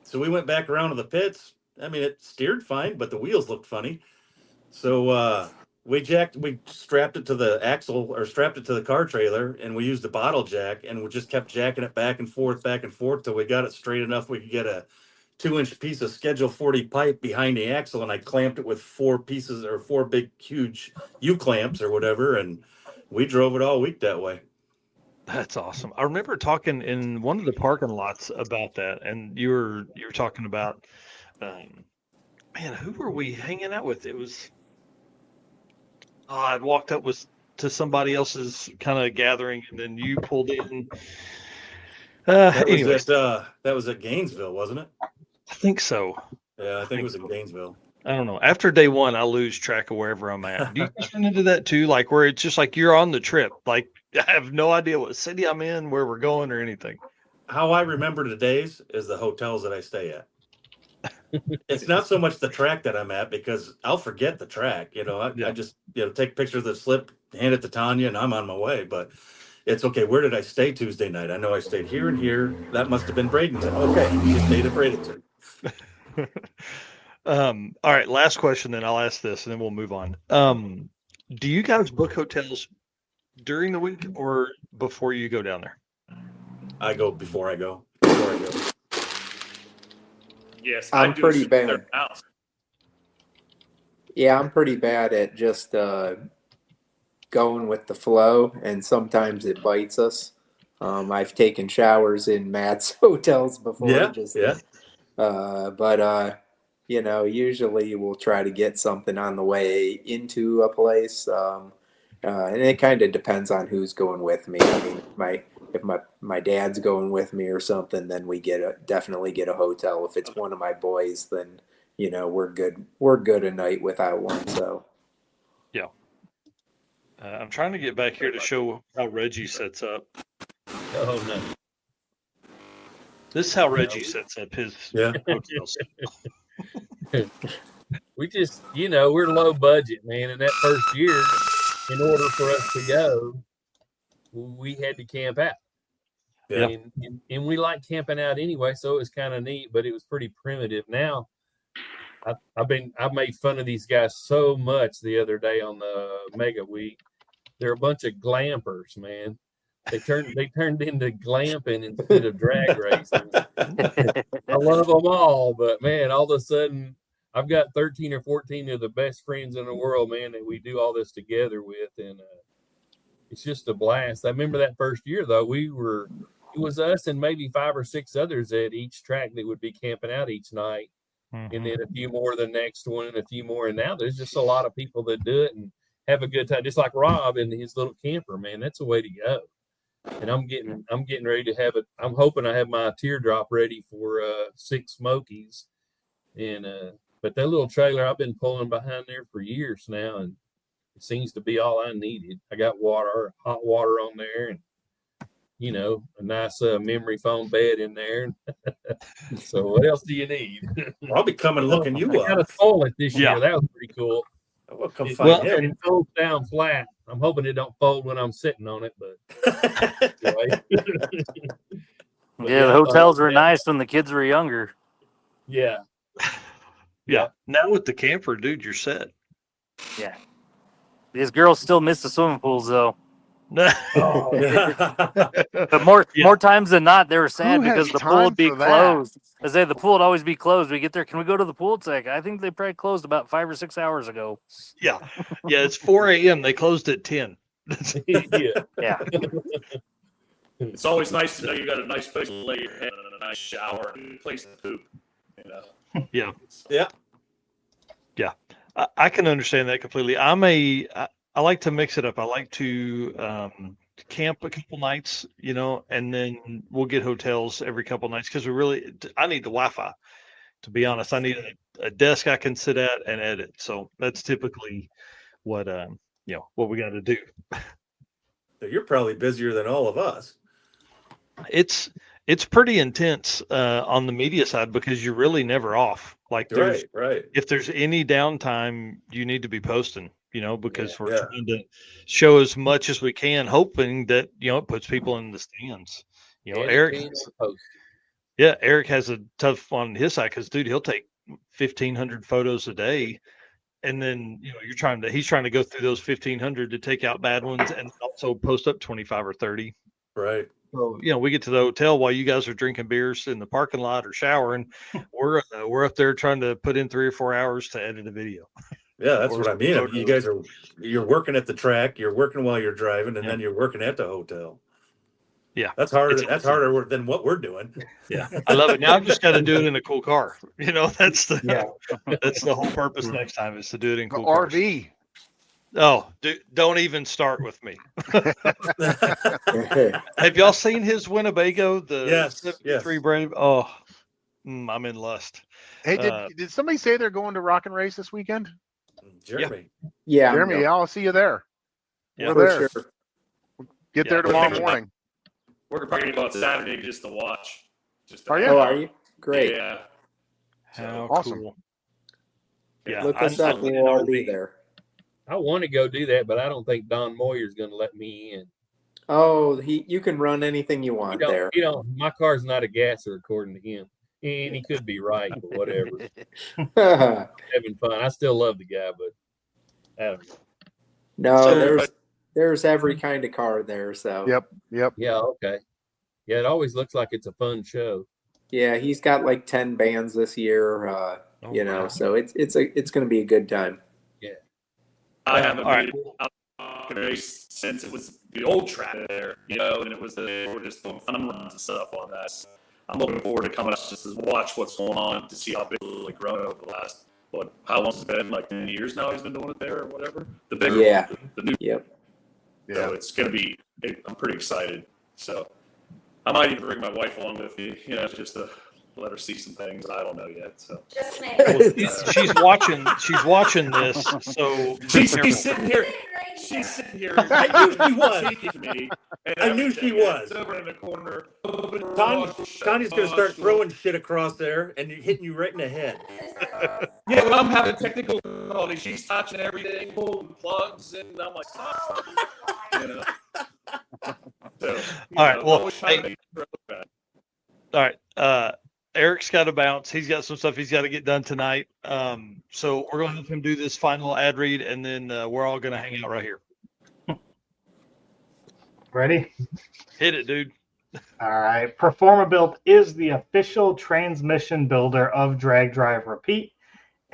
So we went back around to the pits. I mean, it steered fine, but the wheels looked funny. So we strapped it to the axle or strapped it to the car trailer, and we used the bottle jack, and we just kept jacking it back and forth till we got it straight enough we could get a 2-inch piece of Schedule 40 pipe behind the axle, and I clamped it with 4 big, huge U-clamps or whatever, and we drove it all week that way. That's awesome. I remember talking in one of the parking lots about that, and you were talking about, man, who were we hanging out with? It was, I'd walked up to somebody else's kind of gathering, and then you pulled in. That was at Gainesville, wasn't it? I think so. Yeah, I think it was in Gainesville. I don't know. After day one, I lose track of wherever I'm at. Do you guys run into that too? Like where it's just like you're on the trip. Like I have no idea what city I'm in, where we're going, or anything. How I remember the days is the hotels that I stay at. It's not so much the track that I'm at because I'll forget the track. I just take pictures of the slip, hand it to Tanya, and I'm on my way. But it's okay. Where did I stay Tuesday night? I know I stayed here and here. That must have been Bradenton. Okay, you stayed at Bradenton. All right, last question. Then I'll ask this, and then we'll move on. Do you guys book hotels during the week or before you go down there? I go before I go. Yes, I'm pretty bad. Yeah, I'm pretty bad at just going with the flow, and sometimes it bites us. I've taken showers in Matt's hotels before. But usually we'll try to get something on the way into a place, and it kind of depends on who's going with me. I mean, if my dad's going with me or something, then we definitely get a hotel. If it's one of my boys, then we're good a night without one. So yeah, I'm trying to get back here to show how Reggie sets up. Oh no. This is how Reggie sets up his hotels. We just, we're low budget, man. And that first year, in order for us to go, we had to camp out. Yeah. And we like camping out anyway, so it was kind of neat, but it was pretty primitive. Now, I've made fun of these guys so much the other day on the Mega Week. They're a bunch of glampers, man. They turned into glamping instead of drag racing. I love them all, but man, all of a sudden I've got 13 or 14 of the best friends in the world, man, that we do all this together with, and it's just a blast. I remember that first year though, it was us and maybe 5 or 6 others at each track that would be camping out each night, and then a few more the next one, and a few more, and now there's just a lot of people that do it and have a good time, just like Rob and his little camper, man. That's the way to go. And I'm getting ready to have it. I'm hoping I have my teardrop ready for 6 Smokies, and but that little trailer I've been pulling behind there for years now, and it seems to be all I needed. I got hot water on there, and a nice memory foam bed in there. So what else do you need? I'll be coming looking you up. I got a toilet this year. That was pretty cool. We'll come find him. It folds down flat. I'm hoping it don't fold when I'm sitting on it, but anyway. Yeah, the hotels were nice when the kids were younger. Yeah. Yeah. Now with the camper, dude, you're set. Yeah. These girls still miss the swimming pools though. But more times than not, they were sad because the pool would be closed. I say the pool would always be closed. We get there, can we go to the pool? It's like, I think they probably closed about 5 or 6 hours ago. Yeah. It's 4 a.m. They closed at 10. Yeah. It's always nice to know you got a nice place to lay your head and a nice shower and a place to poop. You know. Yeah. Yeah. Yeah. I can understand that completely. I like to mix it up. I like to camp a couple nights, you know, and then we'll get hotels every couple nights because I need the Wi-Fi. To be honest, I need a desk I can sit at and edit. So that's typically what what we got to do. So you're probably busier than all of us. It's pretty intense on the media side because you're really never off. Like Right. If there's any downtime, you need to be posting, you know, because we're Yeah. trying to show as much as we can, hoping that, you know, it puts people in the stands. You know, Eric has a tough one on his side because, dude, he'll take 1,500 photos a day. And then, you know, he's trying to go through those 1,500 to take out bad ones and also post up 25 or 30. Right. So, you know, we get to the hotel while you guys are drinking beers in the parking lot or showering. We're up there trying to put in 3 or 4 hours to edit a video. Yeah, that's what I mean. You guys you're working at the track, you're working while you're driving, and then you're working at the hotel. Yeah, that's harder. That's harder work than what we're doing. Yeah, I love it. Now I've just got to do it in a cool car. You know, that's the whole purpose next time is to do it in cool cars. RV. Oh, don't even start with me. Have y'all seen his Winnebago? The 73 Brave? Oh, I'm in lust. Hey, did somebody say they're going to Rock and Race this weekend? Jeremy. Yeah. Jeremy, I'll see you there. Yeah, we're there. Sure. Get there tomorrow morning. We're probably going to go out Saturday just to watch. Are you? Oh, are you? Great. Yeah. How awesome. Cool. Yeah. Look us up. We'll all be there. I want to go do that, but I don't think Don Moyer's going to let me in. Oh, you can run anything you want there. You know, my car's not a gasser according to him. And he could be right, but whatever. Having fun. I still love the guy, but I don't know. No, there's every kind of car there. So Yep. Yeah, okay. Yeah, it always looks like it's a fun show. Yeah, he's got like 10 bands this year. You know, so it's going to be a good time. Yeah. I haven't been out to race since it was the old track there, you know, and we're just doing fun runs and stuff on that. So I'm looking forward to coming out just to watch what's going on, to see how big it's really grown over the last, how long has it been? Like 10 years now he's been doing it there or whatever? The bigger the new. Yep. So it's going to be, I'm pretty excited. So I might even bring my wife along with me, you know, just to let her see some things I don't know yet. So she's watching this, so she's sitting here. She's sitting here. I knew she was. I knew she was. Over in the corner. Connie's going to start throwing shit across there and hitting you right in the head. Yeah, I'm having technical difficulty. She's touching everything, pulling plugs, and I'm like, stop. You know. So, all right. Well, hey, all right. Eric's got to bounce. He's got some stuff he's got to get done tonight. So we're going to have him do this final ad read, and then we're all going to hang out right here. Ready? Hit it, dude. All right. Performabuilt is the official transmission builder of Drag Drive Repeat.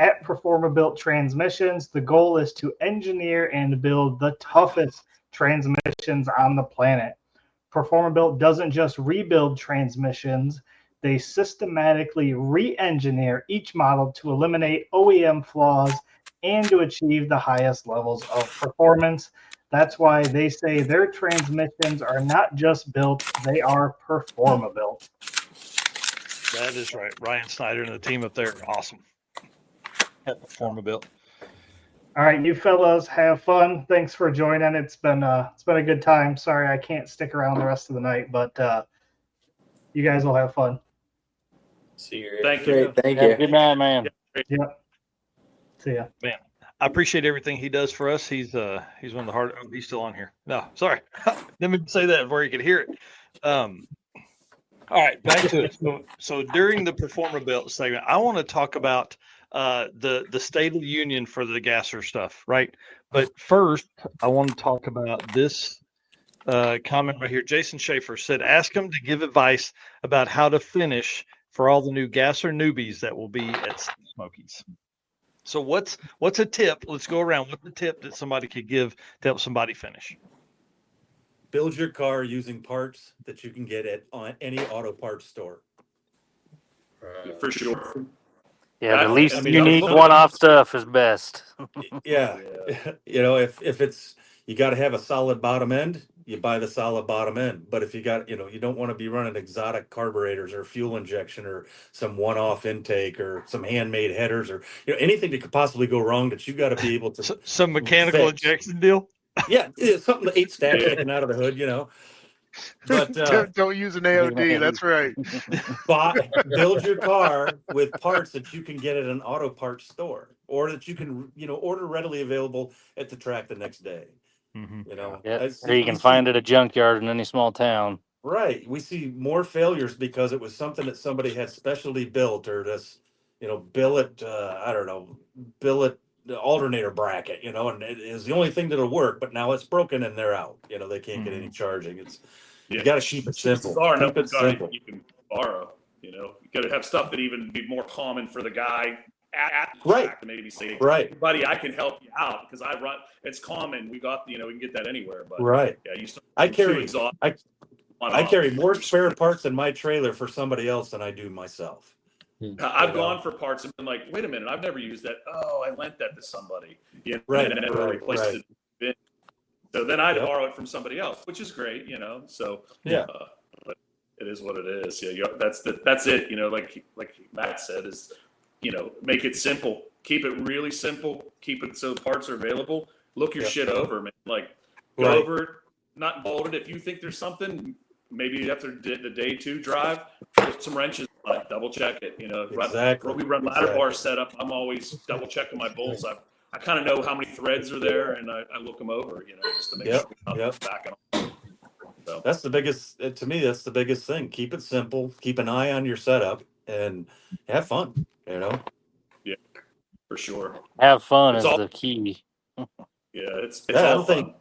At Performabuilt Transmissions, the goal is to engineer and build the toughest transmissions on the planet. Performabuilt doesn't just rebuild transmissions. They systematically re-engineer each model to eliminate OEM flaws and to achieve the highest levels of performance. That's why they say their transmissions are not just built, they are Performabuilt. That is right. Ryan Snyder and the team up there are awesome at Performabuilt. All right, you fellas have fun. Thanks for joining. It's been a good time. Sorry I can't stick around the rest of the night, but you guys will have fun. See you. Thank you. Thank you. Good night, man. Yep. See ya. Man, I appreciate everything he does for us. He's one of the hard. Oh, he's still on here. No, sorry. Let me say that before you could hear it. All right, back to it. So during the Performabuilt segment, I want to talk about the State of the Union for the Gasser stuff, right? But first, I want to talk about this comment right here. Jason Schaefer said, "Ask him to give advice about how to finish for all the new Gasser newbies that will be at Smokies." So what's a tip? Let's go around. What's the tip that somebody could give to help somebody finish? build your car using parts that you can get at any auto parts store. For sure. Yeah, the That- least I mean, unique some- one-off stuff is best. Yeah. You know, if it's, you got to have a solid bottom end, you buy the solid bottom end. But if you got, you know, you don't want to be running exotic carburetors or fuel injection or some one-off intake or some handmade headers or, you know, anything that could possibly go wrong that you got to be able to Some mechanical fix. injection deal. Yeah, something that 8 stacks sticking out of the hood, you know. But don't use an AOD. That's right. build your car with parts that you can get at an auto parts store, or that you can, you know, order readily available at the track the next day. You know, Yeah, or you can find at a junkyard in any small town. Right. We see more failures because it was something that somebody had specially built, or this, you know, billet, I don't know, billet alternator bracket, you know, and it is the only thing that'll work, but now it's broken and they're out. You know, they can't get any charging. You got to keep it simple. Keep it simple. You can borrow, you know, you got to have stuff that even be more common for the guy at the Right. track to maybe say, Right. buddy, I can help you out because I run, it's common. We got, you know, we can get that anywhere, but Right. yeah, you start I too carry exhausted. I carry more spare parts in my trailer for somebody else than I do myself. I've gone for parts and been like, wait a minute, I've never used that. Oh, I lent that to somebody. You know, Right, and never right, replaced right. it. So then I'd Yep. borrow it from somebody else, which is great, you know. So Yeah. but it is what it is. Yeah, that's it. You know, like Matt said, is, you know, make it simple. Keep it really simple. Keep it so parts are available. Look your Yep. shit over, man. Like go Right. over it, not bolt it. If you think there's something, maybe after the day 2 drive, put some wrenches on it, double check it. You know, Exactly. we run ladder bar setup. I'm always double checking my bolts. I kind of know how many threads are there, and I look them over, you know, just to make Yep, sure I'm yep. not backing off. So That's the biggest, to me, that's the biggest thing. Keep it simple, keep an eye on your setup, and have fun, you know? yeah, for sure. Have fun It's is all- the key. Yeah, it's Yeah, I all don't fun. think,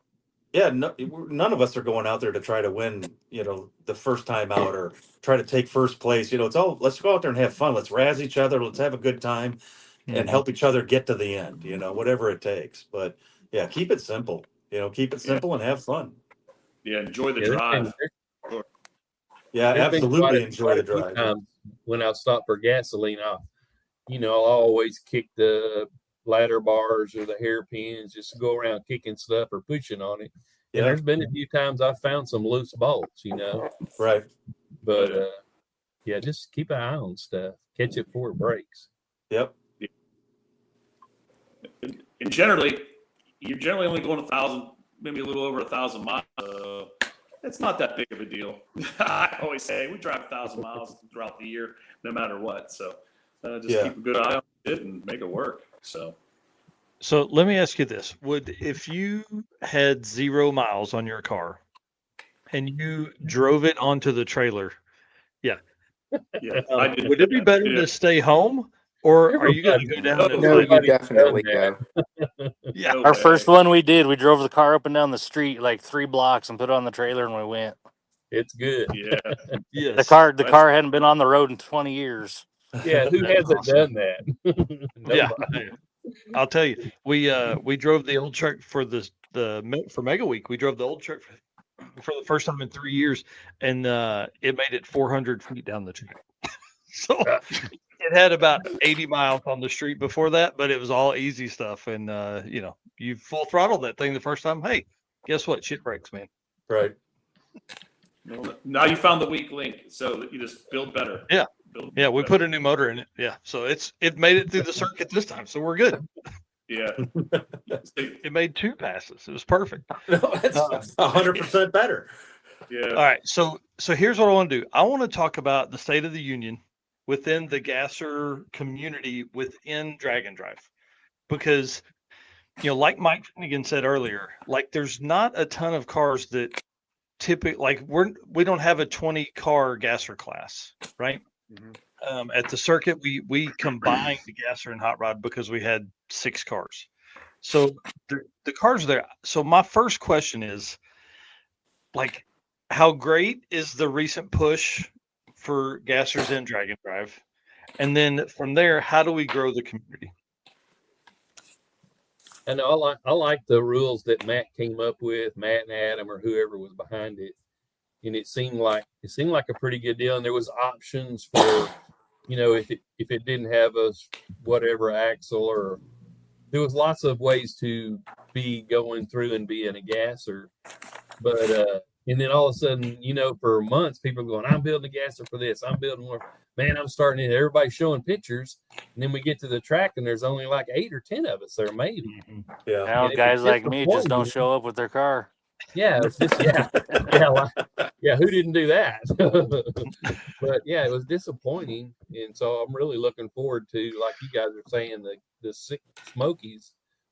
yeah, no, none of us are going out there to try to win, you know, the first time out or try to take first place. You know, it's all, let's go out there and have fun. Let's razz each other. Let's have a good time and help each other get to the end, you know, whatever it takes. But yeah, keep it simple, you know, keep it simple and have fun. Yeah, enjoy the Yeah, drive. Yeah, there's been absolutely quite enjoy the a few drive. times when I stop for gasoline, I'll always kick the ladder bars or the hairpins, just go around kicking stuff or pushing on it. And Yeah, there's been a few times I've found some loose bolts, you know. right. But yeah, just keep an eye on stuff. Catch it before it breaks. Yep. And generally, you're generally only going 1,000, maybe a little over 1,000 miles. It's not that big of a deal. I always say we drive 1,000 miles throughout the year, no matter what. So just Yeah. keep a good eye on it and make it work. So let me ask you this: if you had 0 miles on your car and you drove it onto the trailer, yeah, I did. would it be better to stay home, or are you going to go down and No, find? you definitely go. Yeah, No Our way. first one we did, we drove the car up and down the street like 3 blocks and put it on the trailer and we went. It's good. Yeah, yes. The car hadn't been on the road in 20 years. Yeah, who hasn't done that? Yeah, Nobody. I'll tell you, we drove the old truck for for Mega Week. We drove the old truck for the first time in 3 years, and it made it 400 feet down the track. So it had about 80 miles on the street before that, but it was all easy stuff. And you know, you full throttle that thing the first time. Hey, guess what? Shit breaks, man. Right. well, now you found the weak link, so that you just build better. Yeah. Yeah, we better. put a new motor in it. Yeah, so it made it through the circuit this time, so we're good. Yeah. It made 2 passes. It was perfect. No, that's 100% better. Yeah. All right, so here's what I want to do. I want to talk about the State of the Union within the Gasser community within Drag and Drive, because you know, like Mike Finnegan said earlier, like there's not a ton of cars that typically, like we don't have a 20 car Gasser class, right? Mhm. At the circuit, we combined the Gasser and Hot Rod because we had 6 cars. So the cars are there. So my first question is, like, how great is the recent push for Gassers and Drag and Drive? And then from there, how do we grow the community? And I like the rules that Matt came up with, Matt and Adam or whoever was behind it. And it seemed like a pretty good deal. And there was options for, if it didn't have a whatever axle, or there was lots of ways to be going through and being a gasser. But and then all of a sudden, for months, people are going, I'm building a gasser for this. I'm building one. Man, I'm starting it. Everybody's showing pictures. And then we get to the track and there's only like 8 or 10 of us there, maybe. Yeah. Now guys like me just don't show up with their car. Yeah, it's just who didn't do that? But yeah, it was disappointing, and so I'm really looking forward to, like you guys are saying, the 6 Smokies.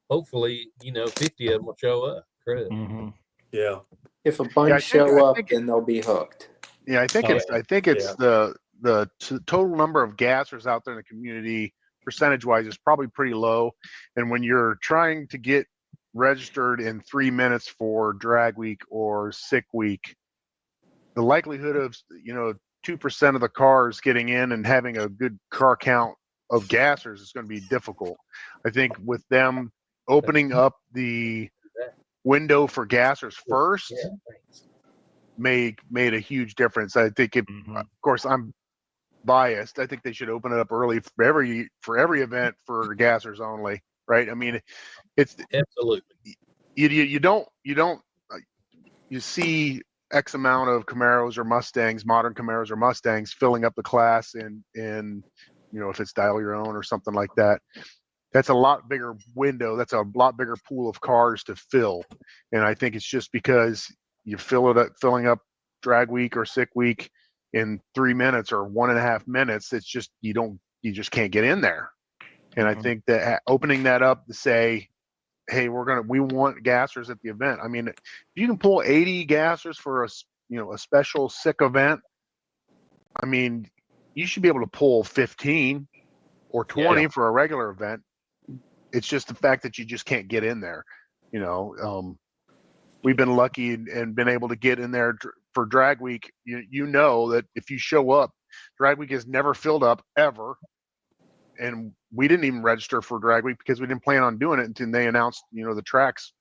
Hopefully, 50 of them will show up. Mm-hmm. Yeah. If a bunch show up, then they'll be hooked. Yeah, I think it's the total number of gassers out there in the community, percentage-wise, is probably pretty low. And when you're trying to get registered in 3 minutes for drag week or sick week, the likelihood of 2% of the cars getting in and having a good car count of gassers is going to be difficult. I think with them opening up the window for gassers first made a huge difference. I think of course I'm biased. I think they should open it up early for every event for gassers only, right? I mean, it's absolutely you see X amount of Camaros or Mustangs, modern Camaros or Mustangs, filling up the class in if it's dial your own or something like that. That's a lot bigger window. That's a lot bigger pool of cars to fill. And I think it's just because you filling up drag week or sick week in 3 minutes or 1.5 minutes. It's just, you just can't get in there. And I think that opening that up to say, hey, we want gassers at the event. I mean, if you can pull 80 gassers for a special sick event, I mean, you should be able to pull 15 or 20 for a regular event. It's just the fact that you just can't get in there. We've been lucky and been able to get in there for drag week. You know that if you show up, drag week is never filled up ever. And we didn't even register for drag week because we didn't plan on doing it until they announced, the tracks.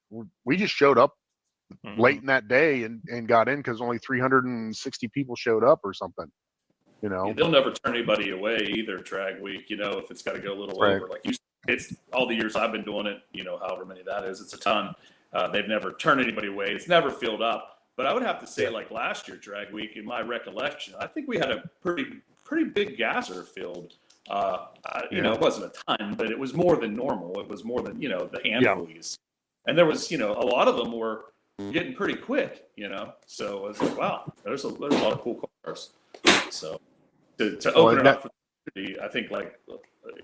We just showed up late in that day and got in because only 360 people showed up or something. They'll never turn anybody away either. Drag week, if it's got to go a little over, like it's all the years I've been doing it. However many that is, it's a ton. They've never turned anybody away. It's never filled up. But I would have to say, like last year drag week, in my recollection, I think we had a pretty big gasser field. It wasn't a ton, but it was more than normal. It was more than the handfuls, and there was a lot of them were getting pretty quick. So I was like, wow, there's a lot of cool cars. So to open it up for the community, I think like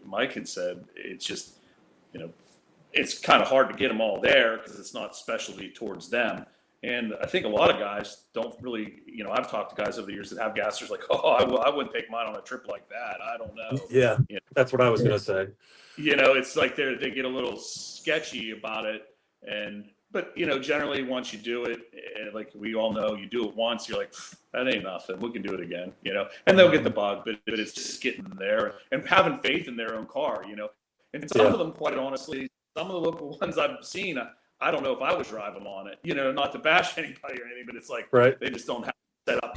Mike had said, it's just it's kind of hard to get them all there because it's not specialty towards them. And I think a lot of guys don't really, I've talked to guys over the years that have gassers like, I wouldn't take mine on a trip like that. I don't know. Yeah, that's what I was going to say. It's like they get a little sketchy about it. But generally once you do it, like we all know, you do it once, you're like, that ain't nothing. We can do it again, and they'll get the bug, but it's just getting there and having faith in their own car, and some of them, quite honestly, some of the local ones I've seen, I don't know if I would drive them on it, not to bash anybody or anything, but it's like they just don't have set up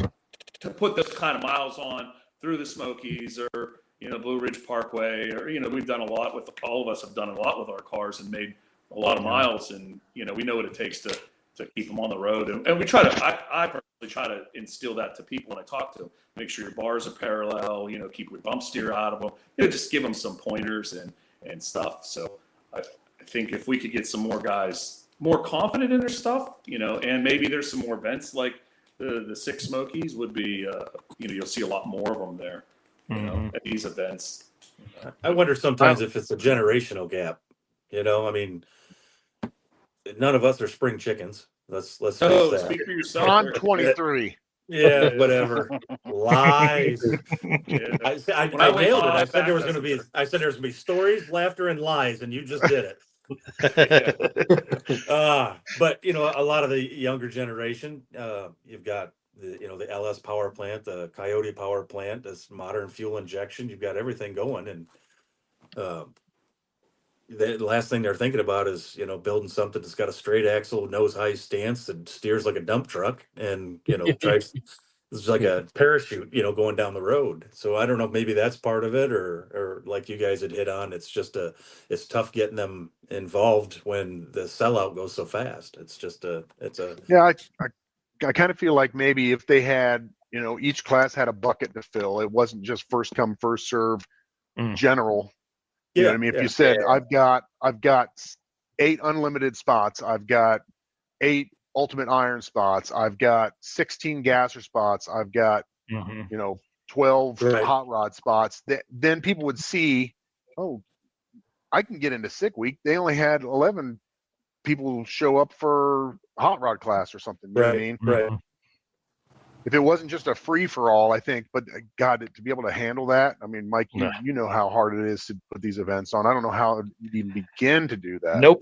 to put those kind of miles on through the Smokies or Blue Ridge Parkway, or we've done a lot with all of us have done a lot with our cars and made a lot of miles, and we know what it takes to keep them on the road, and we try to I personally try to instill that to people when I talk to them. Make sure your bars are parallel, keep your bump steer out of them, just give them some pointers and stuff. So I think if we could get some more guys more confident in their stuff, and maybe there's some more events like the 6 Smokies would be, you'll see a lot more of them there, at these events. I wonder sometimes if it's a generational gap. I mean, none of us are spring chickens. Let's face that. Speak for yourself. I'm 23. Yeah, whatever. Lies. I nailed it. I said there was going to be stories, laughter, and lies, and you just did it. But a lot of the younger generation, you've got the LS power plant, the Coyote power plant, this modern fuel injection. You've got everything going, and the last thing they're thinking about is, building something that's got a straight axle, nose high stance, and steers like a dump truck, and drives. It's like a parachute, going down the road. So I don't know if maybe that's part of it, or like you guys had hit on, it's it's tough getting them involved when the sellout goes so fast. Yeah, I kind of feel like maybe if they had, each class had a bucket to fill, it wasn't just first come, first serve general. You know what I mean? If you said, I've got 8 unlimited spots, I've got 8 ultimate iron spots, I've got 16 gasser spots, I've got 12 hot rod spots, then people would see, oh, I can get into sick week. They only had 11 people show up for hot rod class or something. You know what I mean? Right. If it wasn't just a free for all, I think, but God, to be able to handle that, I mean, Mike, you know how hard it is to put these events on. I don't know how you'd even begin to do that. Nope.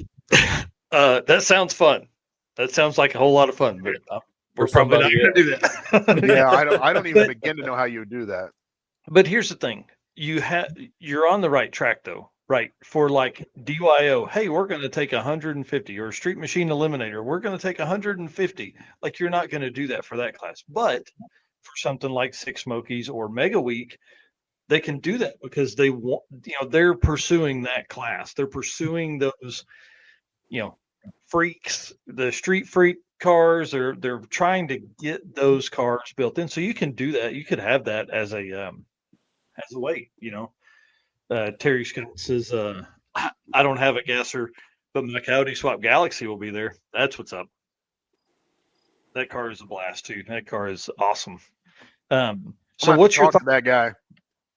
That sounds fun. That sounds like a whole lot of fun, but we're probably not going to do that. Yeah, I don't even begin to know how you would do that. But here's the thing: you're on the right track, though. Right, for like DYO, hey, we're going to take 150, or Street Machine Eliminator, we're going to take 150. Like, you're not going to do that for that class. But for something like Six Smokies or Mega Week, they can do that because they want, they're pursuing that class. They're pursuing those, freaks, the street freak cars. They're trying to get those cars built in. So you can do that. You could have that as a weight, Terry Scott says, I don't have a Gasser, but my Coyote Swap Galaxy will be there. That's what's up. That car is a blast too. That car is awesome. So what's your that guy?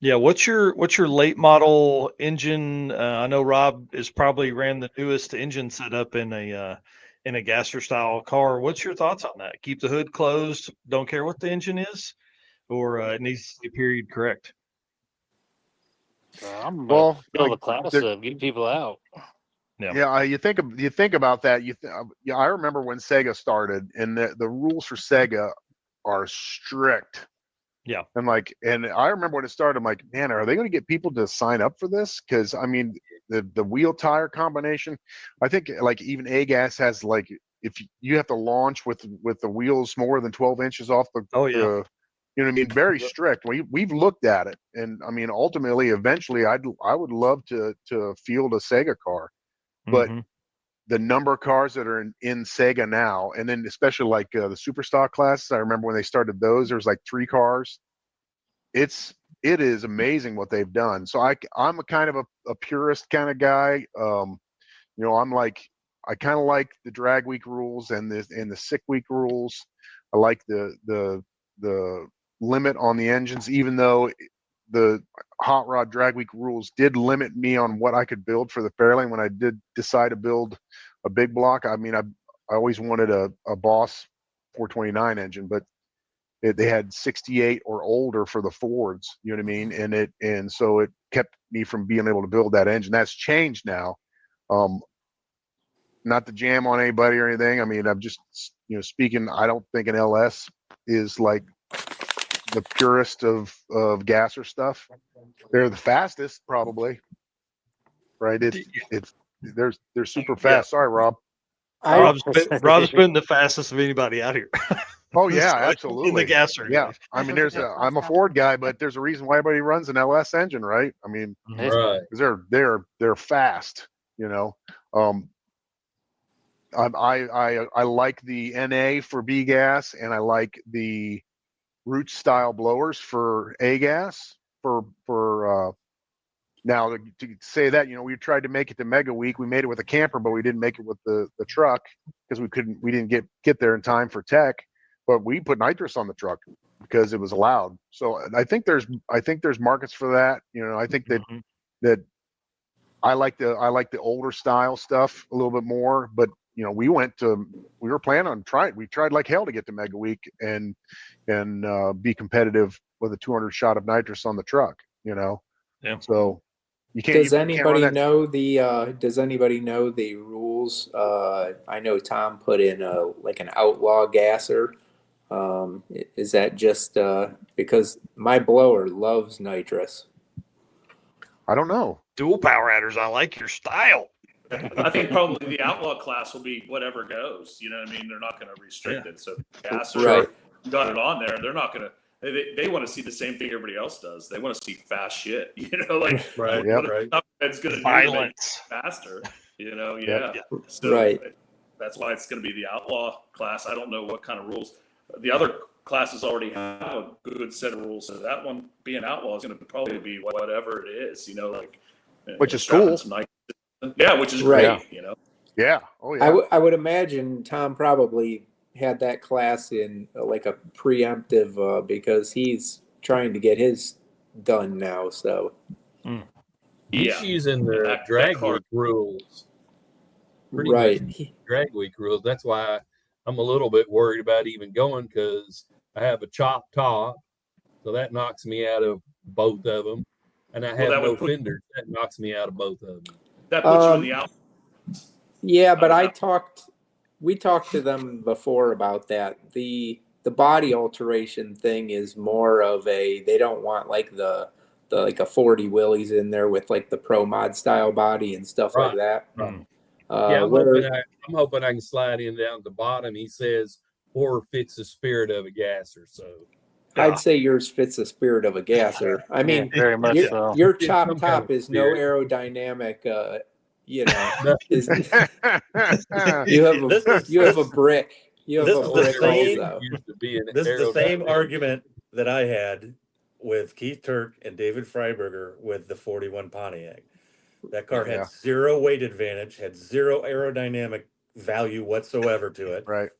Yeah, what's your late model engine? I know Rob is probably ran the newest engine setup in a Gasser style car. What's your thoughts on that? Keep the hood closed, don't care what the engine is, or it needs to be period correct? I'm well, the class of getting people out. Yeah, you think about that. I remember when Sega started, and the rules for Sega are strict. Yeah, and I remember when it started, I'm like, man, are they going to get people to sign up for this? Because I mean, the wheel tire combination, I think like even AGAS has like if you have to launch with the wheels more than 12 inches off the you know what I mean? Very strict. We've looked at it, and I mean, ultimately, eventually, I would love to field a Sega car, but the number of cars that are in Sega now, and then especially like the Superstock classes, I remember when they started those, there was like 3 cars. It is amazing what they've done. So I'm a kind of a purist kind of guy. I'm like, I kind of like the drag week rules and the sick week rules. I like the limit on the engines, even though the hot rod drag week rules did limit me on what I could build for the Fairlane when I did decide to build a big block. I mean, I always wanted a Boss 429 engine, but they had 68 or older for the Fords, you know what I mean? And so it kept me from being able to build that engine. That's changed now. Not to jam on anybody or anything. I mean, I'm just, speaking, I don't think an LS is like the purest of Gasser stuff. They're the fastest, probably. Right? They're super fast. Sorry, Rob. Rob's been the fastest of anybody out here. Oh yeah, absolutely. In the Gasser. Yeah. I mean, I'm a Ford guy, but there's a reason why everybody runs an LS engine, right? I mean, because they're fast, I like the NA for B gas, and I like the root style blowers for A gas now to say that, we tried to make it to Mega Week. We made it with a camper, but we didn't make it with the truck because we didn't get there in time for tech, but we put nitrous on the truck because it was allowed. So I think there's markets for that. I think that I like the older style stuff a little bit more, but we were planning on we tried like hell to get to Mega Week and be competitive with a 200 shot of nitrous on the truck, Yeah. So you can't. Does anybody know the rules? I know Tom put in like an outlaw gasser. Is that just because my blower loves nitrous? I don't know. dual power adders. I like your style. I think probably the outlaw class will be whatever goes. You know what I mean? They're not going to restrict it. So Gasser Right. got it on there. They're not going to. They want to see the same thing everybody else does. They want to see fast shit. You know, like Right. what Right. it's going to do Violence. faster. You know, Yep. So Right. that's why it's going to be the outlaw class. I don't know what kind of rules. The other classes already have a good set of rules. So that one being outlaw is going to probably be whatever it is. You know, like Which is cool. Yeah, which is Right. great. You know. Yeah. Oh yeah. I would imagine Tom probably had that class in like a preemptive because he's trying to get his done now. So He's using the drag week rules. Pretty right. much drag week rules. That's why I'm a little bit worried about even going, because I have a chopped top, so that knocks me out of both of them, and I have no fenders. That knocks me out of both of them. That puts you in the out. Yeah, but we talked to them before about that. The body alteration thing is more of they don't want like the like a 40 Willys in there with like the pro mod style body and stuff like that. Right. I'm hoping I can slide in down at the bottom. He says, or fits the spirit of a gasser. So I'd say yours fits the spirit of a gasser. I mean, very much so. Your chop top is no aerodynamic. You know, you have a brick. You have a brick also. This is the same argument that I had with Keith Turk and David Freiberger with the 41 Pontiac. That car had zero weight advantage, had zero aerodynamic value whatsoever to it. Right.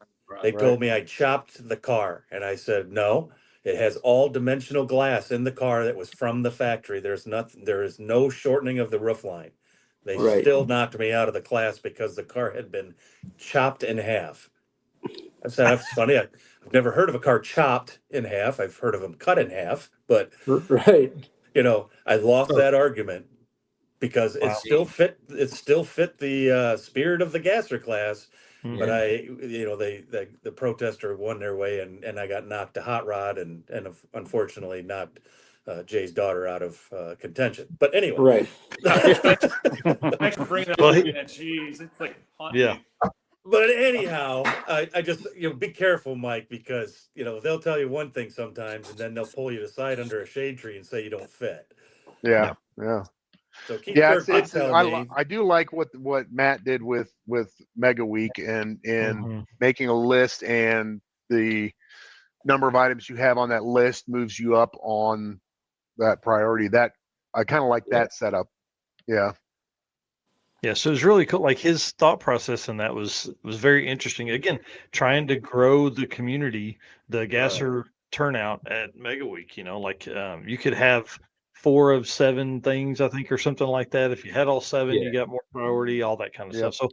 They told me I chopped the car, and I said, no, it has all dimensional glass in the car that was from the factory. There is no shortening of the roof line. They still knocked me out of the class because the car had been chopped in half. I said, that's funny. I've never heard of a car chopped in half. I've heard of them cut in half, but you know, I lost that argument because it still fit. It still fit the spirit of the Gasser class. But the protester won their way, and I got knocked to hot rod, and unfortunately knocked Jay's daughter out of contention. But anyway, right. Thanks for bringing that up. Jeez, it's like haunting. But anyhow, I just be careful, Mike, because they'll tell you one thing sometimes, and then they'll pull you aside under a shade tree and say you don't fit. Yeah. So keep I do like what Matt did with Mega Week and making a list, and the number of items you have on that list moves you up on that priority. That I kind of like that setup. Yeah. Yeah, so it was really cool. Like his thought process in that was very interesting. Again, trying to grow the community, the Gasser turnout at Mega Week. You could have 4 of 7 things, I think, or something like that. If you had all 7, you got more priority, all that kind of stuff.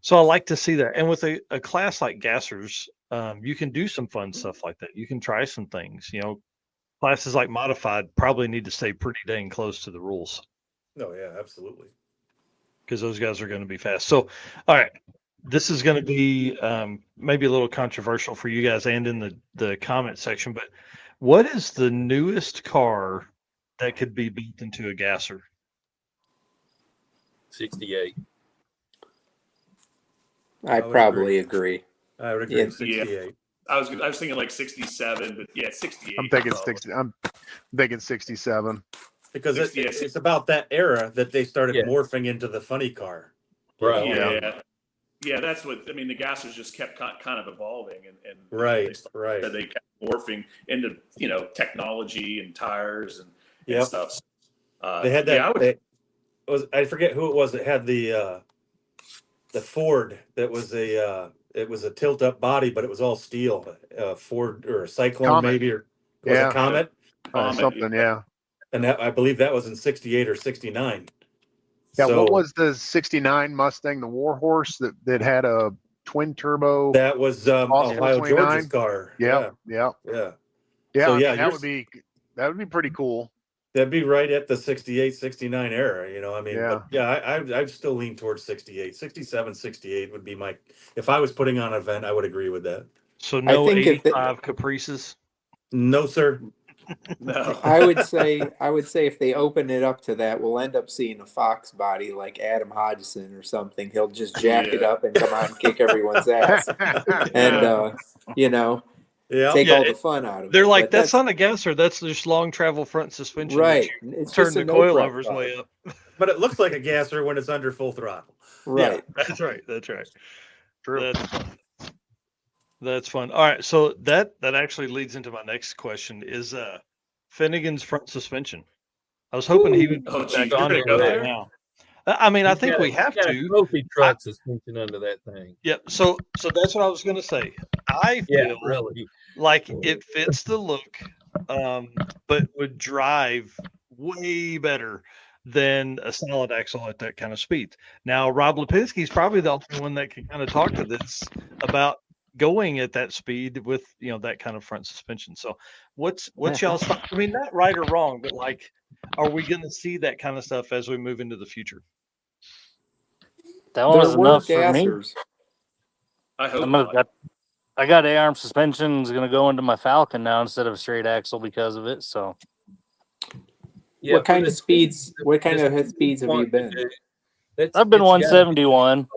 So I like to see that. And with a class like Gasser's, you can do some fun stuff like that. You can try some things. Classes like Modified probably need to stay pretty dang close to the rules. No, yeah, absolutely. Because those guys are going to be fast. So, all right, this is going to be maybe a little controversial for you guys and in the comment section, but what is the newest car that could be beat into a Gasser? 68. I probably agree. I would agree. 68. Yeah. I was thinking like 67, but 68. I'm thinking 60. I'm thinking 67. Because it's about that era that they started morphing into the funny car. Right. Yeah, that's what I mean. The Gassers just kept kind of evolving, and they kept morphing into technology and tires and stuff. They had that. I forget who it was that had the Ford that was it was a tilt up body, but it was all steel. Ford or a Cyclone Comet. Maybe, or was it Comet? Something, yeah. And I believe that was in 68 or 69. Yeah, so, what was the 69 Mustang, the Warhorse that had a twin turbo? That was Ohio George's car. Yeah. So, that would be pretty cool. That'd be right at the 68, 69 era, but I'd still lean towards 68. 67, 68 would be if I was putting on an event, I would agree with that. So no 85 Caprices? No, sir. No. I would say if they open it up to that, we'll end up seeing a Fox body like Adam Hodgson or something. He'll just jack it up and come out and kick everyone's ass, and take all the fun out of They're it. like, But that's not a gasser. That's just long travel front suspension. right. That you It's turn just a the no prep coilovers car. way up. But it looks like a gasser when it's under full throttle. Right. Yeah, that's right. That's right. True. That's fun. All right, so that actually leads into my next question: is Finnegan's front suspension? I was hoping he would Oh, put geez, back on you're here gonna go right there? now. I mean, I think we have got a to. trophy truck suspension under that thing. Yeah, so that's what I was going to say. I feel really like it fits the look, but would drive way better than a solid axle at that kind of speed. Now, Rob Lipinski's probably the only one that can kind of talk to this about going at that speed with that kind of front suspension. So, what's y'all's thought? I mean, not right or wrong, but like, are we going to see that kind of stuff as we move into the future? That one was enough for me. gassers. I hope not. I got A-arm suspensions going to go into my Falcon now instead of straight axle because of it. So, what kind of speeds? What kind of speeds have you been? I've been 171.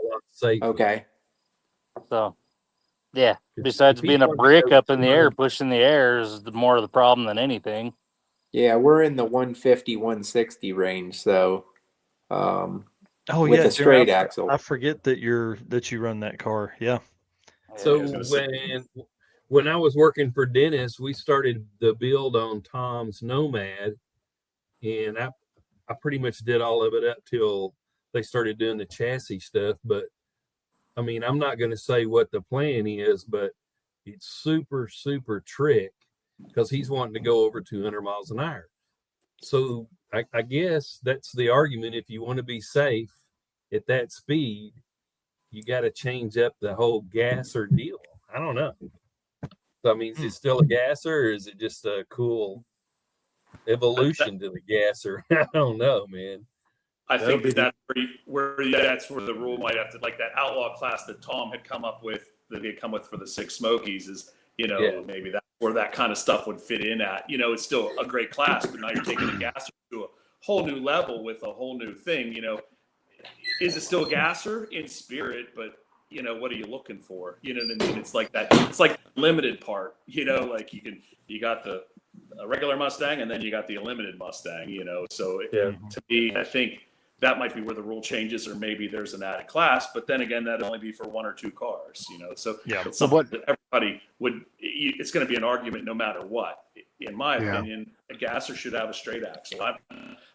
Okay. So, yeah. Besides being a brick up in the air, pushing the air is more of the problem than anything. Yeah, we're in the 150, 160 range. So, with a straight axle. I forget that you run that car. Yeah. So when I was working for Dennis, we started the build on Tom's Nomad, and I pretty much did all of it up till they started doing the chassis stuff. But I mean, I'm not going to say what the plan is, but it's super, super trick because he's wanting to go over 200 miles an hour. So I guess that's the argument. If you want to be safe at that speed, you got to change up the whole gasser deal. I don't know. So, I mean, is it still a gasser, or is it just a cool evolution to the gasser? I don't know, man. I think that's where the rule might have to, like that outlaw class that Tom had come up with, that he had come with for the Six Smokies, is maybe that's where that kind of stuff would fit in at. It's still a great class, but now you're taking a gasser to a whole new level with a whole new thing. Is it still a gasser in spirit? But what are you looking for? You know what I mean? It's like that. It's like limited part. Like you got the regular Mustang, and then you got the limited Mustang. So to me, I think that might be where the rule changes, or maybe there's an added class. But then again, that'd only be for one or two cars. So it's something that everybody would. It's going to be an argument no matter what. In my opinion, a gasser should have a straight axle.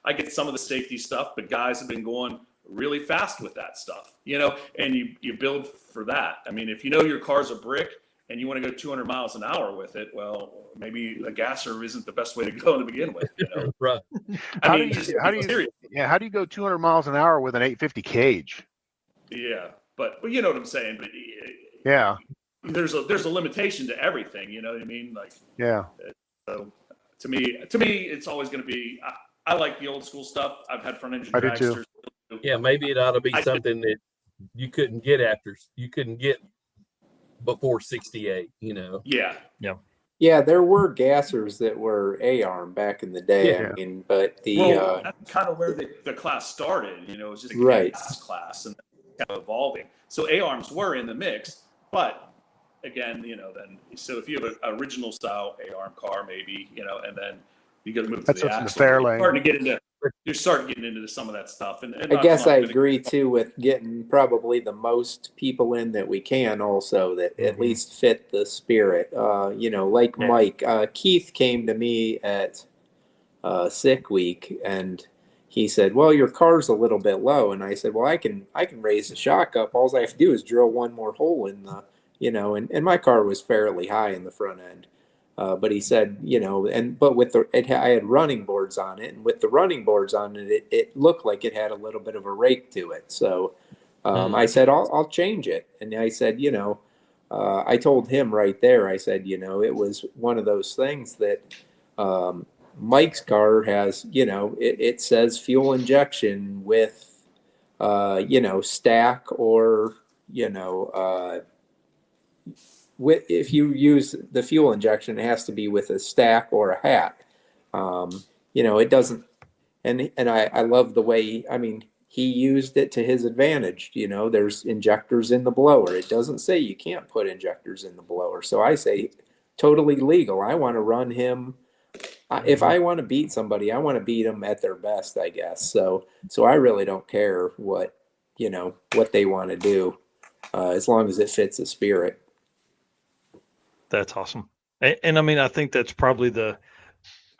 I get some of the safety stuff, but guys have been going really fast with that stuff, and you build for that. I mean, if your car's a brick and you want to go 200 miles an hour with it, well, maybe a gasser isn't the best way to go to begin with. Right. How do you go 200 miles an hour with an 850 cage? Yeah, but you know what I'm saying. But yeah, there's a limitation to everything. You know what I mean? Like, yeah. So to me, it's always going to be. I like the old school stuff. I've had front engine dragsters. Yeah, maybe it ought to be something that you couldn't get before 68, Yeah. Yeah, there were gassers that were A-arm back in the day. Yeah. I mean, but that's kind of where the class started. It was just a gas class and kind of evolving. So A-arms were in the mix, but again, so if you have an original style A-arm car, maybe, and then you got to move to the axle. You're starting getting into some of that stuff. And I guess I agree too with getting probably the most people in that we can also that at least fit the spirit. Like Mike, Keith came to me at sick week and he said, well, your car's a little bit low. And I said, well, I can raise the shock up. All I have to do is drill one more hole in the, and my car was fairly high in the front end. But he said, but with I had running boards on it, and with the running boards on it, it looked like it had a little bit of a rake to it. So I said, I'll change it. And I said, I told him right there, I said, it was one of those things that Mike's car has, it says fuel injection with, stack or, if you use the fuel injection, it has to be with a stack or a hat. It doesn't. And I love the way he used it to his advantage. There's injectors in the blower. It doesn't say you can't put injectors in the blower. So I say totally legal. I want to run him. If I want to beat somebody, I want to beat them at their best, I guess. So I really don't care what they want to do, as long as it fits the spirit. That's awesome. And I think that's probably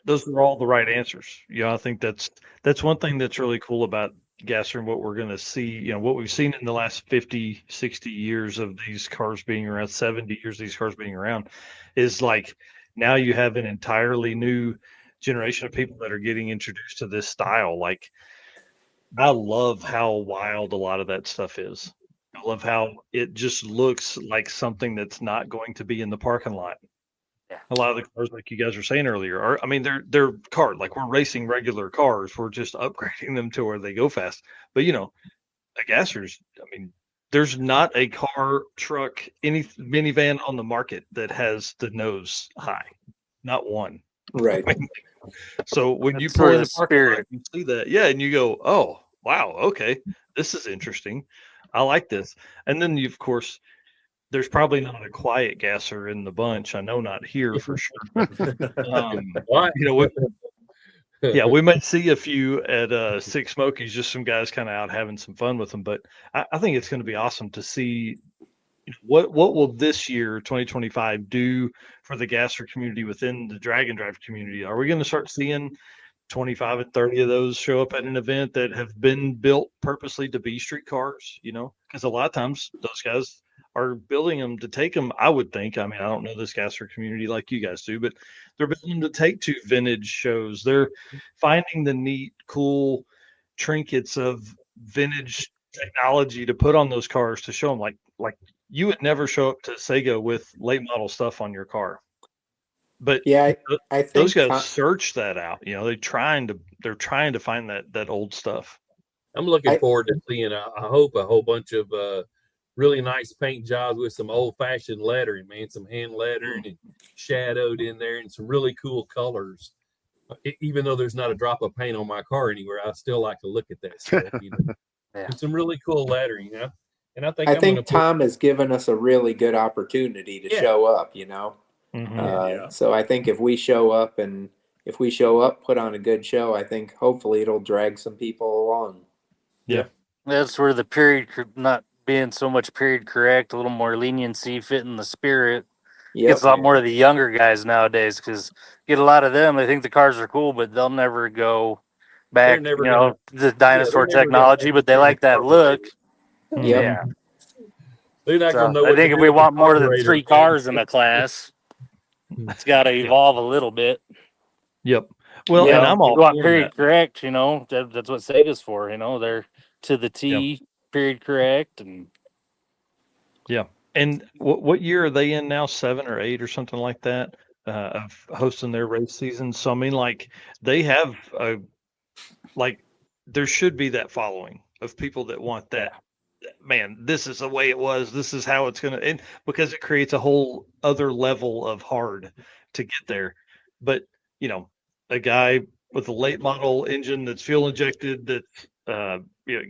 those are all the right answers. I think that's one thing that's really cool about Gasser and what we're going to see, what we've seen in the last 50, 60 years of these cars being around, 70 years of these cars being around, is like now you have an entirely new generation of people that are getting introduced to this style. Like, I love how wild a lot of that stuff is. I love how it just looks like something that's not going to be in the parking lot. A lot of the cars, like you guys were saying earlier, are they're cars. Like, we're racing regular cars. We're just upgrading them to where they go fast. But a Gasser's, there's not a car, truck, any minivan on the market that has the nose high. Not one. Right. So when you pull in the parking lot, you see that, and you go, oh wow, okay, this is interesting. I like this. And then of course, there's probably not a quiet Gasser in the bunch. I know not here for sure. We might see a few at Six Smokies, just some guys kind of out having some fun with them. But I think it's going to be awesome to see what will this year, 2025, do for the Gasser community within the Drag and Drive community. Are we going to start seeing 25 and 30 of those show up at an event that have been built purposely to be street cars? Because a lot of times those guys are building them to take them, I would think. I don't know this Gasser community like you guys do, but they're building them to take to vintage shows. They're finding the neat, cool trinkets of vintage technology to put on those cars to show them. Like you would never show up to Sega with late model stuff on your car. But yeah, I think those guys search that out. They're trying to find that old stuff. I'm looking forward to seeing, I hope, a whole bunch of really nice paint jobs with some old-fashioned lettering, man, some hand lettering and shadowed in there, and some really cool colors. Even though there's not a drop of paint on my car anywhere, I still like to look at that stuff. And some really cool lettering, And I think Tom has given us a really good opportunity to show up. So I think if we show up, put on a good show, I think hopefully it'll drag some people along. Yeah. That's where the period not being so much period correct, a little more leniency, fitting the spirit. Gets a lot more of the younger guys nowadays, because get a lot of them. They think the cars are cool, but they'll never go back. The dinosaur technology, but they like that look. Yeah. They're not gonna know I think if we want more than 3 cars in a class, it's got to evolve a little bit. Yep. Well, and I'm all for period correct. That's what Sega's for. They're to the T, period correct, and And what year are they in now? 7 or 8 or something like that, of hosting their race season. So they have there should be that following of people that want that. Man, this is the way it was. This is how it's gonna, and because it creates a whole other level of hard to get there. But a guy with a late model engine that's fuel injected, that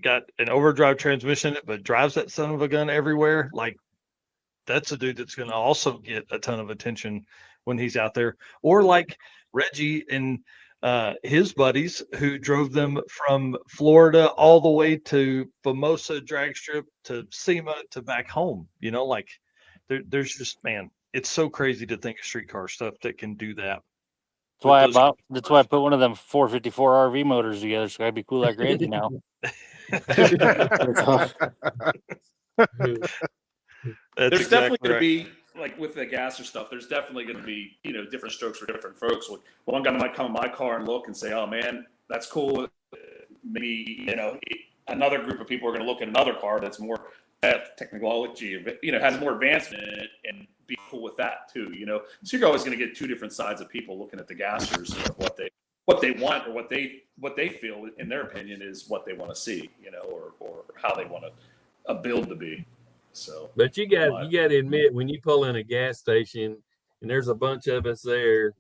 got an overdrive transmission, but drives that son of a gun everywhere. That's a dude that's going to also get a ton of attention when he's out there. Or like Reggie and his buddies who drove them from Florida all the way to Famosa drag strip to SEMA to back home. There's just, man, it's so crazy to think of streetcar stuff that can do that. That's why I put one of them 454 RV motors together. So I'd be cool like Randy now. There's definitely going to be, like with the Gasser stuff, there's definitely going to be, different strokes for different folks. One guy might come in my car and look and say, oh man, that's cool. Maybe, another group of people are going to look at another car that's more technology, has more advancement in it, and be cool with that too, So you're always going to get 2 different sides of people looking at the Gassers, what they want, or what they feel, in their opinion, is what they want to see, or how they want a build to be. So, But you got to admit, when you pull in a gas station and there's a bunch of us there,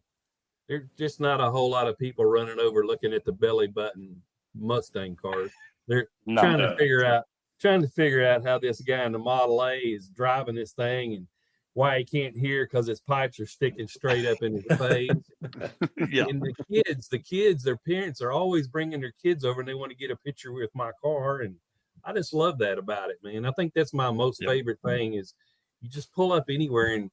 there's just not a whole lot of people running over looking at the belly button Mustang cars. They're trying to figure out how this guy in the Model A is driving this thing and why he can't hear because his pipes are sticking straight up in his face. Yeah. And the kids, their parents are always bringing their kids over and they want to get a picture with my car. And I just love that about it, man. I think that's my most favorite thing is you just pull up anywhere and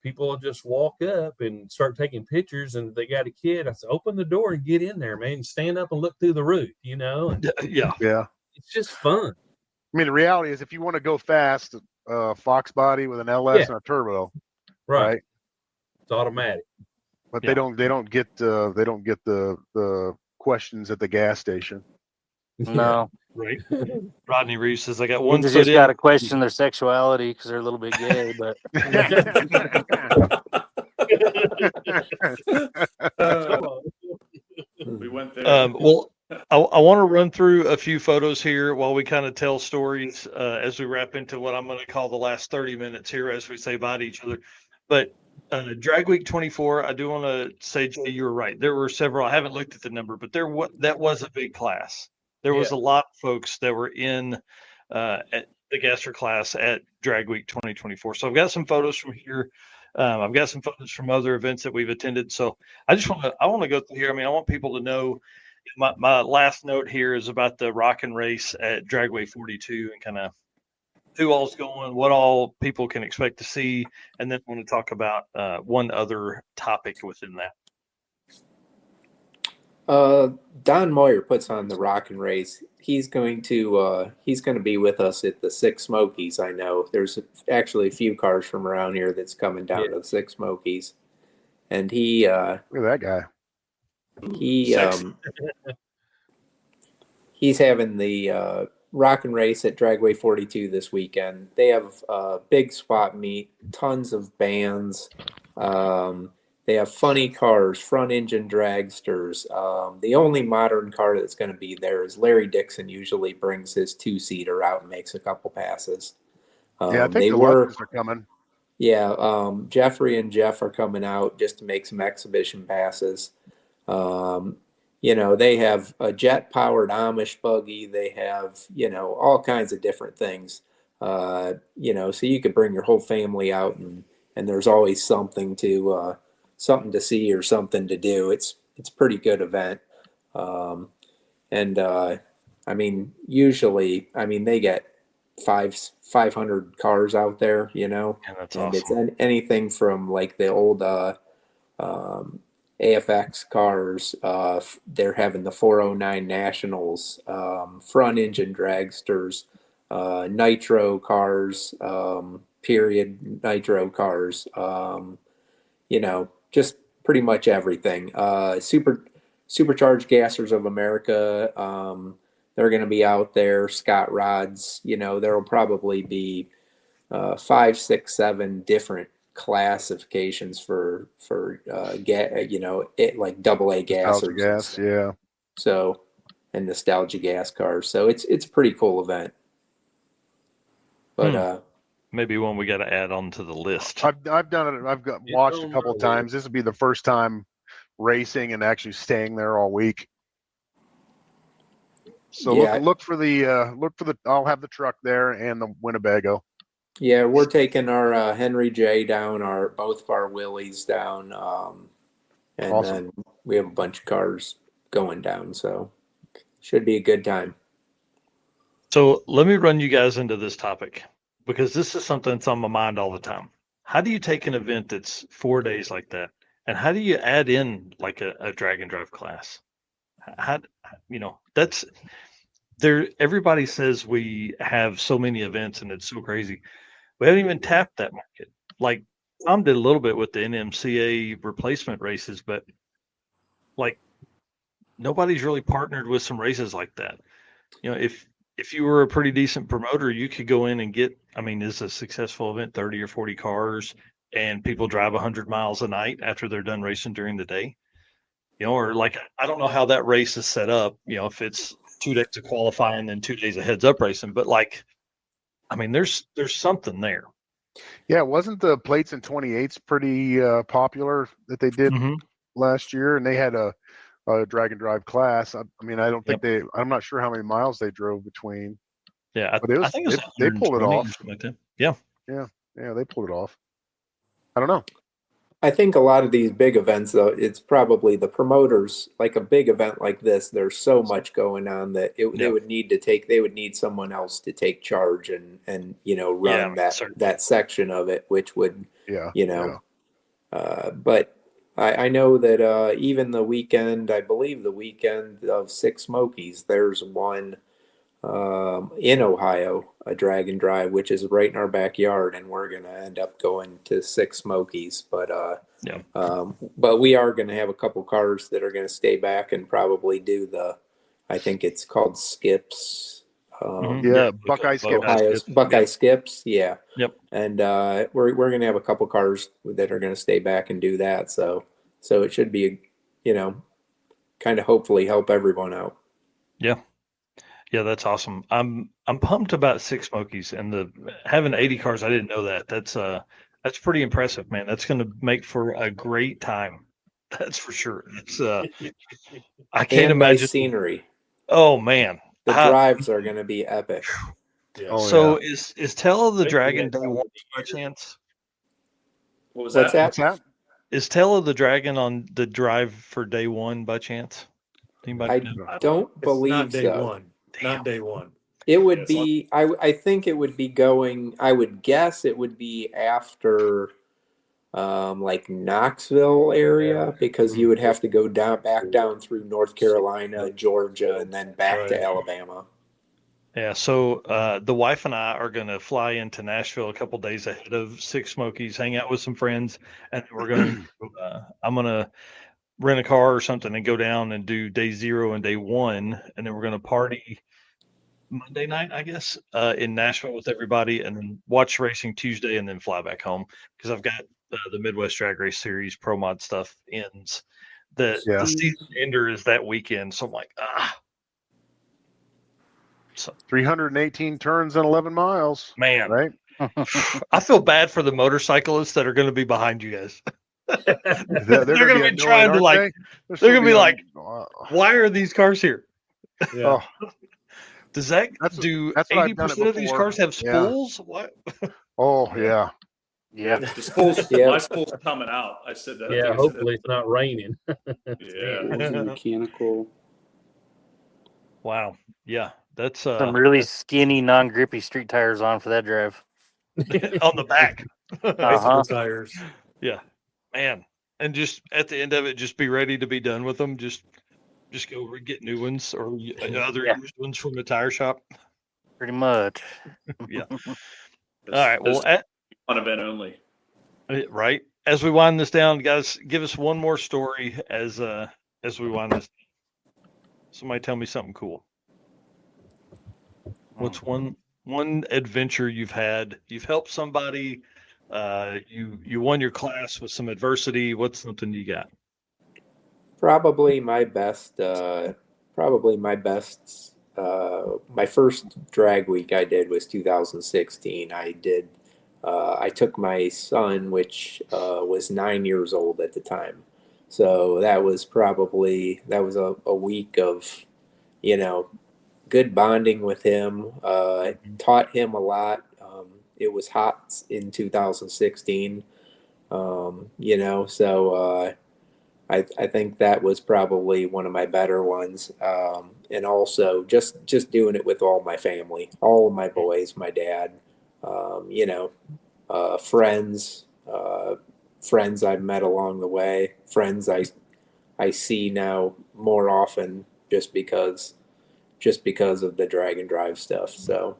people will just walk up and start taking pictures. And if they got a kid, I said, open the door and get in there, man. Stand up and look through the roof, And yeah. It's just fun. I mean, the reality is if you want to go fast, Fox body with an LS and a turbo, right? It's automatic. But they don't get the questions at the gas station. No. Right. Rodney Reeves says, I got one They foot just in. got to question their sexuality because they're a little bit gay, but we went there. Well, I want to run through a few photos here while we kind of tell stories as we wrap into what I'm going to call the last 30 minutes here as we say bye to each other. But Drag Week 24, I do want to say, Jay, you were right. There were several. I haven't looked at the number, but that was a big class. There was a lot of folks that were in at the Gasser class at Drag Week 2024. So I've got some photos from here. I've got some photos from other events that we've attended. So I want to go through here. I mean, I want people to know. My last note here is about the Rockin' Race at Dragway 42 and kind of who all's going, what all people can expect to see, and then I want to talk about one other topic within that. Don Moyer puts on the Rockin' Race. He's going to be with us at the Six Smokies. I know there's actually a few cars from around here that's coming down to the Six Smokies, and he look at that guy. He's having the Rockin' Race at Dragway 42 this weekend. They have a big swap meet, tons of bands. They have funny cars, front engine dragsters. The only modern car that's going to be there is Larry Dixon usually brings his two-seater out and makes a couple passes. I think the Lutzes are coming. Yeah, Jeffrey and Jeff are coming out just to make some exhibition passes. They have a jet-powered Amish buggy. They have, all kinds of different things. So you could bring your whole family out, and there's always something to see or something to do. It's a pretty good event. Usually, they get 500 cars out there, Yeah, that's and awesome. it's anything from like the old AFX cars. They're having the 409 Nationals, front engine dragsters, nitro cars, period nitro cars. Just pretty much everything. Supercharged Gassers of America. They're going to be out there. Scott Rods. There will probably be 5, 6, 7 different classifications for like AA gassers. Gas, yeah. So, and nostalgia gas cars. So it's a pretty cool event. But maybe one we got to add on to the list. I've done it. I've watched a couple of times. This will be the first time racing and actually staying there all week. So look for the. I'll have the truck there and the Winnebago. Yeah, we're taking our Henry J down, both of our Willies down, and awesome. Then we have a bunch of cars going down, so should be a good time. So let me run you guys into this topic because this is something that's on my mind all the time. How do you take an event that's 4 days like that, and how do you add in like a drag and drive class? That's there. Everybody says we have so many events and it's so crazy. We haven't even tapped that market. Like Tom did a little bit with the NMCA replacement races, but like nobody's really partnered with some races like that. If you were a pretty decent promoter, you could go in and get, is a successful event 30 or 40 cars and people drive 100 miles a night after they're done racing during the day. Or like, I don't know how that race is set up, if it's 2 days of qualifying and 2 days of heads up racing, but like, I mean, there's something there. Yeah, wasn't the plates and 28s pretty popular that they did last year? And they had a drag and drive class. I mean, I don't think I'm not sure how many miles they drove between. Yeah, but I think it was they pulled it off. or something like that. Yeah. Yeah, they pulled it off. I don't know. I think a lot of these big events, though, it's probably the promoters. Like a big event like this, there's so much going on that they would need someone else to take charge and run that section of it, which would but I know that even the weekend, I believe the weekend of Six Smokies, there's one in Ohio, a drag and drive, which is right in our backyard, and we're gonna end up going to Six Smokies. But we are gonna have a couple cars that are gonna stay back and probably do I think it's called Skips. Buckeye Skips. Ohio's Buckeye Skips, yeah. Yep. And we're gonna have a couple cars that are gonna stay back and do that. So it should be, kind of hopefully help everyone out. Yeah. Yeah, that's awesome. I'm pumped about Six Smokies and having 80 cars. I didn't know that. That's pretty impressive, man. That's going to make for a great time. That's for sure. It's I can't imagine nice scenery. Oh man, the drives are going to be epic. Yeah. Is Tale of the Dragon day one by chance? What's that? What's that? Is Tale of the Dragon on the drive for day one by chance? Anybody know? I don't believe not day so. one. Not day one. It would be. I think it would be going. I would guess it would be after, like Knoxville area, because you would have to go back down through North Carolina, Georgia, and then back to Alabama. Yeah, so the wife and I are going to fly into Nashville a couple days ahead of Six Smokies, hang out with some friends, and we're going to. I'm going to rent a car or something and go down and do day 0 and day 1, and then we're going to party Monday night, I guess, in Nashville with everybody, and then watch racing Tuesday, and then fly back home because I've got the Midwest Drag Race Series Pro Mod stuff ends. The season ender is that weekend, so I'm like, So, 318 turns and 11 miles. Man, right? I feel bad for the motorcyclists that are going to be behind you guys. They're going to be trying to like. They're going to be like, why are these cars here? Yeah. Does that do 80% of these cars have spools? Yeah. What? Oh yeah. Yeah, the spools. My spools are coming out. I said that. Yeah, hopefully it's not raining. Mechanical. Wow. Yeah, that's some really skinny, non-grippy street tires on for that drive. on the back. Bicycle tires. Yeah, man. And just at the end of it, just be ready to be done with them. Just go get new ones or other used ones from the tire shop. Pretty much. Yeah. All right. Well, one event only. Right. As we wind this down, guys, give us one more story as we wind this down. Somebody tell me something cool. What's one adventure you've had? You've helped somebody. You won your class with some adversity. What's something you got? Probably my best. My first drag week I did was 2016. I took my son, which was 9 years old at the time. So that was a week of, good bonding with him. Taught him a lot. It was hot in 2016. So I think that was probably one of my better ones. And also just doing it with all my family, all of my boys, my dad, friends I've met along the way, friends I see now more often just because of the drag and drive stuff. So,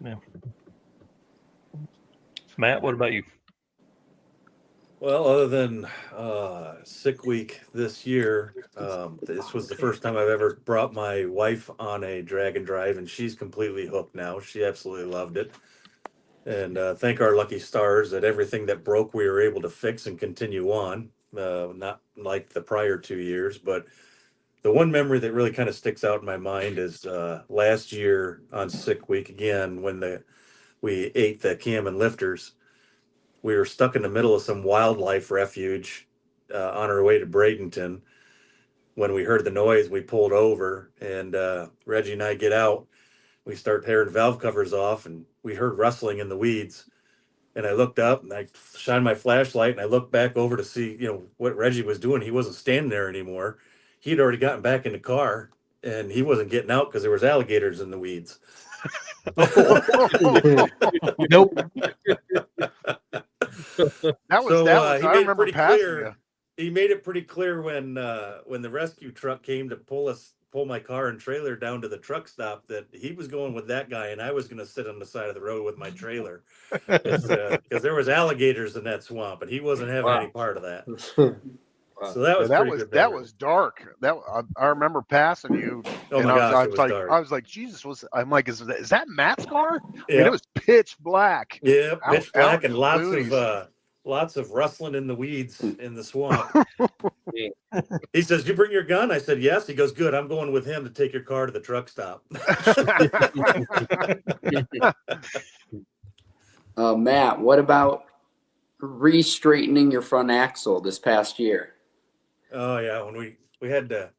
yeah. Matt, what about you? Well, other than sick week this year, this was the first time I've ever brought my wife on a drag and drive, and she's completely hooked now. She absolutely loved it. And thank our lucky stars that everything that broke we were able to fix and continue on. Not like the prior 2 years, but the one memory that really kind of sticks out in my mind is last year on sick week again when the we ate the cam and lifters. We were stuck in the middle of some wildlife refuge on our way to Bradenton. When we heard the noise, we pulled over, and Reggie and I get out. We start tearing valve covers off, and we heard rustling in the weeds. And I looked up and I shined my flashlight and I looked back over to see, what Reggie was doing. He wasn't standing there anymore. He'd already gotten back in the car and he wasn't getting out because there was alligators in the weeds. Nope. I remember passing you. He made it pretty clear when the rescue truck came to pull my car and trailer down to the truck stop that he was going with that guy and I was going to sit on the side of the road with my trailer because there was alligators in that swamp and he wasn't having any part of that. So that was that was dark. I remember passing you. Oh my gosh, it was dark. I was like, Jesus, I'm like, is that Matt's car? Yeah. I mean, it was pitch black. Yeah, pitch black and lots of rustling in the weeds in the swamp. He says, "Did you bring your gun?" I said, "Yes." He goes, "Good. I'm going with him to take your car to the truck stop." Matt, what about re-straightening your front axle this past year? Oh yeah, when we had to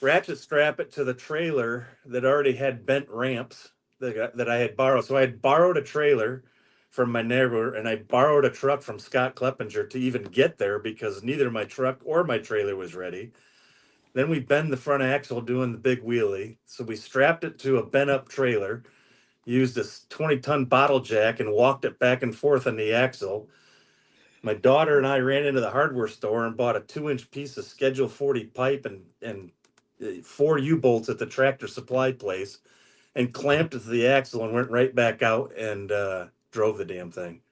ratchet strap it to the trailer that already had bent ramps that I had borrowed. So I had borrowed a trailer from my neighbor, and I borrowed a truck from Scott Kleppinger to even get there because neither my truck or my trailer was ready. Then we bend the front axle doing the big wheelie. So we strapped it to a bent up trailer, used a 20-ton bottle jack and walked it back and forth on the axle. My daughter and I ran into the hardware store and bought a 2-inch piece of Schedule 40 pipe and 4 U-bolts at the Tractor Supply place and clamped it to the axle and went right back out and drove the damn thing.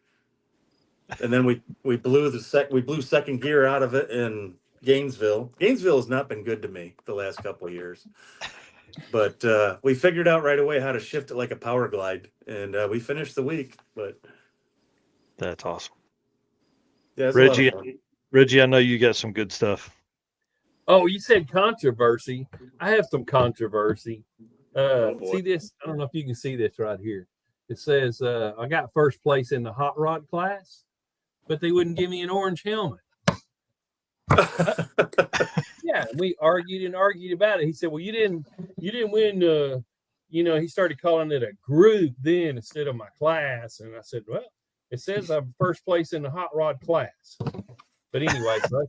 And then we blew second gear out of it in Gainesville. Gainesville has not been good to me the last couple of years. But we figured out right away how to shift it like a power glide, and we finished the week. But that's awesome. Yeah, Reggie, I know you got some good stuff. Oh, you said controversy. I have some controversy. See this? I don't know if you can see this right here. It says I got first place in the hot rod class, but they wouldn't give me an orange helmet. Yeah, we argued about it. He said, "Well, you didn't win." He started calling it a group then instead of my class, and I said, "Well, it says I'm first place in the hot rod class." But anyway, so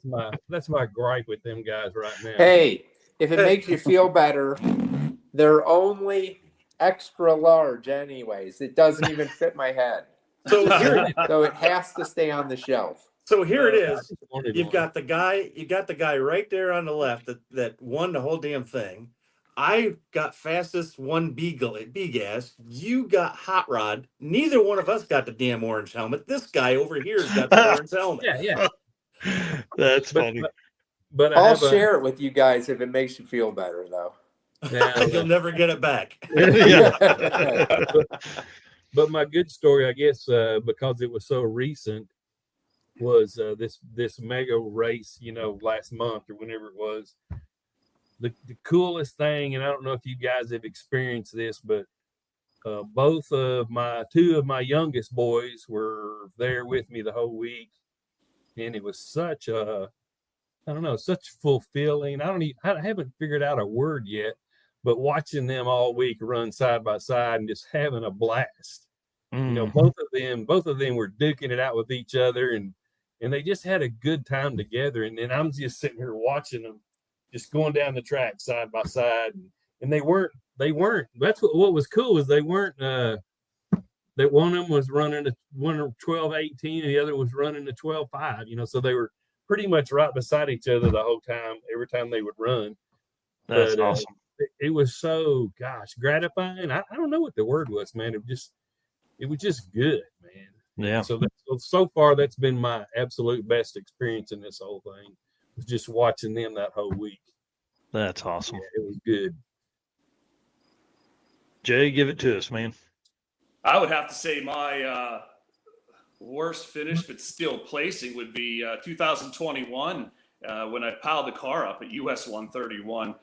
that's my gripe with them guys right now. Hey, if it makes you feel better, they're only extra large anyways. It doesn't even fit my head. So it has to stay on the shelf. So here it is. You've got the guy right there on the left that won the whole damn thing. I got fastest 1B gas. You got hot rod. Neither one of us got the damn orange helmet. This guy over here's got the orange helmet. Yeah. That's funny. But I'll share it with you guys if it makes you feel better, though. Yeah, you'll never get it back. But my good story, I guess, because it was so recent, was this mega race, last month or whenever it was. The coolest thing, and I don't know if you guys have experienced this, but two of my youngest boys were there with me the whole week, and it was such fulfilling. I haven't figured out a word yet, but watching them all week run side by side and just having a blast. Both of them were duking it out with each other, and they just had a good time together. And then I'm just sitting here watching them just going down the track side by side, and they weren't. That's what was cool is they weren't. That one of them was running a 12:18, and the other was running a 12:5. So they were pretty much right beside each other the whole time. Every time they would run. That's awesome. It was so gratifying. I don't know what the word was, man. It was just good, man. Yeah. So far, that's been my absolute best experience in this whole thing. Was just watching them that whole week. That's awesome. Yeah, it was good. Jay, give it to us, man. I would have to say my worst finish, but still placing, would be 2021 when I piled the car up at US 131.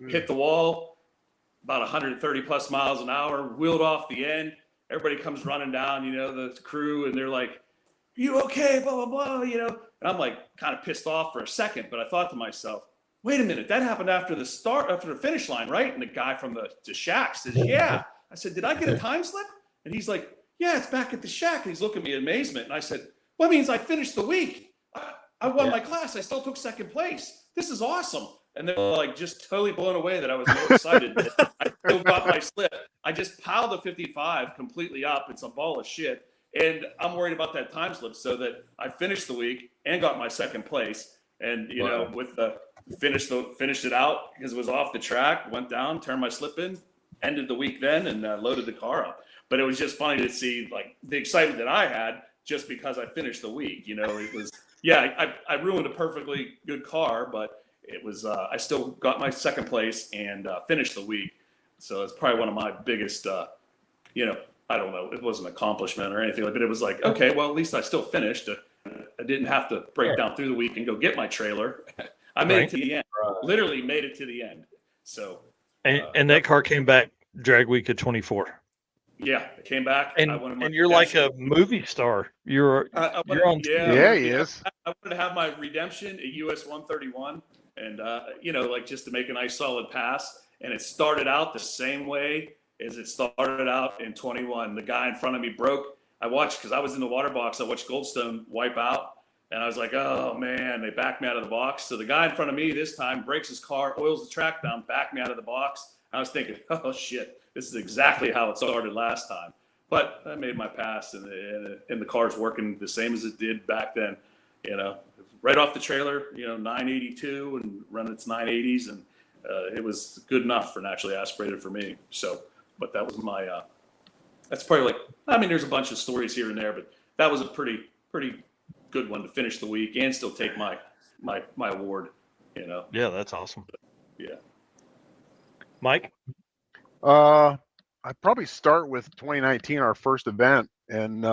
Hit the wall about 130 plus miles an hour, wheeled off the end, everybody comes running down, the crew, and they're like, "You okay?" Blah, blah, blah, And I'm like kind of pissed off for a second, but I thought to myself, wait a minute, that happened after the finish line, right? And the guy from the shack says, yeah. I said, did I get a time slip? And he's like, yeah, it's back at the shack. And he's looking at me in amazement. And I said, well, that means I finished the week. I won my class. I still took second place. This is awesome. And they're like just totally blown away that I was so excited that I still got my slip. I just piled the 55 completely up. It's a ball of shit. And I'm worried about that time slip so that I finished the week and got my second place. And, with the finished it out because it was off the track, went down, turned my slip in, ended the week then, and loaded the car up. But it was just funny to see like the excitement that I had just because I finished the week. It was, I ruined a perfectly good car, but it was, I still got my second place and finished the week. So it's probably one of my biggest, I don't know, it wasn't an accomplishment or anything, but it was like, okay, well, at least I still finished. I didn't have to break down through the week and go get my trailer. I made it to the end. Literally made it to the end. So, and that car came back drag week of 24. Yeah, it came back. And you're like a movie star. You're on. Yeah, he is. I wanted to have my redemption at US 131, and like just to make a nice solid pass. And it started out the same way as it started out in 21. The guy in front of me broke. I watched because I was in the water box. I watched Goldstone wipe out. And I was like, oh, man, they backed me out of the box. So the guy in front of me this time breaks his car, oils the track down, backed me out of the box. I was thinking, oh, shit, this is exactly how it started last time. But I made my pass, and the car's working the same as it did back then. Right off the trailer, 982 and run its 980s. And it was good enough for naturally aspirated for me. So, but that was my, that's probably there's a bunch of stories here and there, but that was a pretty good one to finish the week and still take my award. Yeah, that's awesome. Yeah, Mike. I'd probably start with 2019, our first event, and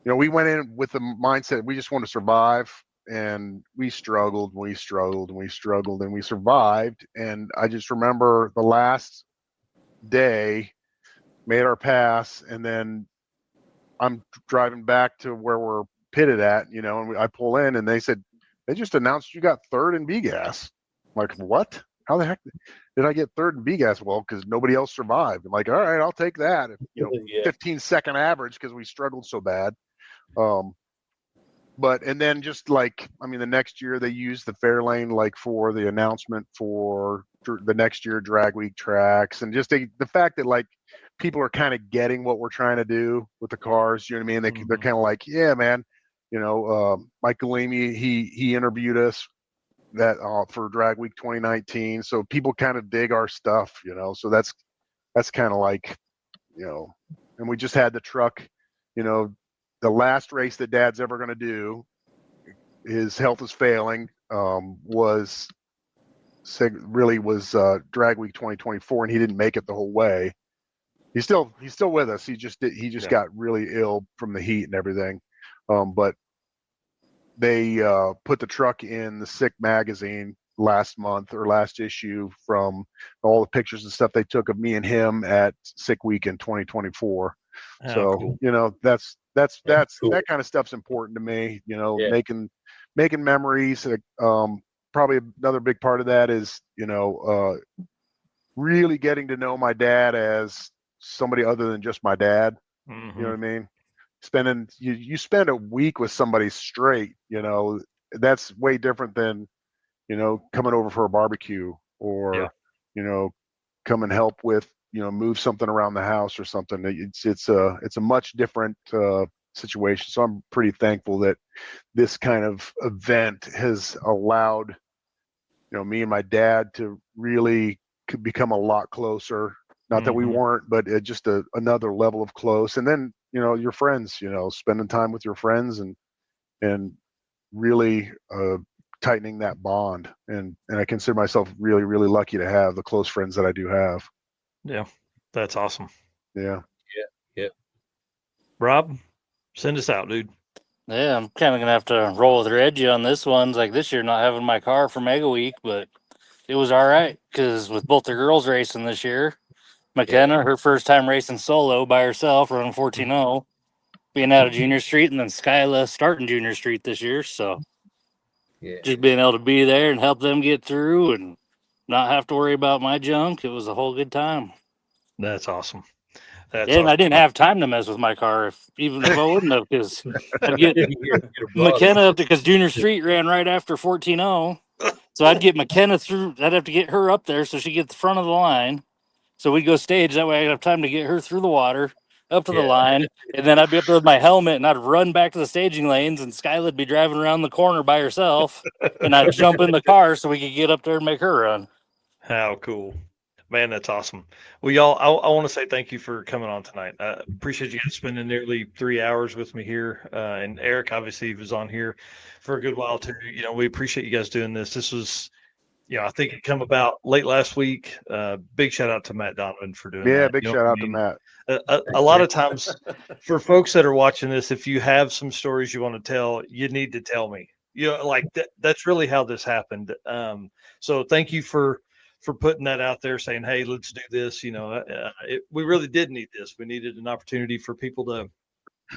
we went in with the mindset we just want to survive, and we struggled, and we survived. And I just remember the last day, made our pass, and then I'm driving back to where we're pitted at, and I pull in, and they said, they just announced you got third in B-gas. I'm like, what? How the heck did I get third in B-gas? Well, because nobody else survived. I'm like, all right, I'll take that. 15-second average because we struggled so bad. And then just the next year they used the Fairlane for the announcement for the next year drag week tracks, and just the fact that people are kind of getting what we're trying to do with the cars. You know what I mean? They're kind of like, yeah, man. Mike Galimi, he interviewed us that for drag week 2019. So people kind of dig our stuff, so that's kind of and we just had the truck, the last race that Dad's ever going to do, his health is failing, was drag week 2024, and he didn't make it the whole way. He's still with us. He just got really ill from the heat and everything. But they put the truck in the Sick magazine last month or last issue from all the pictures and stuff they took of me and him at Sick Week in 2024. Oh, so cool. that's cool. that kind of stuff's important to me. Making memories. Probably another big part of that is really getting to know my dad as somebody other than just my dad. Mm-hmm. You know what I mean? You spend a week with somebody straight, that's way different than, coming over for a barbecue or, come and help with, move something around the house or something. It's a much different situation. So I'm pretty thankful that this kind of event has allowed, me and my dad to really become a lot closer. Not that we weren't, but just another level of close. And then, your friends, spending time with your friends and really tightening that bond. And I consider myself really, really lucky to have the close friends that I do have. Yeah, that's awesome. Yeah. Yeah. Rob, send us out, dude. Yeah, I'm kind of gonna have to roll with Reggie on this one. Like this year, not having my car for Mega Week, but it was all right because with both the girls racing this year, McKenna, her first time racing solo by herself, running 14.0, being out of Junior Street, and then Skyla starting Junior Street this year. So just being able to be there and help them get through and not have to worry about my junk, it was a whole good time. That's awesome. That's And awesome. I didn't have time to mess with my car, even if I wouldn't have, because I'd get McKenna up because Junior Street ran right after 14.0. So I'd get McKenna through. I'd have to get her up there so she gets the front of the line. So we'd go stage. That way I'd have time to get her through the water, up to the line. And then I'd be up there with my helmet and I'd run back to the staging lanes, and Skyla'd be driving around the corner by herself. And I'd jump in the car so we could get up there and make her run. How cool. Man, that's awesome. Well, y'all, I want to say thank you for coming on tonight. I appreciate you guys spending nearly 3 hours with me here. And Eric, obviously, was on here for a good while, too. We appreciate you guys doing this. This was, I think it come about late last week. Big shout out to Matt Donovan for doing that. Yeah, big shout out to Matt. A lot of times for folks that are watching this, if you have some stories you want to tell, you need to tell me. That's really how this happened. So thank you for putting that out there, saying, hey, let's do this. We really did need this. We needed an opportunity for people to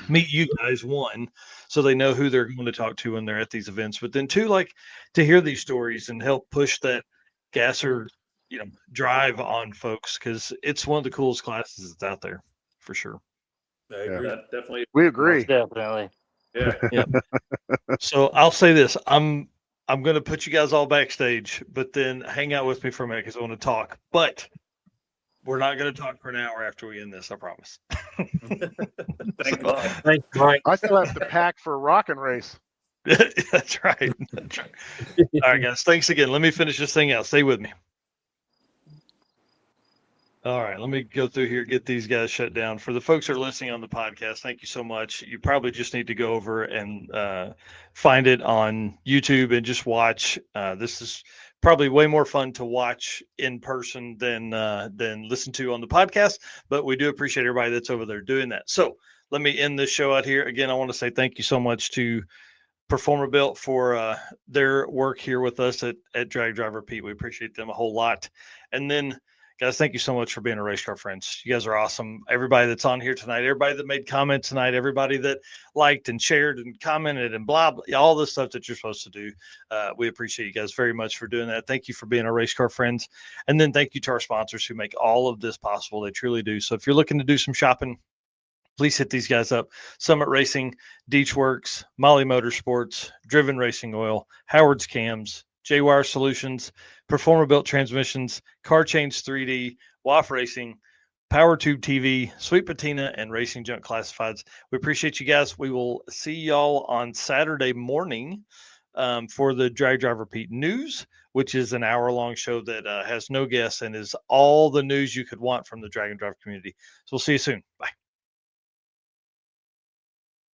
meet you guys, one, so they know who they're going to talk to when they're at these events, but then two, like, to hear these stories and help push that Gasser, drive on folks, because it's one of the coolest classes that's out there for sure. I agree. Yeah, definitely. We agree. Most definitely. Yeah. So I'll say this: I'm going to put you guys all backstage, but then hang out with me for a minute because I want to talk. But we're not going to talk for an hour after we end this. I promise. Thank God. Thanks, Mike. I still have to pack for a rockin' race. That's right. That's right. All right, guys. Thanks again. Let me finish this thing out. Stay with me. All right, let me go through here, get these guys shut down. For the folks that are listening on the podcast, thank you so much. You probably just need to go over and find it on YouTube and just watch. This is probably way more fun to watch in person than listen to on the podcast, but we do appreciate everybody that's over there doing that. So let me end this show out here. Again, I want to say thank you so much to Performer Built for their work here with us at Drag Drive Repeat. We appreciate them a whole lot. And then, guys, thank you so much for being a race car friends. You guys are awesome. Everybody that's on here tonight, everybody that made comments tonight, everybody that liked and shared and commented and blah, blah, all the stuff that you're supposed to do. We appreciate you guys very much for doing that. Thank you for being our race car friends. And then thank you to our sponsors who make all of this possible. They truly do. So if you're looking to do some shopping, please hit these guys up. Summit Racing, Deech Works, Molly Motorsports, Driven Racing Oil, Howard's Cams, J-Wire Solutions, Performer Built Transmissions, Car Change 3D, WAF Racing, Power Tube TV, Sweet Patina, and Racing Junk Classifieds. We appreciate you guys. We will see y'all on Saturday morning for the Drag Drive Repeat News, which is an hour-long show that has no guests and is all the news you could want from the Drag and Drive community. So we'll see you soon. Bye.